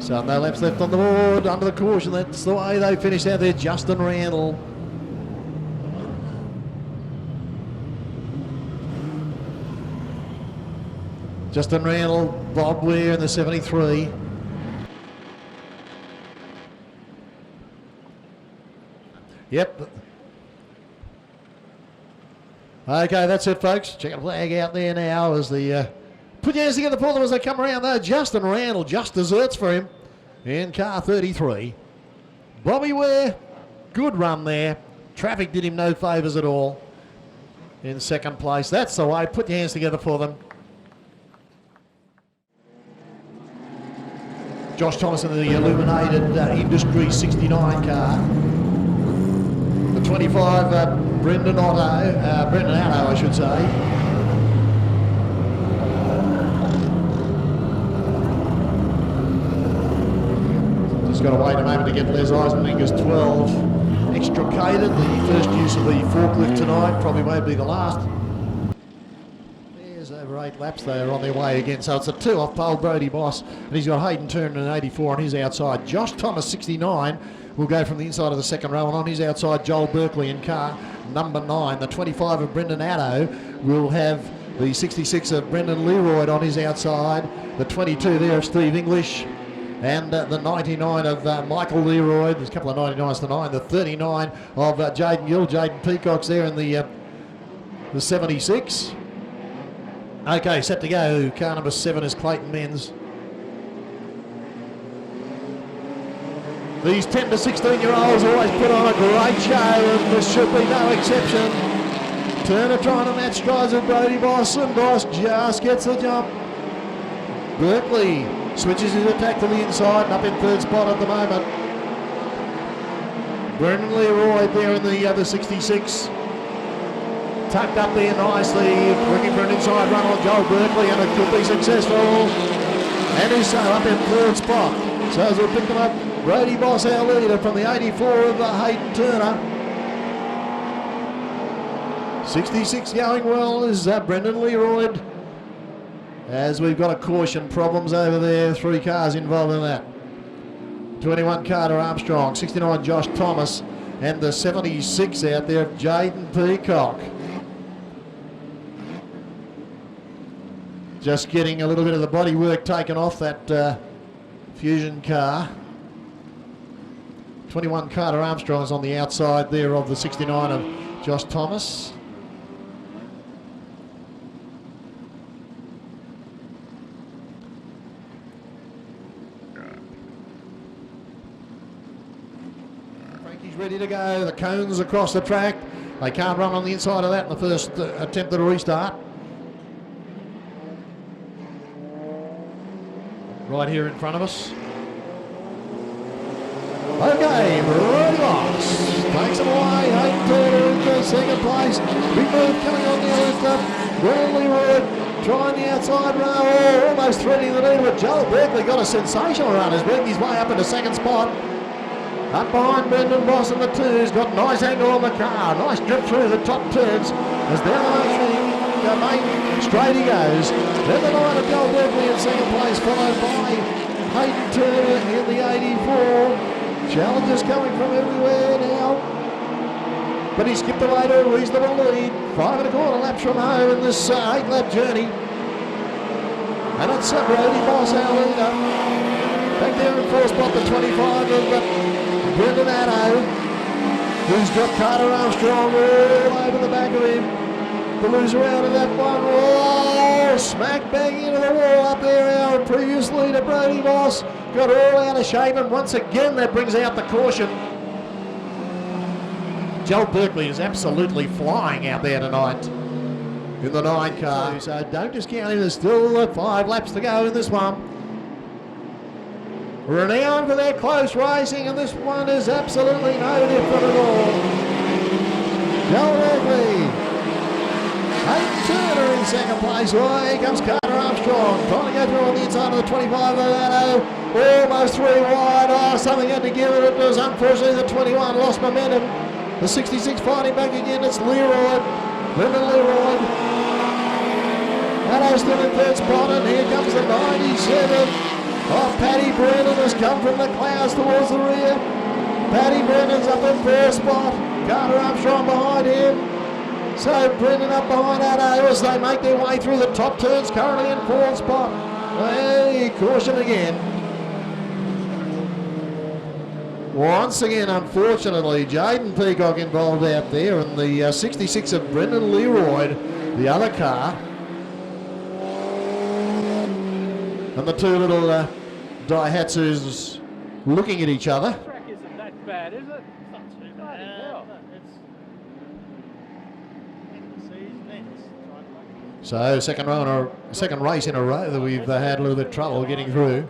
So no laps left on the board under the caution. That's the way they finished out there. Justin Randall. Justin Randall, Bob Ware in the 73. Yep. Okay, that's it, folks. Check a flag out there now as the... put your hands together for them as they come around there. Justin Randall, just desserts for him in car 33. Bobby Ware, good run there. Traffic did him no favours at all in second place. That's the way. Put your hands together for them. Josh Thomas in the illuminated Industry 69 car. The 25, Brendan Otto, I should say. Just got to wait a moment to get Les Eisenminger's 12 extricated. The first use of the forklift tonight, probably won't be the last. There's over 8 laps, they are on their way again. So it's a 2 off pole Brody Boss, and he's got Hayden Turner in 84 on his outside. Josh Thomas 69 will go from the inside of the second row, and on his outside Joel Berkeley in car number 9. The 25 of Brendan Addo will have the 66 of Brendan Leroy on his outside. The 22 there of Steve English, and the 99 of Michael Leroy. There's a couple of 99s to 9. The 39 of Jaden Gill. Jaden Peacock's there in the 76. Okay, set to go. Car number 7 is Clayton Menz. These 10 to 16-year-olds always put on a great show, and this should be no exception. Turner trying to match strides with Brody Boss, and Boss just gets the jump. Berkeley switches his attack to the inside and up in third spot at the moment. Brendan Leroy there in the other 66. Tucked up there nicely, looking for an inside run on Joel Berkeley, and it could be successful. And he's up in third spot. So as we pick them up, Brody Boss, our leader, from the 84 of Hayden Turner. 66 going well is Brendan Leroy. As we've got a caution problems over there, 3 cars involved in that. 21 Carter Armstrong, 69 Josh Thomas, and the 76 out there of Jaden Peacock. Just getting a little bit of the body work taken off that Fusion car. 21 Carter Armstrong is on the outside there of the 69 of Josh Thomas. Frankie's ready to go. The cones across the track. They can't run on the inside of that in the first attempt at a restart. Right here in front of us. Okay, Brody Boss takes him away. Hayden Turner into second place. Big move coming on the left. Brendan Leroy trying the outside run. Almost threading the lead, but Joel Berkeley got a sensational run. Has worked his way up into second spot. Up behind Brendan Boss in the 2's. Got nice angle on the car. Nice drip through the top turns. As down the main straight he goes. Then the 9 of Joel Berkeley in second place, followed by Hayden Turner in the 84. Challenges coming from everywhere now. But he skipped away to a reasonable lead. 5 1/4 laps from home in this 8-lap journey. And it's Brody Boss, our leader. Back there in fourth spot, the 25 of Brendan Addo, who's got Carter Armstrong all over the back of him. The loser out of that one. Oh, smack bang into the wall up there. Our previous leader, Brody Boss, got all out of shape, and once again that brings out the caution. Joel Berkeley is absolutely flying out there tonight in the 9 car. So don't discount him. There's still 5 laps to go in this one. Renowned for their close racing, and this one is absolutely no different at all. Joel Berkeley. Hayden Turner in second place. Oh, here comes Carter Armstrong. Trying to go through on the inside of the 25 of Addo. Almost 3 wide. Oh, something had to give it. It was unfortunately the 21 lost momentum. The 66 fighting back again. It's Leroy. Brendan Leroy. Addo still in third spot, and here comes the 97. Oh, Paddy Brennan has come from the clouds towards the rear. Paddy Brennan's up in first spot. Carter Armstrong behind him. So Brendan up behind Addo as they make their way through the top turns, currently in fourth spot. Hey, caution again. Once again, unfortunately, Jaden Peacock involved out there, and the 66 of Brendan Leroy, the other car. And the 2 little Daihatsus looking at each other. The track isn't that bad, is it? It's not too bad. So second race in a row that we've had a little bit of trouble getting through.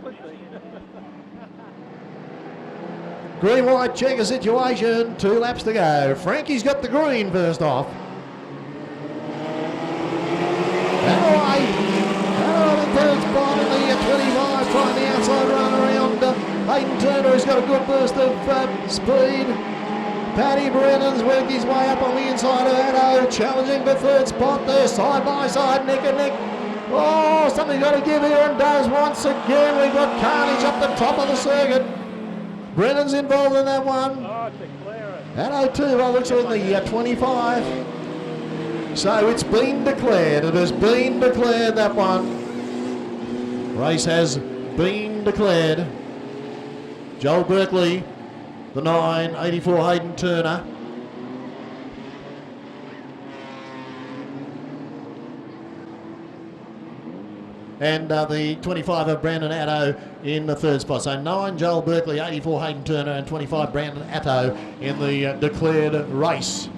Green white checker situation, 2 laps to go. Frankie's got the green first off. And away. In third spot in the 25, trying the outside run around Hayden Turner, who's got a good burst of speed. Paddy Brennan's worked his way up on the inside of Addo, challenging for third spot there, side by side, neck and neck. Oh, something's got to give here, and does once again. We've got carnage up the top of the circuit. Brennan's involved in that one. Oh, declare it. Addo too, well, looks in the 25. So it's been declared. It has been declared, that one. Race has been declared. Joel Berkeley, the 9, 84 Hayden Turner. And the 25 of Brandon Addo in the third spot. So 9 Joel Berkeley, 84 Hayden Turner, and 25 Brandon Addo in the declared race.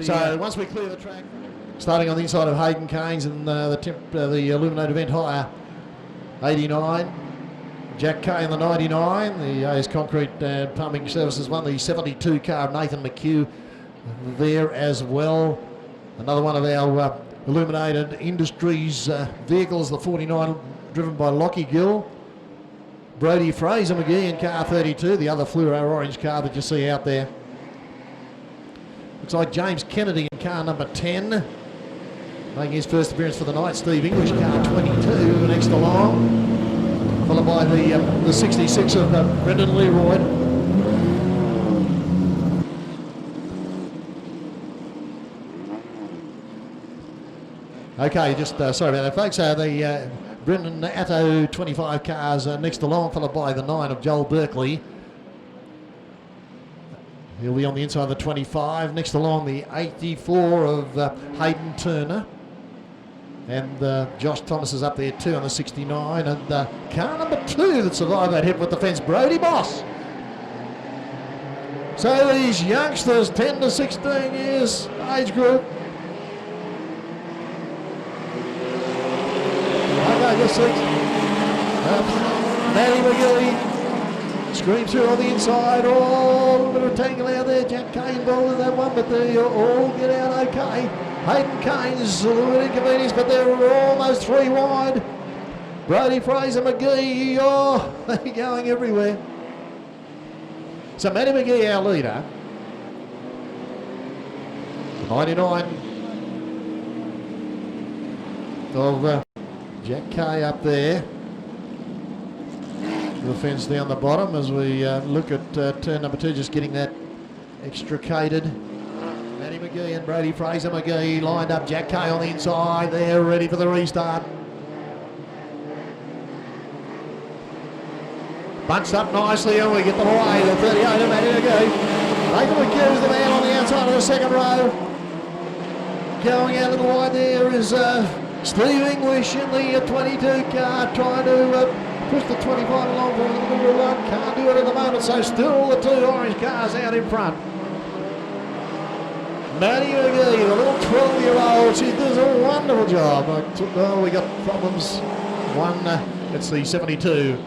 So once we clear the track, starting on the inside of Hayden Keynes and the Illuminate Event Hire 89. Jack Kay in the 99. The AS Concrete Pumping Services won the 72 car of Nathan McHugh there as well. Another one of our Illuminated Industries vehicles, the 49 driven by Lockie Gill. Brody Fraser McGee in car 32, the other fluoro orange car that you see out there. Looks like James Kennedy in car number 10. Making his first appearance for the night, Steve English, car 22, next along. Followed by the 66 of Brendan Leroy. Okay, just sorry about that, folks. The Brendan Atto 25 cars next along, followed by the 9 of Joel Berkeley. He'll be on the inside of the 25. Next along, the 84 of Hayden Turner. And Josh Thomas is up there too on the 69. And car number 2 that survived that hit with the fence, Brody Boss. So these youngsters, 10 to 16 years age group. Okay, just 6. Matty McGilly screams through on the inside. Oh, a little bit of tangle out there. Jack Kay involved in that one, but they all get out okay. Hayden Kane's a little bit inconvenience, but they're almost 3 wide. Brody Fraser McGee, oh, they're going everywhere. So Matty McGee, our leader. 99 of Jack Kay up there. The fence down the bottom as we look at turn number 2, just getting that extricated. Matty McGee and Brody Fraser McGee lined up. Jack Kay on the inside. They're ready for the restart. Bunched up nicely and we get them away. The 38 of Matty McGee. Nathan McHugh is the man on the outside of the second row. Going out a little wide there is Steve English in the 22 car trying to push the 25 along for a little bit of a run. Can't do it at the moment, so still the 2 orange cars out in front. Matty McGee, the little 12-year-old, she does a wonderful job. Oh, we got problems. One, it's the 72.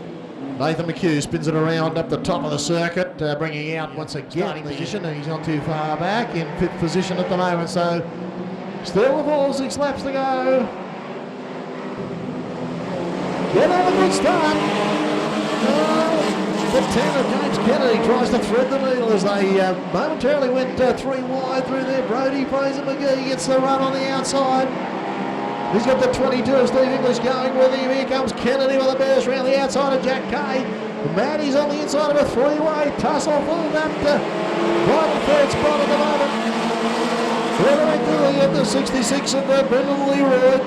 Nathan McHugh spins it around up the top of the circuit, bringing out once again starting position, and he's not too far back in 5th position at the moment, so still the ball, 6 laps to go. Get on a good start. The 10 of James Kennedy tries to thread the needle as they momentarily went 3 wide through there. Brody Fraser McGee gets the run on the outside. He's got the 22 of Steve English going with him. Here comes Kennedy with a burst around the outside of Jack Kay. Matty's on the inside of a 3-way tussle filled up to right the 3rd spot at the moment. They're the 66 of Brendan Leroy.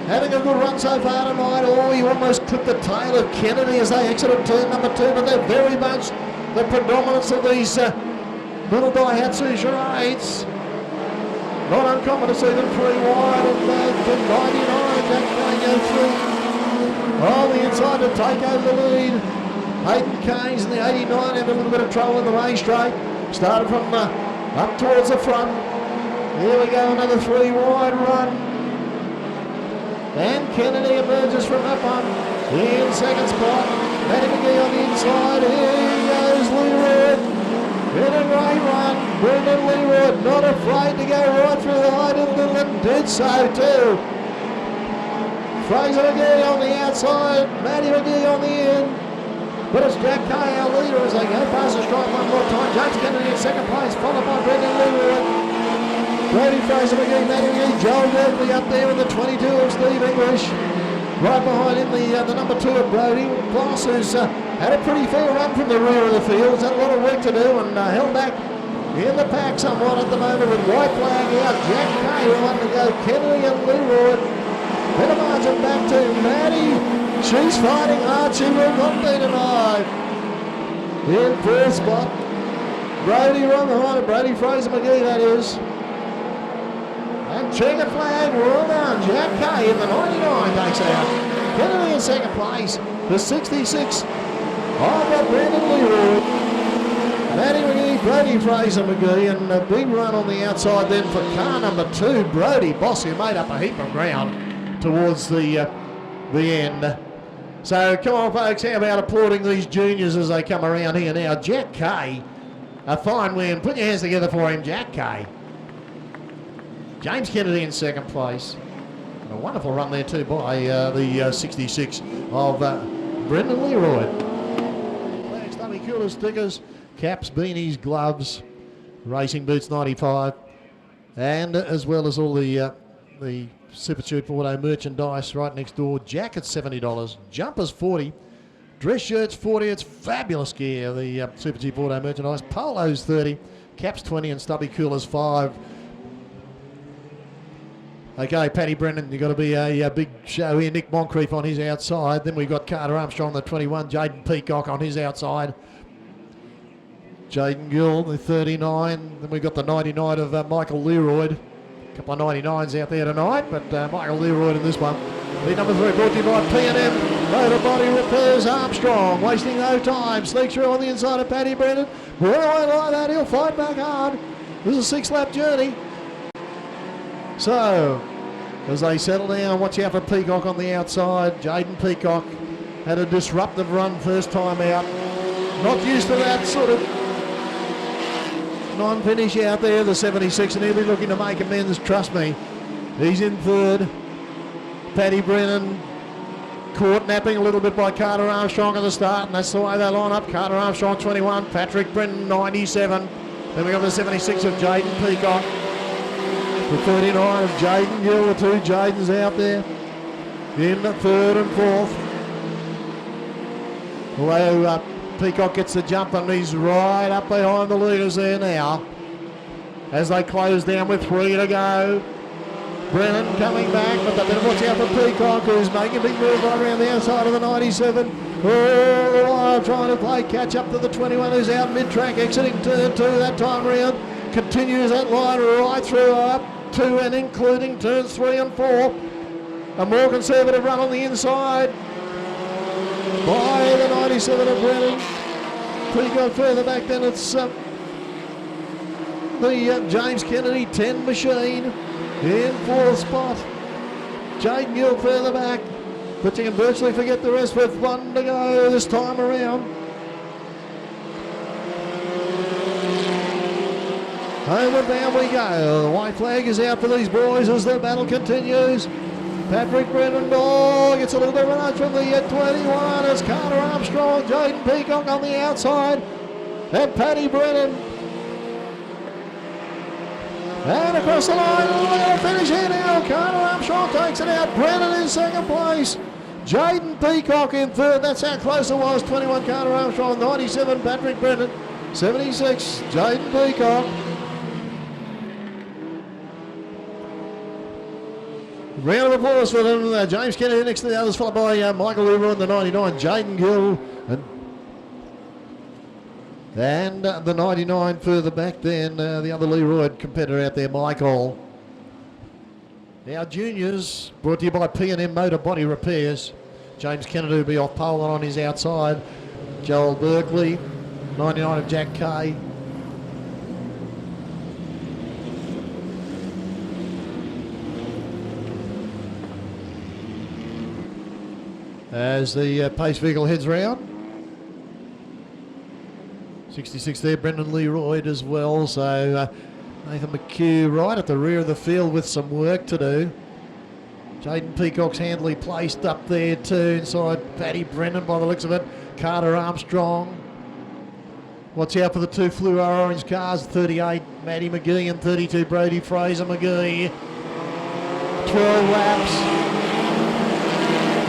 Having a good run so far tonight. Oh, he almost clipped the tail of Kennedy as they exited turn number 2, but they're very much the predominance of these little Daihatsu charades. Not uncommon to see them 3 wide and the 99 Jack Kay go through. On the inside to take over the lead. Hayden Kane's in the 89 had a little bit of trouble in the race straight. Started from up towards the front. Here we go, another 3 wide run. And Kennedy emerges from up on in 2nd spot. Matty McGee on the inside. Here goes Leroy. In a great run. Brendan Leroy not afraid to go right through the height of the middle and did so too. Fraser McGee on the outside. Matty McGee on the end. But it's Jack Kay, our leader, as they go past the stripe one more time. James Kennedy in 2nd place, followed by Brendan Leroy. Brody Fraser McGee, Matty McGee, Joel Berkeley up there with the 22 of Steve English. Right behind him, the number 2 of Brody. Boss, who's had a pretty fair run from the rear of the field. He's had a lot of work to do and held back in the pack somewhat at the moment with white flag out. Jack Kay will want to go. Kennedy and Leroy. Bit of margin back to Matty. She's fighting hard. She will not be denied. In 4th spot. Brody run behind it. Brody Fraser McGee, that is. And checkered flag, well done. Jack Kay in the 99 takes out. Kennedy in 2nd place. The 66 of Brendan Leroy. Matty McGee, Brody Fraser McGee, and a big run on the outside then for car number 2, Brody Boss, who made up a heap of ground towards the end. So come on, folks, how about applauding these juniors as they come around here now? Jack Kay, a fine win. Put your hands together for him, Jack Kay. James Kennedy in second place. And a wonderful run there too by the 66 of Brendan Leroy. Flags, dummy coolers, stickers, caps, beanies, gloves, racing boots 95, and as well as all the Supertube Auto merchandise right next door. Jackets $70, jumpers 40, dress shirts 40. It's fabulous gear. The Supertube Auto merchandise. Polos 30, caps 20, and stubby coolers 5. Okay, Paddy Brennan, you've got to be a big show here. Nick Moncrief on his outside. Then we've got Carter Armstrong, the 21. Jaden Peacock on his outside. Jaden Gill, the 39. Then we've got the 99 of Michael Leroy. A couple of 99s out there tonight, but Michael Leroy in this one. Lead number 3 brought to you by P&M Motor Body Repairs. Armstrong wasting no time. Sneaks through on the inside of Paddy Brennan. Well, I like that. He'll fight back hard. This is a 6-lap journey. So, as they settle down, watch out for Peacock on the outside. Jaden Peacock had a disruptive run first time out. Not used to that sort of non-finish out there, the 76, and he'll be looking to make amends, trust me. He's in third. Paddy Brennan caught napping a little bit by Carter Armstrong at the start, and that's the way they line up. Carter Armstrong 21, Patrick Brennan 97. Then we got the 76 of Jaden Peacock. The 39 of Jaden Gill, the 2 Jadens out there in the third and fourth. Although Peacock gets the jump and he's right up behind the leaders there now as they close down with 3 to go. Brennan coming back, but they better watch out for Peacock, who's making a big move right around the outside of the 97. All the while trying to play catch up to the 21 who's out mid-track, exiting turn 2 that time around. Continues that line right through up to and including turns 3 and 4. A more conservative run on the inside by the 97 of Brennan. Peacock further back, then it's the James Kennedy 10 machine in 4th spot. Jaden Gill further back, but you can virtually forget the rest with 1 to go this time around. Homeward bound we go. The white flag is out for these boys as the battle continues. Patrick Brennan gets a little bit of a nudge from the 21 as Carter Armstrong, Jaden Peacock on the outside, and Paddy Brennan. And across the line, they'll finish here now. Carter Armstrong takes it out. Brennan in second place. Jaden Peacock in third. That's how close it was. 21 Carter Armstrong, 97 Patrick Brennan, 76 Jaden Peacock. Round of applause for them. James Kennedy next to the others, followed by Michael Leroy in the 99, Jaden Gill, and the 99 further back then, the other Leroy competitor out there, Michael. Our juniors, brought to you by P&M Motor Body Repairs. James Kennedy will be off pole on his outside. Joel Berkeley, 99 of Jack Kay. As the pace vehicle heads round. 66 there, Brendan Leroy as well. So Nathan McHugh right at the rear of the field with some work to do. Jaden Peacock's handily placed up there too, inside Paddy Brennan by the looks of it. Carter Armstrong. Watch out for the 2 fluoro orange cars, 38 Matty McGee and 32 Brody Fraser McGee. 12 laps.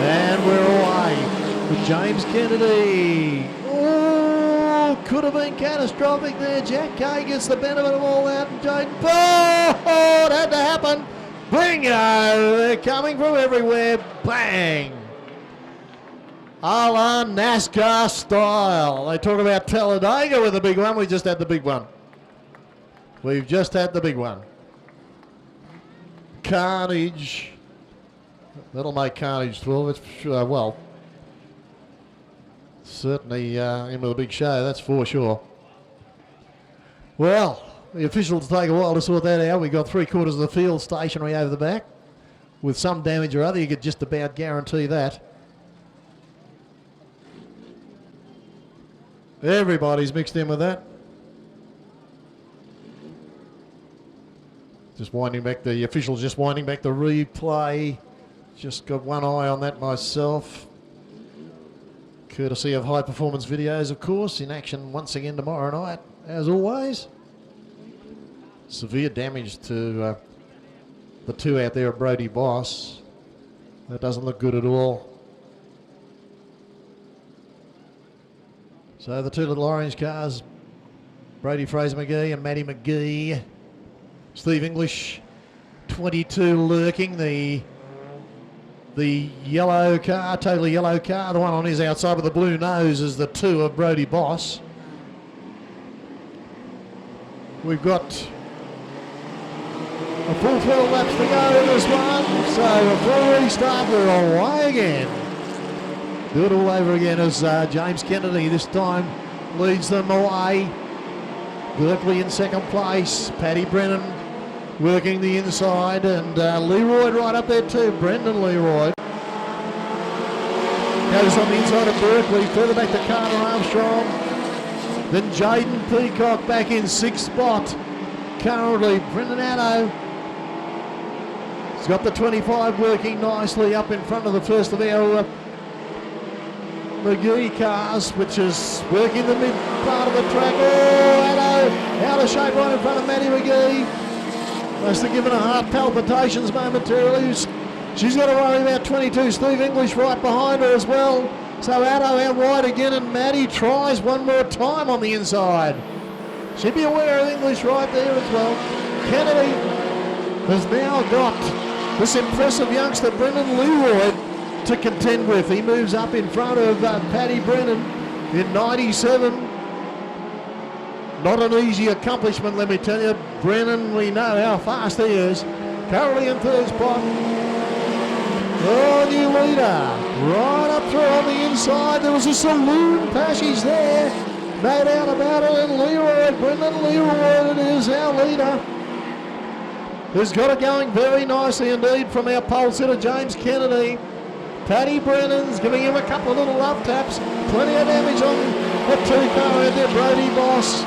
And we're away with James Kennedy. Oh, could have been catastrophic there. Jack Kay gets the benefit of all that. And Jaden, oh, it had to happen. Bingo! They're coming from everywhere. Bang! A la NASCAR style. They talk about Talladega with the big one. We just had the big one. We've just had the big one. Carnage. That'll make carnage 12. It's well, certainly in with a big show, that's for sure. Well, the officials take a while to sort that out. We got 3/4 of the field stationary over the back with some damage or other. You could just about guarantee that. Everybody's mixed in with that. Just winding back, the officials just winding back the replay. Just got one eye on that myself. Courtesy of High Performance Videos, of course, in action once again tomorrow night, as always. Severe damage to the two out there at Brody Boss. That doesn't look good at all. So the two little orange cars, Brody Fraser McGee and Matty McGee. Steve English, 22 lurking. The yellow car, totally yellow car, the one on his outside with the blue nose is the two of Brody Boss. We've got a full 12 laps to go in this one, so a full restart, we're away again. Do it all over again as James Kennedy this time leads them away. Berkeley in second place, Paddy Brennan working the inside, and Leroy right up there too, Brendan Leroy. Goes on the inside of Berkeley, further back to Carter Armstrong. Then Jaden Peacock back in sixth spot. Currently, Brendan Addo. He's got the 25 working nicely up in front of the first of our McGee cars, which is working the mid part of the track. Oh, Addo out of shape right in front of Matty McGee. Must have given her heart palpitations momentarily. She's got to worry about 22. Steve English right behind her as well. So Addo out wide again, and Matty tries one more time on the inside. She'd be aware of English right there as well. Kennedy has now got this impressive youngster, Brendan Leroy, to contend with. He moves up in front of Paddy Brennan in 97. Not an easy accomplishment, let me tell you. Brennan, we know how fast he is. Currently in third spot. Oh, new leader. Right up through on the inside. There was a saloon passage there. No doubt about it. And Leroy, Brendan Leroy, it is our leader. Who's got it going very nicely indeed from our pole sitter, James Kennedy. Paddy Brennan's giving him a couple of little love taps. Plenty of damage on the two car out there, Brody Boss.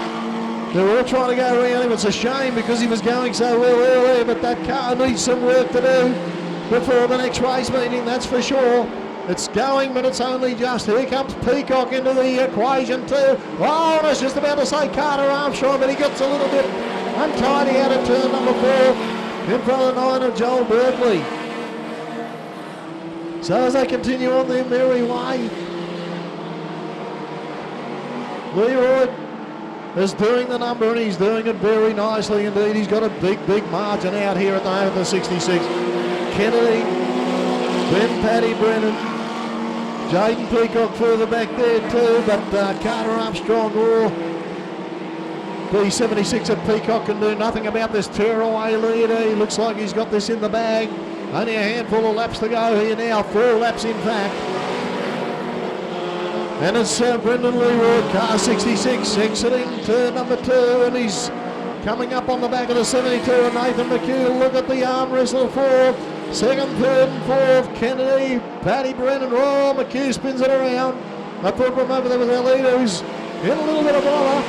They're all trying to go around him. It's a shame because he was going so well earlier, but that car needs some work to do before the next race meeting, that's for sure. It's going, but it's only just. Here comes Peacock into the equation too. Oh, I was just about to say Carter Armstrong, but he gets a little bit untidy out of turn number 4 in front of the 9 of Joel Berkeley. So as they continue on their merry way, Leroy is doing the number, and he's doing it very nicely indeed. He's got a big margin out here at the moment of the 66. Kennedy, then Paddy Brennan, Jaden Peacock further back there too, but Carter Armstrong or the 76 of Peacock can do nothing about this tearaway leader. He looks like he's got this in the bag. Only a handful of laps to go here now, 4 laps in fact. And it's Brendan Leroy, car 66, exiting turn number 2, and he's coming up on the back of the 72, and Nathan McHugh, look at the arm wrestle for second, third and fourth. Kennedy, Paddy Brennan, oh, McHugh spins it around. I put him over there with our leader, who's in a little bit of bother.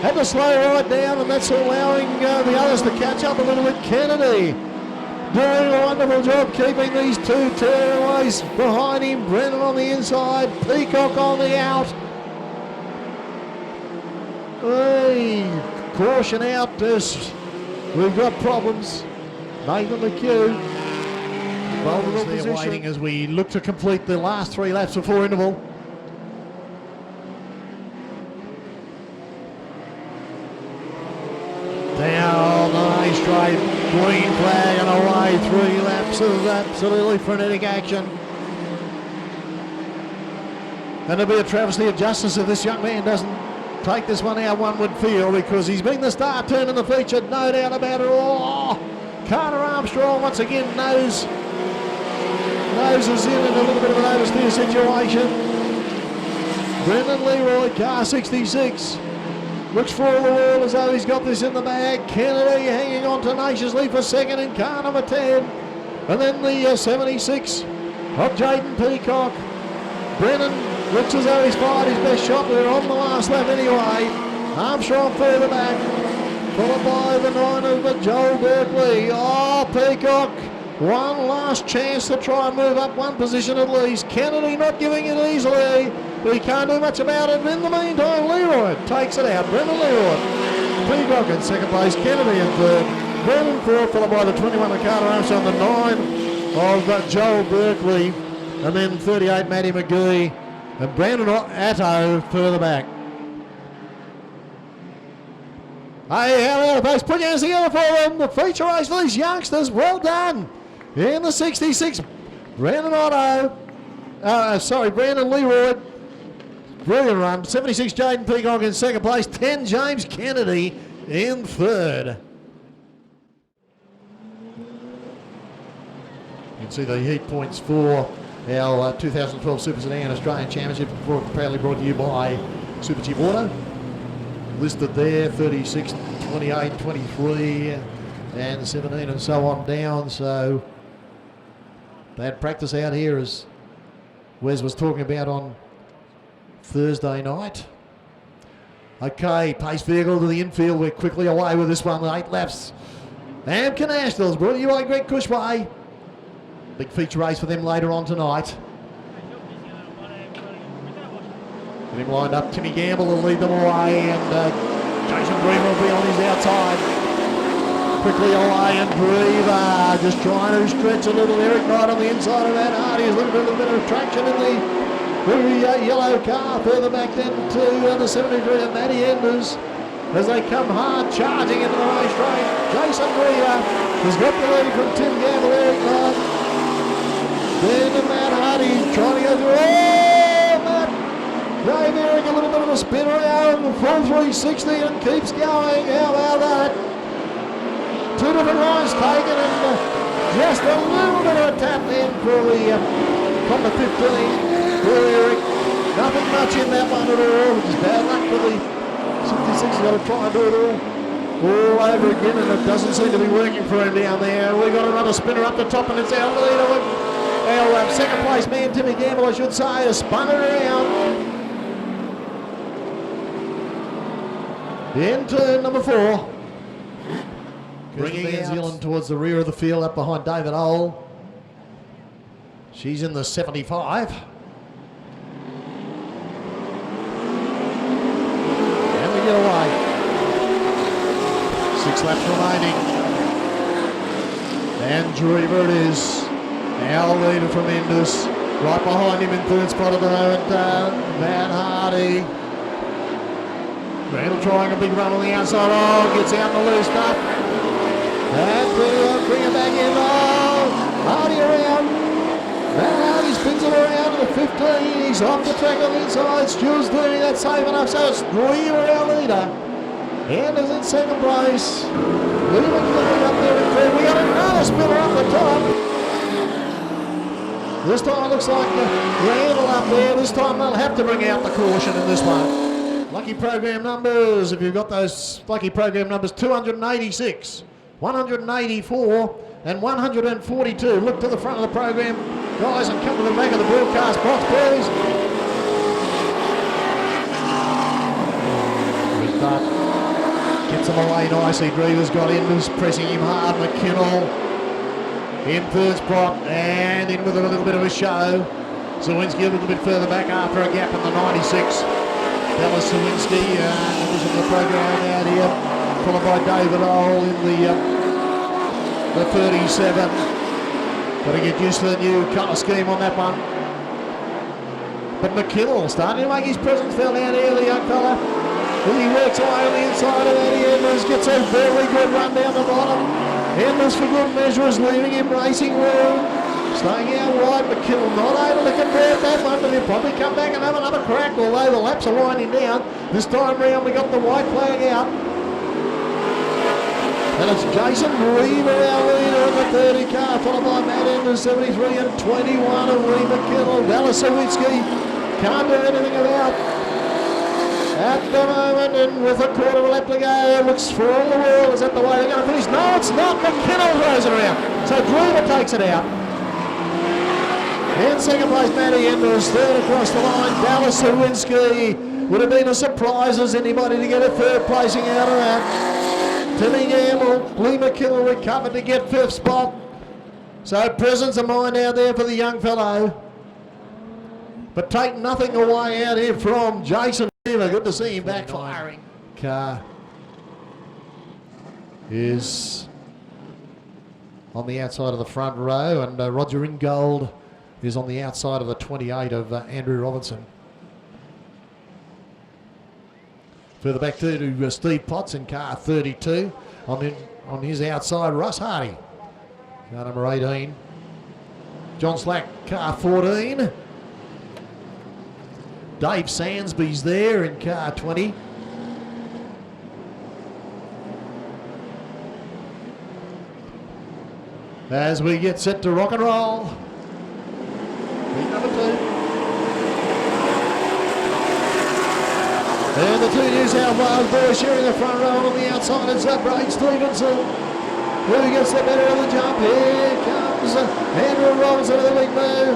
Had to slow right down, and that's allowing the others to catch up a little bit. Kennedy doing a wonderful job keeping these two tearaways behind him. Brennan on the inside, Peacock on the out. Hey, caution out as we've got problems. Nathan McHugh, vulnerable position. Waiting as we look to complete the last 3 laps before interval. Down the race straight, green flag and away, 3 laps of absolutely frenetic action. And it'll be a travesty of justice if this young man doesn't take this one out, one would feel, because he's been the star turn in the feature, no doubt about it. Oh, Carter Armstrong once again noses in a little bit of an oversteer situation. Brendan Leroy, car 66. Looks for all the wall as though he's got this in the bag. Kennedy hanging on tenaciously for second in car number 10. And then the 76 of Jaden Peacock. Brennan Looks as though he's fired his best shot. We're on the last lap anyway. Armstrong further back, followed by the 9 of Joel Berkeley. Oh, Peacock, one last chance to try and move up one position at least. Kennedy not giving it easily, but he can't do much about it. In the meantime, Leroy takes it out. Brendan Leroy. Peacock in second place, Kennedy in third, Brendan fourth, followed by the 21 Ricardo Armstrong, the 9 of Joel Berkeley, and then 38 Matty McGee, and Brandon Atto further back. Hey, how about it, folks? Put your hands together for them. The feature race for these youngsters. Well done. In the 66, Brandon Leroy. Brilliant run. 76, Jaden Peacock in second place. 10, James Kennedy in third. You can see the heat points for our 2012 Super Sedan Australian Championship, proudly brought to you by Super Cheap Auto. Listed there, 36, 28, 23, and 17, and so on down. So they had practice out here, as Wes was talking about on Thursday night. Okay, pace vehicle to the infield. We're quickly away with this one, 8 laps. AMCA Nationals brought to you by Greg Cushway. Big feature race for them later on tonight. Get him lined up. Timmy Gamble will lead them away, and Jason Brewer will be on his outside. Quickly away, and Brewer just trying to stretch a little. Eric Knight on the inside of that. Hardy is looking for a little bit of traction in the yellow car. Further back then to the 73 of Matty Enders as they come hard charging into the racetrack. Jason Brewer has got the lead from Tim Gamble, Eric Knight. Then Matt Hardy trying to go through. Matt gave Eric a little bit of a spin around, the full 360, and keeps going. How about that? 2 different lines taken, and just a little bit of a tap in for the from the 15 for Eric. Nothing much in that one at all, which is bad luck for the 66. He's got to try and do it all over again, and it doesn't seem to be working for him down there. We've got another spinner up the top, and it's our leader. Our second place man, Timmy Gamble, I should say, has spun it around. In turn number 4. Bringing New Zealand towards the rear of the field, up behind David Ole. She's in the 75. And we get away. 6 laps remaining. And Drever it is. Our leader from Enders. Right behind him in third spot at the moment, Matt Hardy. Randall trying a big run on the outside. Oh, gets out in the loose stuff. And bring it back in. Oh, Hardy around. Matt Hardy spins it around to the 15. He's off the track on the inside. Stuart's doing that, safe enough. So it's Drever, our leader. Anders in second place. Lee McLean up there in third. We got another spinner up the top. This time it looks like Randall up there. This time they'll have to bring out the caution in this one. Lucky program numbers, if you've got those lucky program numbers, 286, 184 and 142. Look to the front of the program, guys, and come to the back of the broadcast box, please. Gets him away nicely. Drever's got Enders pressing him hard. McKinnell in third spot and in with a little bit of a show. Zawinski a little bit further back after a gap in the 96. Dallas Zawinski, members of the program out here, followed by David Ole in the 37. Got to get used to the new colour scheme on that one. But McKinnell starting to make his presence felt out here, the young fella. He works away on the inside of Eddie Enders, gets a very good run down the bottom. Enders for good measure is leaving him racing room. Staying out wide, McKinnell not able to convert that one, but he'll probably come back and have another crack, although the laps are winding down. This time round we got the white flag out. And it's Jason Reaver, our leader in the 30 car, followed by Matt Enders, 73 and 21 of Lee McKinnell. Dallas Zawinski can't do anything about at the moment, and with a quarter of a lap to go, looks for all the world, is that the way they're going to finish? No, it's not. McKinnell throws it around. So Drever takes it out. In second place, Matty Enders. Third across the line, Dallas Sawinski. Would have been a surprise as anybody to get a third placing out of that. Timmy Gamble, Lee McKinnell recovered to get fifth spot. So presence of mind out there for the young fellow. But take nothing away out here from Jason Taylor. Good to see him back firing. Car is on the outside of the front row, and Roger Ingold is on the outside of the 28 of Andrew Robinson. Further back to Steve Potts in car 32. On his outside, Russ Hardy, car number 18. John Slack, car 14. Dave Sansby's there in car 20. As we get set to rock and roll. Lead number 2. And the two New South Wales boys sharing the front row on the outside. It's Braden Stevenson who gets the better of the jump. Here comes Andrew Robinson with a big move.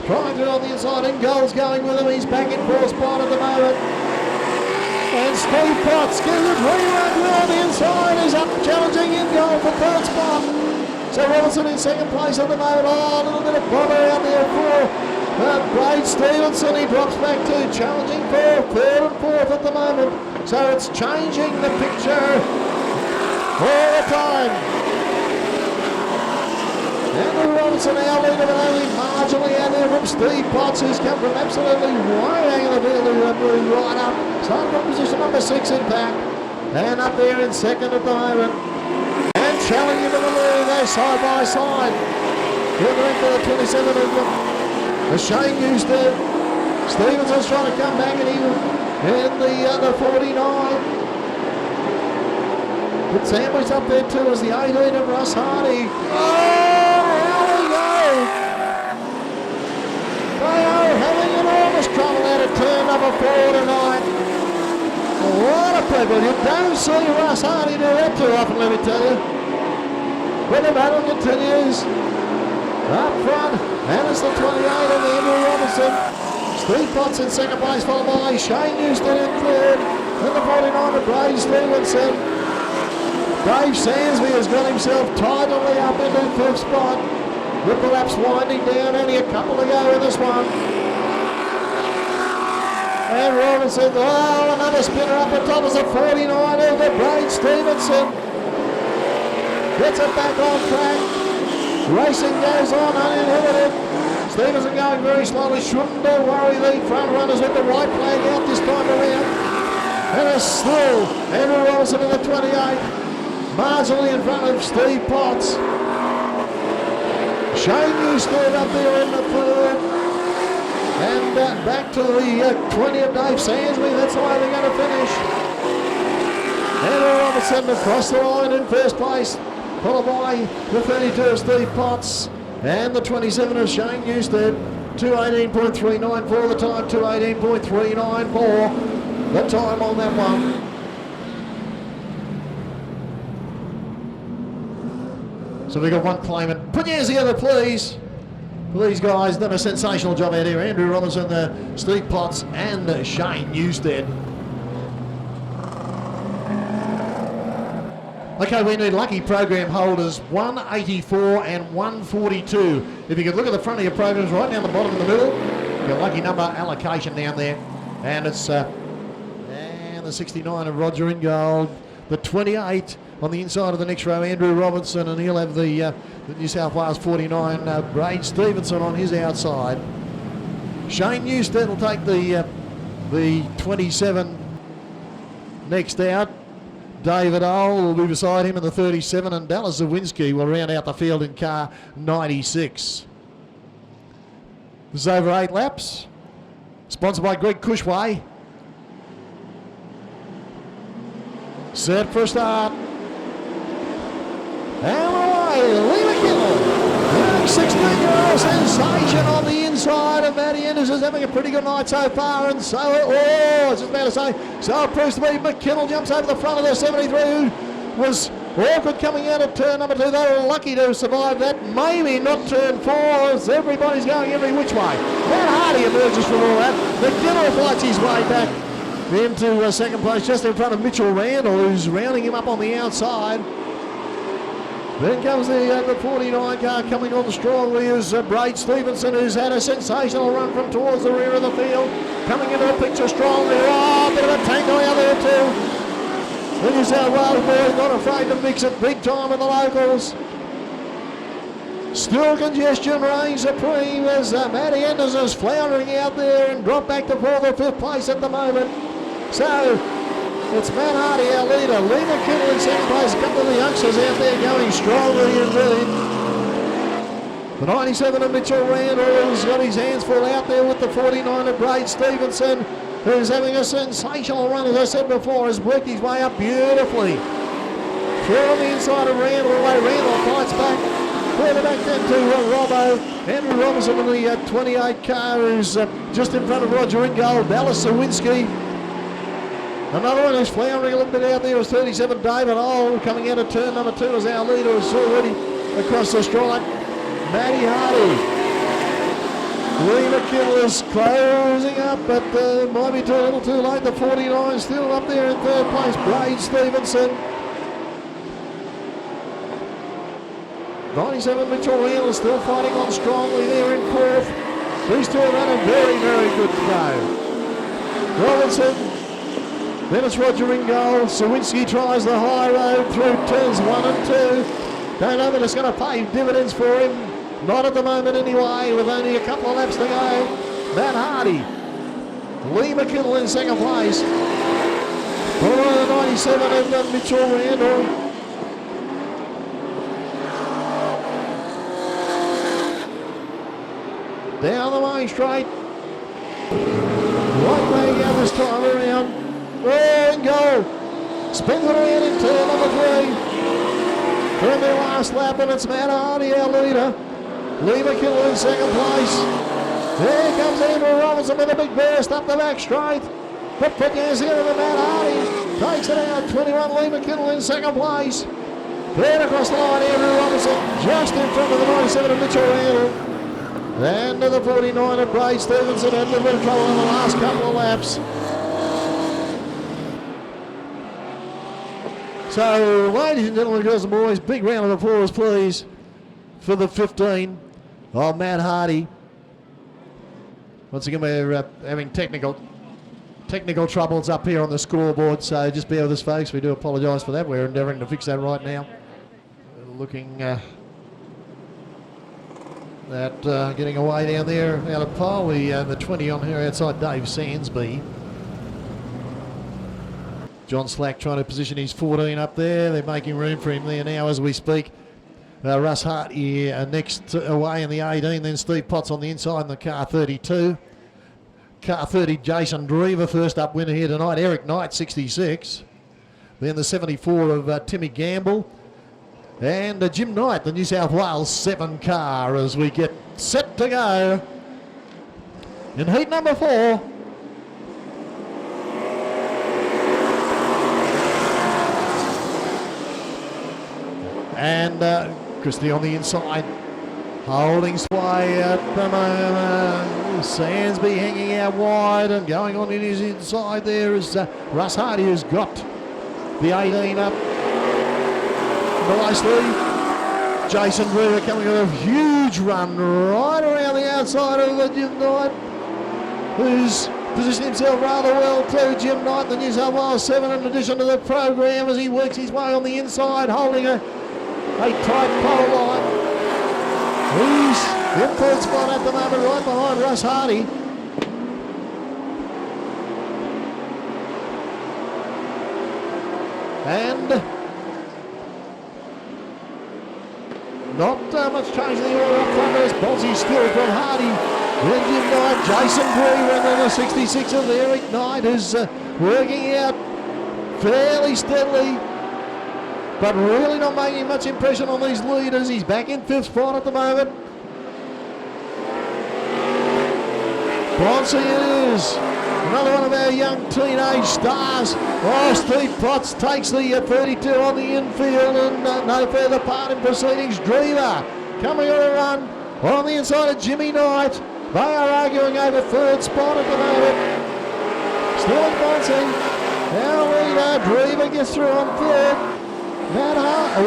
Trying through on the inside, and Gold's going with him. He's back in fourth spot at the moment. And Steve Potts gives a three-run wheel on the inside. He's up challenging in goal for third spot. So Robinson in second place at the moment. Oh, a little bit of bother out there for Braden Stevenson. He drops back to challenging for third and fourth at the moment. So it's changing the picture all the time. Andrew Robinson now leader, but only marginally out there from Steve Potts, who's come from absolutely way out of the field, who moved right up. Starting from position number 6 in pack. And up there in second at the moment. And challenging to the lead, they're side by side. Here for the 27 of Shane Newstead. Stevenson's trying to come back, and he in the 49. But Sandwich up there too as the 18 of Russ Hardy. Oh, how we go! They are having enormous trouble out of turn number 4 tonight. A lot of people, you don't see Russ Hardy do that too often, let me tell you. But the battle continues. Up front, and it's the 28 of Andrew Robinson. Steve Potts in second place, followed by Shane Newstead in third. And the 49 of Braden Stevenson. Dave Sansby has got himself tidily up into fifth spot. With the laps winding down, only a couple to go in this one. And Robinson, oh, another spinner up the top as a 49 over Braden Stevenson. Gets it back on track. Racing goes on uninhibited. Stevenson going very slowly. Shouldn't worry the front runners with the white flag out this time around. And it's still Andrew Robinson in the 28. Marginally in front of Steve Potts. Shane Newstead up there in the third. And back to the 20 of Dave Sansby. That's the way they're going to finish. Andrew Robinson across the line in first place. Followed by the 32 of Steve Potts. And the 27 of Shane Newstead. 2:18.394 the time. 2:18.394 the time on that one. So we've got one claimant. Put your hands together, please. These guys done a sensational job out here. Andrew Robinson, Steve Potts, and Shane Newstead. Okay, we need lucky program holders 184 and 142. If you could look at the front of your programs right down the bottom in the middle, your lucky number allocation down there. And it's and the 69 of Roger Ingold, the 28 on the inside of the next row, Andrew Robinson, and he'll have the New South Wales 49, Braden Stevenson on his outside. Shane Newstead will take the 27 next out. David Owl will be beside him in the 37, and Dallas Zawinski will round out the field in car 96. This is over 8 laps. Sponsored by Greg Cushway. Set for a start. And away, Lee McKinnell. 16-year-old sensation on the inside of Matty Enders is having a pretty good night so far, and so, I was just about to say, so it proves to be. McKinnell jumps over the front of the 73, who was Awkward coming out of turn number 2. They were lucky to survive that. Maybe not turn 4, as everybody's going every which way. Matt Hardy emerges from all that. McKinnon fights his way back into second place, just in front of Mitchell Randall, who's rounding him up on the outside. Then comes the 49 car coming on strongly is Braid Stevenson, who's had a sensational run from towards the rear of the field. Coming into the picture strongly. Oh, a bit of a tango out there too. The New South Wales boys not afraid to mix it big time in the locals. Still congestion reigns supreme as Matty Anderson is floundering out there and dropped back to 4th or 5th place at the moment. So it's Matt Hardy, our leader. Lee McKinnon in second place. A couple of the youngsters out there going strongly indeed. The 97 of Mitchell Randall has got his hands full out there with the 49 of Braid Stevenson, who's having a sensational run, as I said before, has worked his way up beautifully. Through on the inside of Randall, away Randall fights back. Further back then to Robbo. Andrew Robinson in the 28 car, who's just in front of Roger Ingold. Dallas Sawinski. Another one who's floundering a little bit out there was 37 David Old, coming out of turn number 2 as our leader is already across the stripe. Matty Hardy. Lee McKinnon is closing up, but might be a little too late. The 49 still up there in 3rd place. Braid Stevenson. 97 Mitchell Randall still fighting on strongly there in 4th. These two have had a very, very good go. Robinson. Then it's Roger Ingold. Sawinski tries the high road through turns 1 and 2. Don't know that it's going to pay dividends for him. Not at the moment anyway, with only a couple of laps to go. Matt Hardy. Lee McKinnon in second place. Followed by the 97 of Mitchell Randall. Down the main straight. Right way out this time around. Oh, and go. Spins it around in turn number 3. From their last lap, and it's Matt Hardy, our leader. Lee McKinnon in second place. There comes Andrew Robinson with a big burst up the back straight. Put gas here with Matt Hardy. Takes it out. 21 Lee McKinnon in second place. Then across the line, Andrew Robinson just in front of the 97 of Mitchell Randall. And to the 49 of Braid Stevenson had a little bit of trouble in the last couple of laps. So, ladies and gentlemen, girls and boys, big round of applause, please, for the 15 of Matt Hardy. Once again, we're having technical troubles up here on the scoreboard, so just bear with us, folks. We do apologise for that. We're endeavouring to fix that right now. Looking at getting away down there out of pole. The 20 on here outside Dave Sandsby. John Slack trying to position his 14 up there. They're making room for him there now as we speak. Russ Hart here next away in the 18. Then Steve Potts on the inside in the car 32. Car 30, Jason Drever, first up winner here tonight. Eric Knight, 66. Then the 74 of Timmy Gamble. And Jim Knight, the New South Wales 7 car, as we get set to go in heat number 4. And Christie on the inside, holding sway at the moment. Sandsby hanging out wide and going on in his inside there is Russ Hardy, who's got the 18 up. Nicely. Jason Drever coming on a huge run right around the outside of the Jim Knight, who's positioned himself rather well too. Jim Knight, the New South Wales 7, in addition to the program, as he works his way on the inside, holding a tight pole line. He's in 3rd spot at the moment, right behind Russ Hardy. And not much change in the order up front. There's Bonzi still from Hardy. Then Jim Knight, Jason Drever, and then the 66 of Eric Knight, who's working out fairly steadily, but really not making much impression on these leaders. He's back in 5th spot at the moment. Bonzi is Another one of our young teenage stars. Oh, Steve Potts takes the 32 on the infield, and no further part in proceedings. Dreamer coming on a run on the inside of Jimmy Knight. They are arguing over third spot at the moment. Still in Bonsie. Our leader, Dreamer, gets through on third.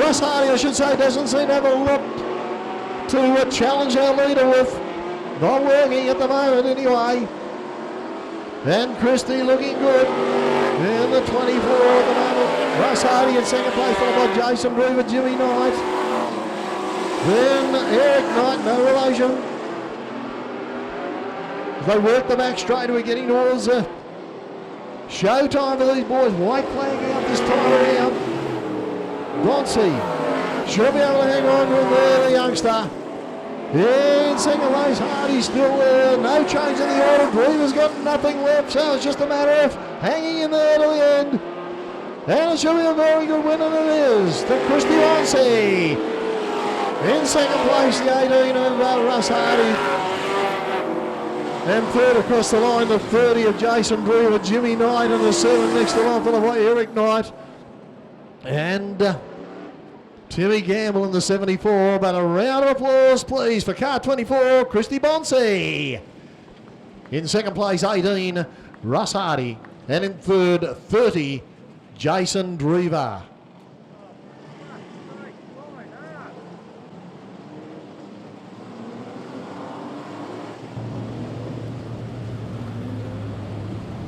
Russ Hardy, I should say, doesn't seem to have a lot to challenge our leader with. Not working at the moment anyway. And Christie looking good in the 24 at the moment. Russ Hardy in second place, followed by Jason Dreamer, Jimmy Knight. Then Eric Knight, no relation. As they work the back straight, we're getting towards showtime for these boys. White flag out this time around. Gonsi should be able to hang on with the youngster. In second place, Hardy's still there. No change in the order. Dreamer's got nothing left, so it's just a matter of hanging in there to the end. And it should be a very good win, and it is to Christy Onsey. In second place, the 18 of Russ Hardy. And third across the line, the 30 of Jason Dreamer, Jimmy Knight, and the 7 next to line, followed by Eric Knight. And Timmy Gamble in the 74, but a round of applause, please, for car 24, Christy Bonsey. In second place, 18, Russ Hardy. And in third, 30, Jason Dreamer.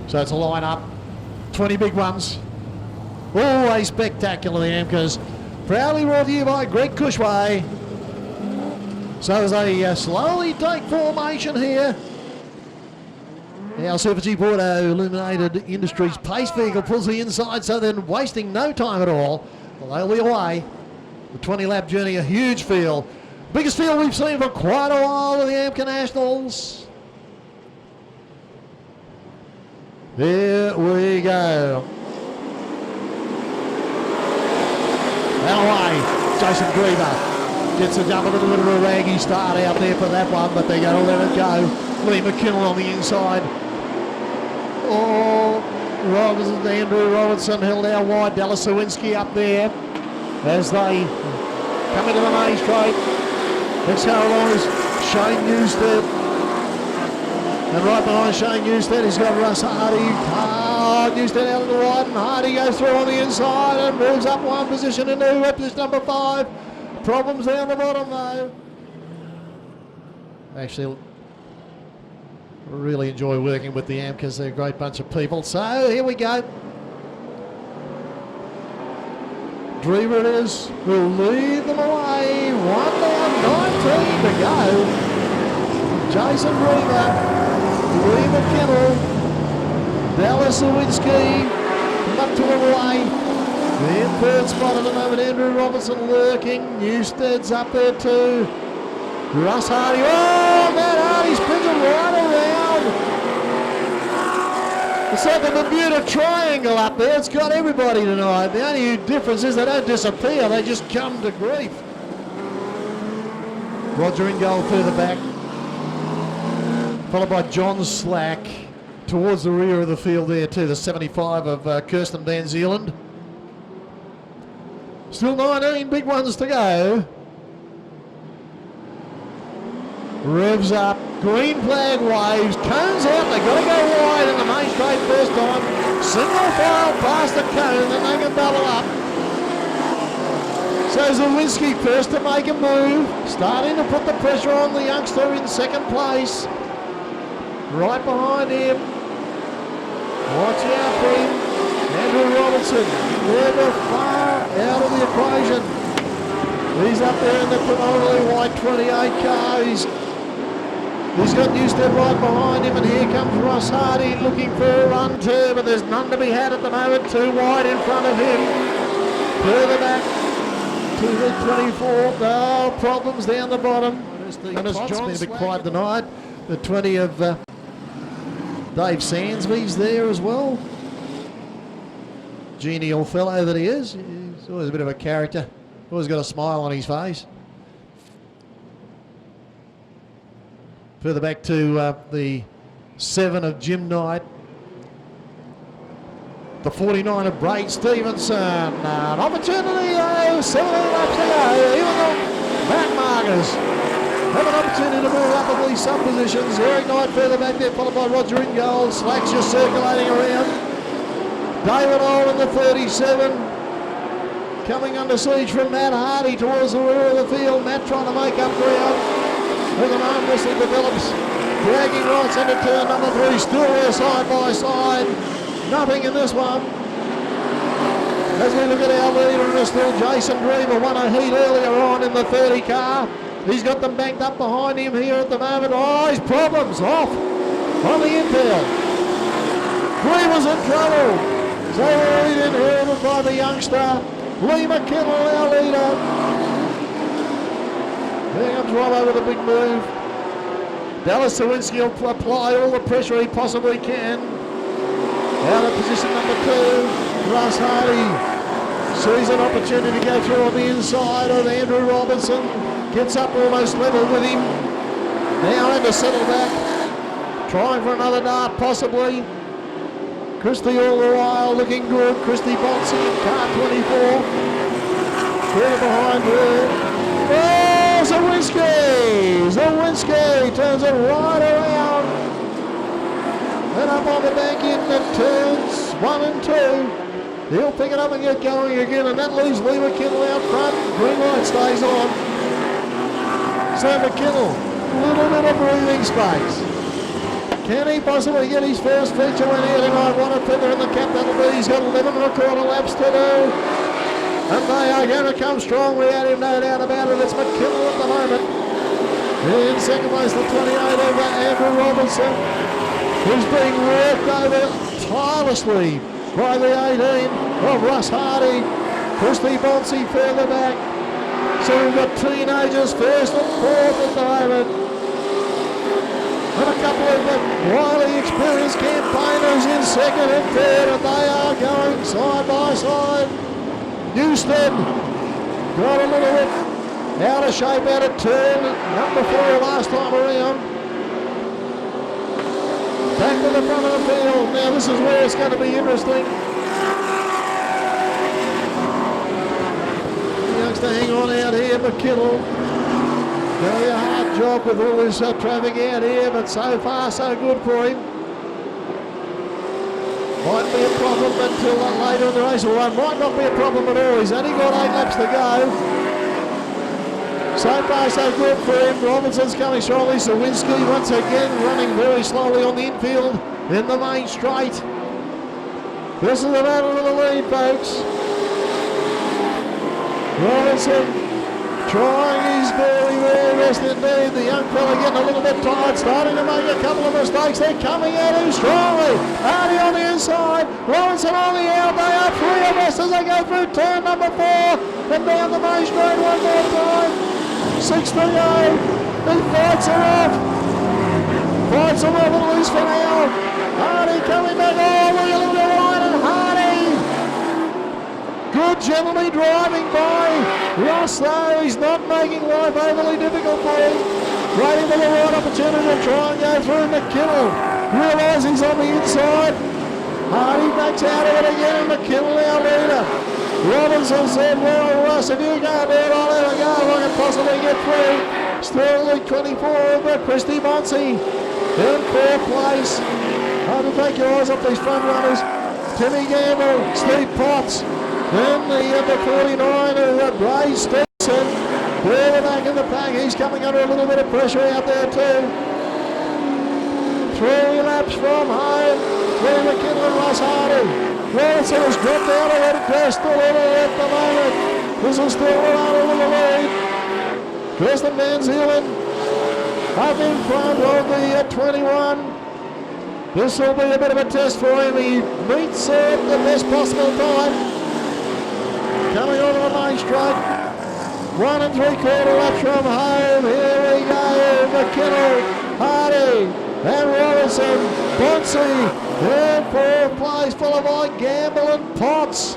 So it's a line-up, 20 big ones. Always spectacular, the AMCAs. Proudly brought to you by Greg Cushway. So as they slowly take formation here, our Super G Bordeaux Illuminated Industries pace vehicle pulls the inside, so then wasting no time at all, they'll be away. The 20-lap journey, a huge field. Biggest field we've seen for quite a while with the AMCA Nationals. Here we go. And away, Jason Dreamer gets a jump, a little bit of a raggy start out there for that one, but they're going to let it go. Lee McKinnell on the inside. Oh, Andrew Robertson held out wide. Dallas Sawinski up there as they come into the main straight. Next car along is Shane Newstead. And right behind Shane Newstead, he's got Russ Hardy. Newstead out of the right, and Hardy goes through on the inside and moves up one position into position number 5. Problems down the bottom though. Actually, really enjoy working with the AMCAs. They're a great bunch of people. So here we go. Dreamer it is. Will lead them away. 1 down, 19 to go. Jason Dreamer, Lee McKinnell, Dallas Lewinsky, up to him away. In third spot at the moment, Andrew Robertson lurking. Newstead's up there too. Russ Hardy, oh, Matt Hardy spins it right around. It's like the Bermuda Triangle up there. It's got everybody tonight. The only difference is they don't disappear, they just come to grief. Roger in goal further back, followed by John Slack. Towards the rear of the field there too, the 75 of Kirsten Van Zeeland. Still 19 big ones to go. Revs up, green flag waves, cones out, they've got to go wide in the main straight first time. Single file past the cone, then they can double up. So Zawinski first to make a move, starting to put the pressure on the youngster in second place. Right behind him. Watch out for him. Andrew Robertson, never far out of the equation. He's up there in the predominantly white 28 car. He's got Newstead right behind him, and here comes Ross Hardy looking for a run too, but there's none to be had at the moment. Too wide in front of him. Further back to the 24. Oh, problems down the bottom. And it's been a bit quiet tonight. The 20 of Dave Sansby's there as well. Genial fellow that he is. He's always a bit of a character. Always got a smile on his face. Further back to the 7 of Jim Knight. The 49 of Braid Stevenson. An opportunity, 17 laps to go. Even the back markers have an opportunity to move rapidly some positions. Eric Knight further back there, followed by Roger Ingold. Slacks just circulating around. David Hall in the 37. Coming under siege from Matt Hardy towards the rear of the field. Matt trying to make up ground. As the arm whistle develops. Dragging right into turn number 3. Still there side by side. Nothing in this one. As we look at our leader, and it's still Jason Dreamer, won a heat earlier on in the 30 car. He's got them banked up behind him here at the moment. Oh, his problems off on the infield. Dreamer's in trouble. So he's inherited by the youngster. Lee McKinnell, our leader. There comes Robbo with a big move. Dallas Sawinski will apply all the pressure he possibly can. Out of position number 2, Russ Hardy sees an opportunity to go through on the inside of Andrew Robinson. Gets up almost level with him. Now had to settle back. Trying for another dart possibly. Christie all the while looking good. Christie Bonsi in car 24. Clear behind her. Oh, Zawinski! Zawinski turns it right around. And up on the bank in the turns 1 and 2. He'll pick it up and get going again, and that leaves Lee McKinnell out front. Green light stays on. So McKinnell, a little bit of breathing space. Can he possibly get his first feature win here tonight? One a feather in the cap, that'll be. He's got 11 1/4 laps to do. And they are going to come strong without him, no doubt about it. It's McKinnell at the moment. In second place, the 28 over Andrew Robinson, who's being worked over tirelessly by the 18 of Russ Hardy. Christy Bonsi further back. So we've got teenagers first and fourth at the moment. And a couple of wily experienced campaigners in second and third, and they are going side by side. Newstead got a little bit out of shape out of turn number 4 last time around. Back to the front of the field. Now this is where it's going to be interesting. The youngster hang on out here, McKinnell. Very hard job with all this traffic out here, but so far so good for him. Might be a problem until later in the race, or might not be a problem at all. He's only got 8 laps to go. So far so good for him. Robinson's coming strongly. Sawinski once again running very slowly on the infield in the main straight. This is the battle of the lead, folks. Robinson trying his very, very best indeed. The young fella getting a little bit tired, starting to make a couple of mistakes. They're coming at him strongly. Hardy on the inside, Robinson on the out. They are 3 abreast as they go through turn number 4 and down the main straight one more time. 6 to go. He fights her off. Fights them off at least for now. Hardy coming back. Oh, look a little bit wide, and Hardy. Good gentleman driving by Ross though. He's not making life overly difficult for him. Waiting for the right opportunity to try and go through. McKinnell realises he's on the inside. Hardy backs out of it again, and McKinnell our leader. Robinson said, well, Russ, if you can't do it, I'll let it go. If I can possibly get through. Still lead 24 over Christy Bonsi in 4th place. Hard to take your eyes off these front runners. Timmy Gamble, Steve Potts, then the number 49 of Bray Stevenson. Further back in the pack, he's coming under a little bit of pressure out there too. 3 laps from home. Lee McKinnell and Russ Hardy. Robinson has dropped out of it. They're still in it at the moment. This is still Ronaldo with the lead. Kirsten Van Zeeland up in front of the 21. This will be a bit of a test for him. He meets the best possible time. Coming onto the main straight. 1 3/4 laps from home. Here we go. McKinnell, Hardy, and Robinson. Bonsi in 4th place, followed by Gamble and Potts.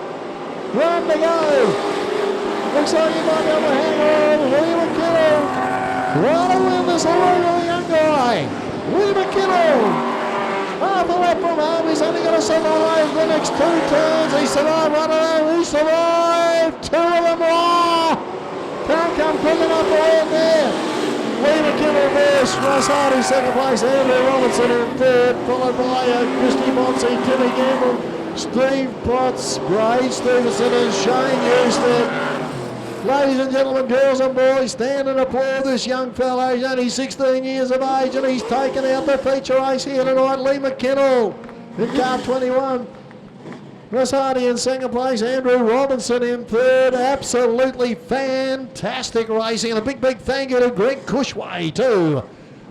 Run to go. Looks like he might be able to hang on. Lee McKinnell. What a win this along with the young guy. Lee McKinnell. Half a lap from home, he's only got to survive the next 2 turns. He survived one of them, he survived 2 of them. Oh, can't come quick enough to end there. Lee McKinnell first, Ross Hardy second place, Andrew Robinson in third, followed by Christy Monsey, Timmy Gamble, Steve Potts, Ray Stevenson and Shane Houston. Ladies and gentlemen, girls and boys, stand and applaud this young fellow. He's only 16 years of age and he's taken out the feature race here tonight. Lee McKinnell in car 21. Ross Hardy in second place, Andrew Robinson in third. Absolutely fantastic racing, and a big thank you to Greg Cushway too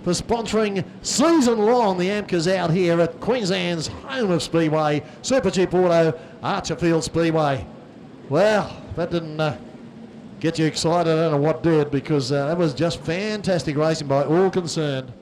for sponsoring season long the AMCAs out here at Queensland's home of Speedway, Supercheap Auto, Archerfield Speedway. Well, that didn't get you excited. I don't know what did, because that was just fantastic racing by all concerned.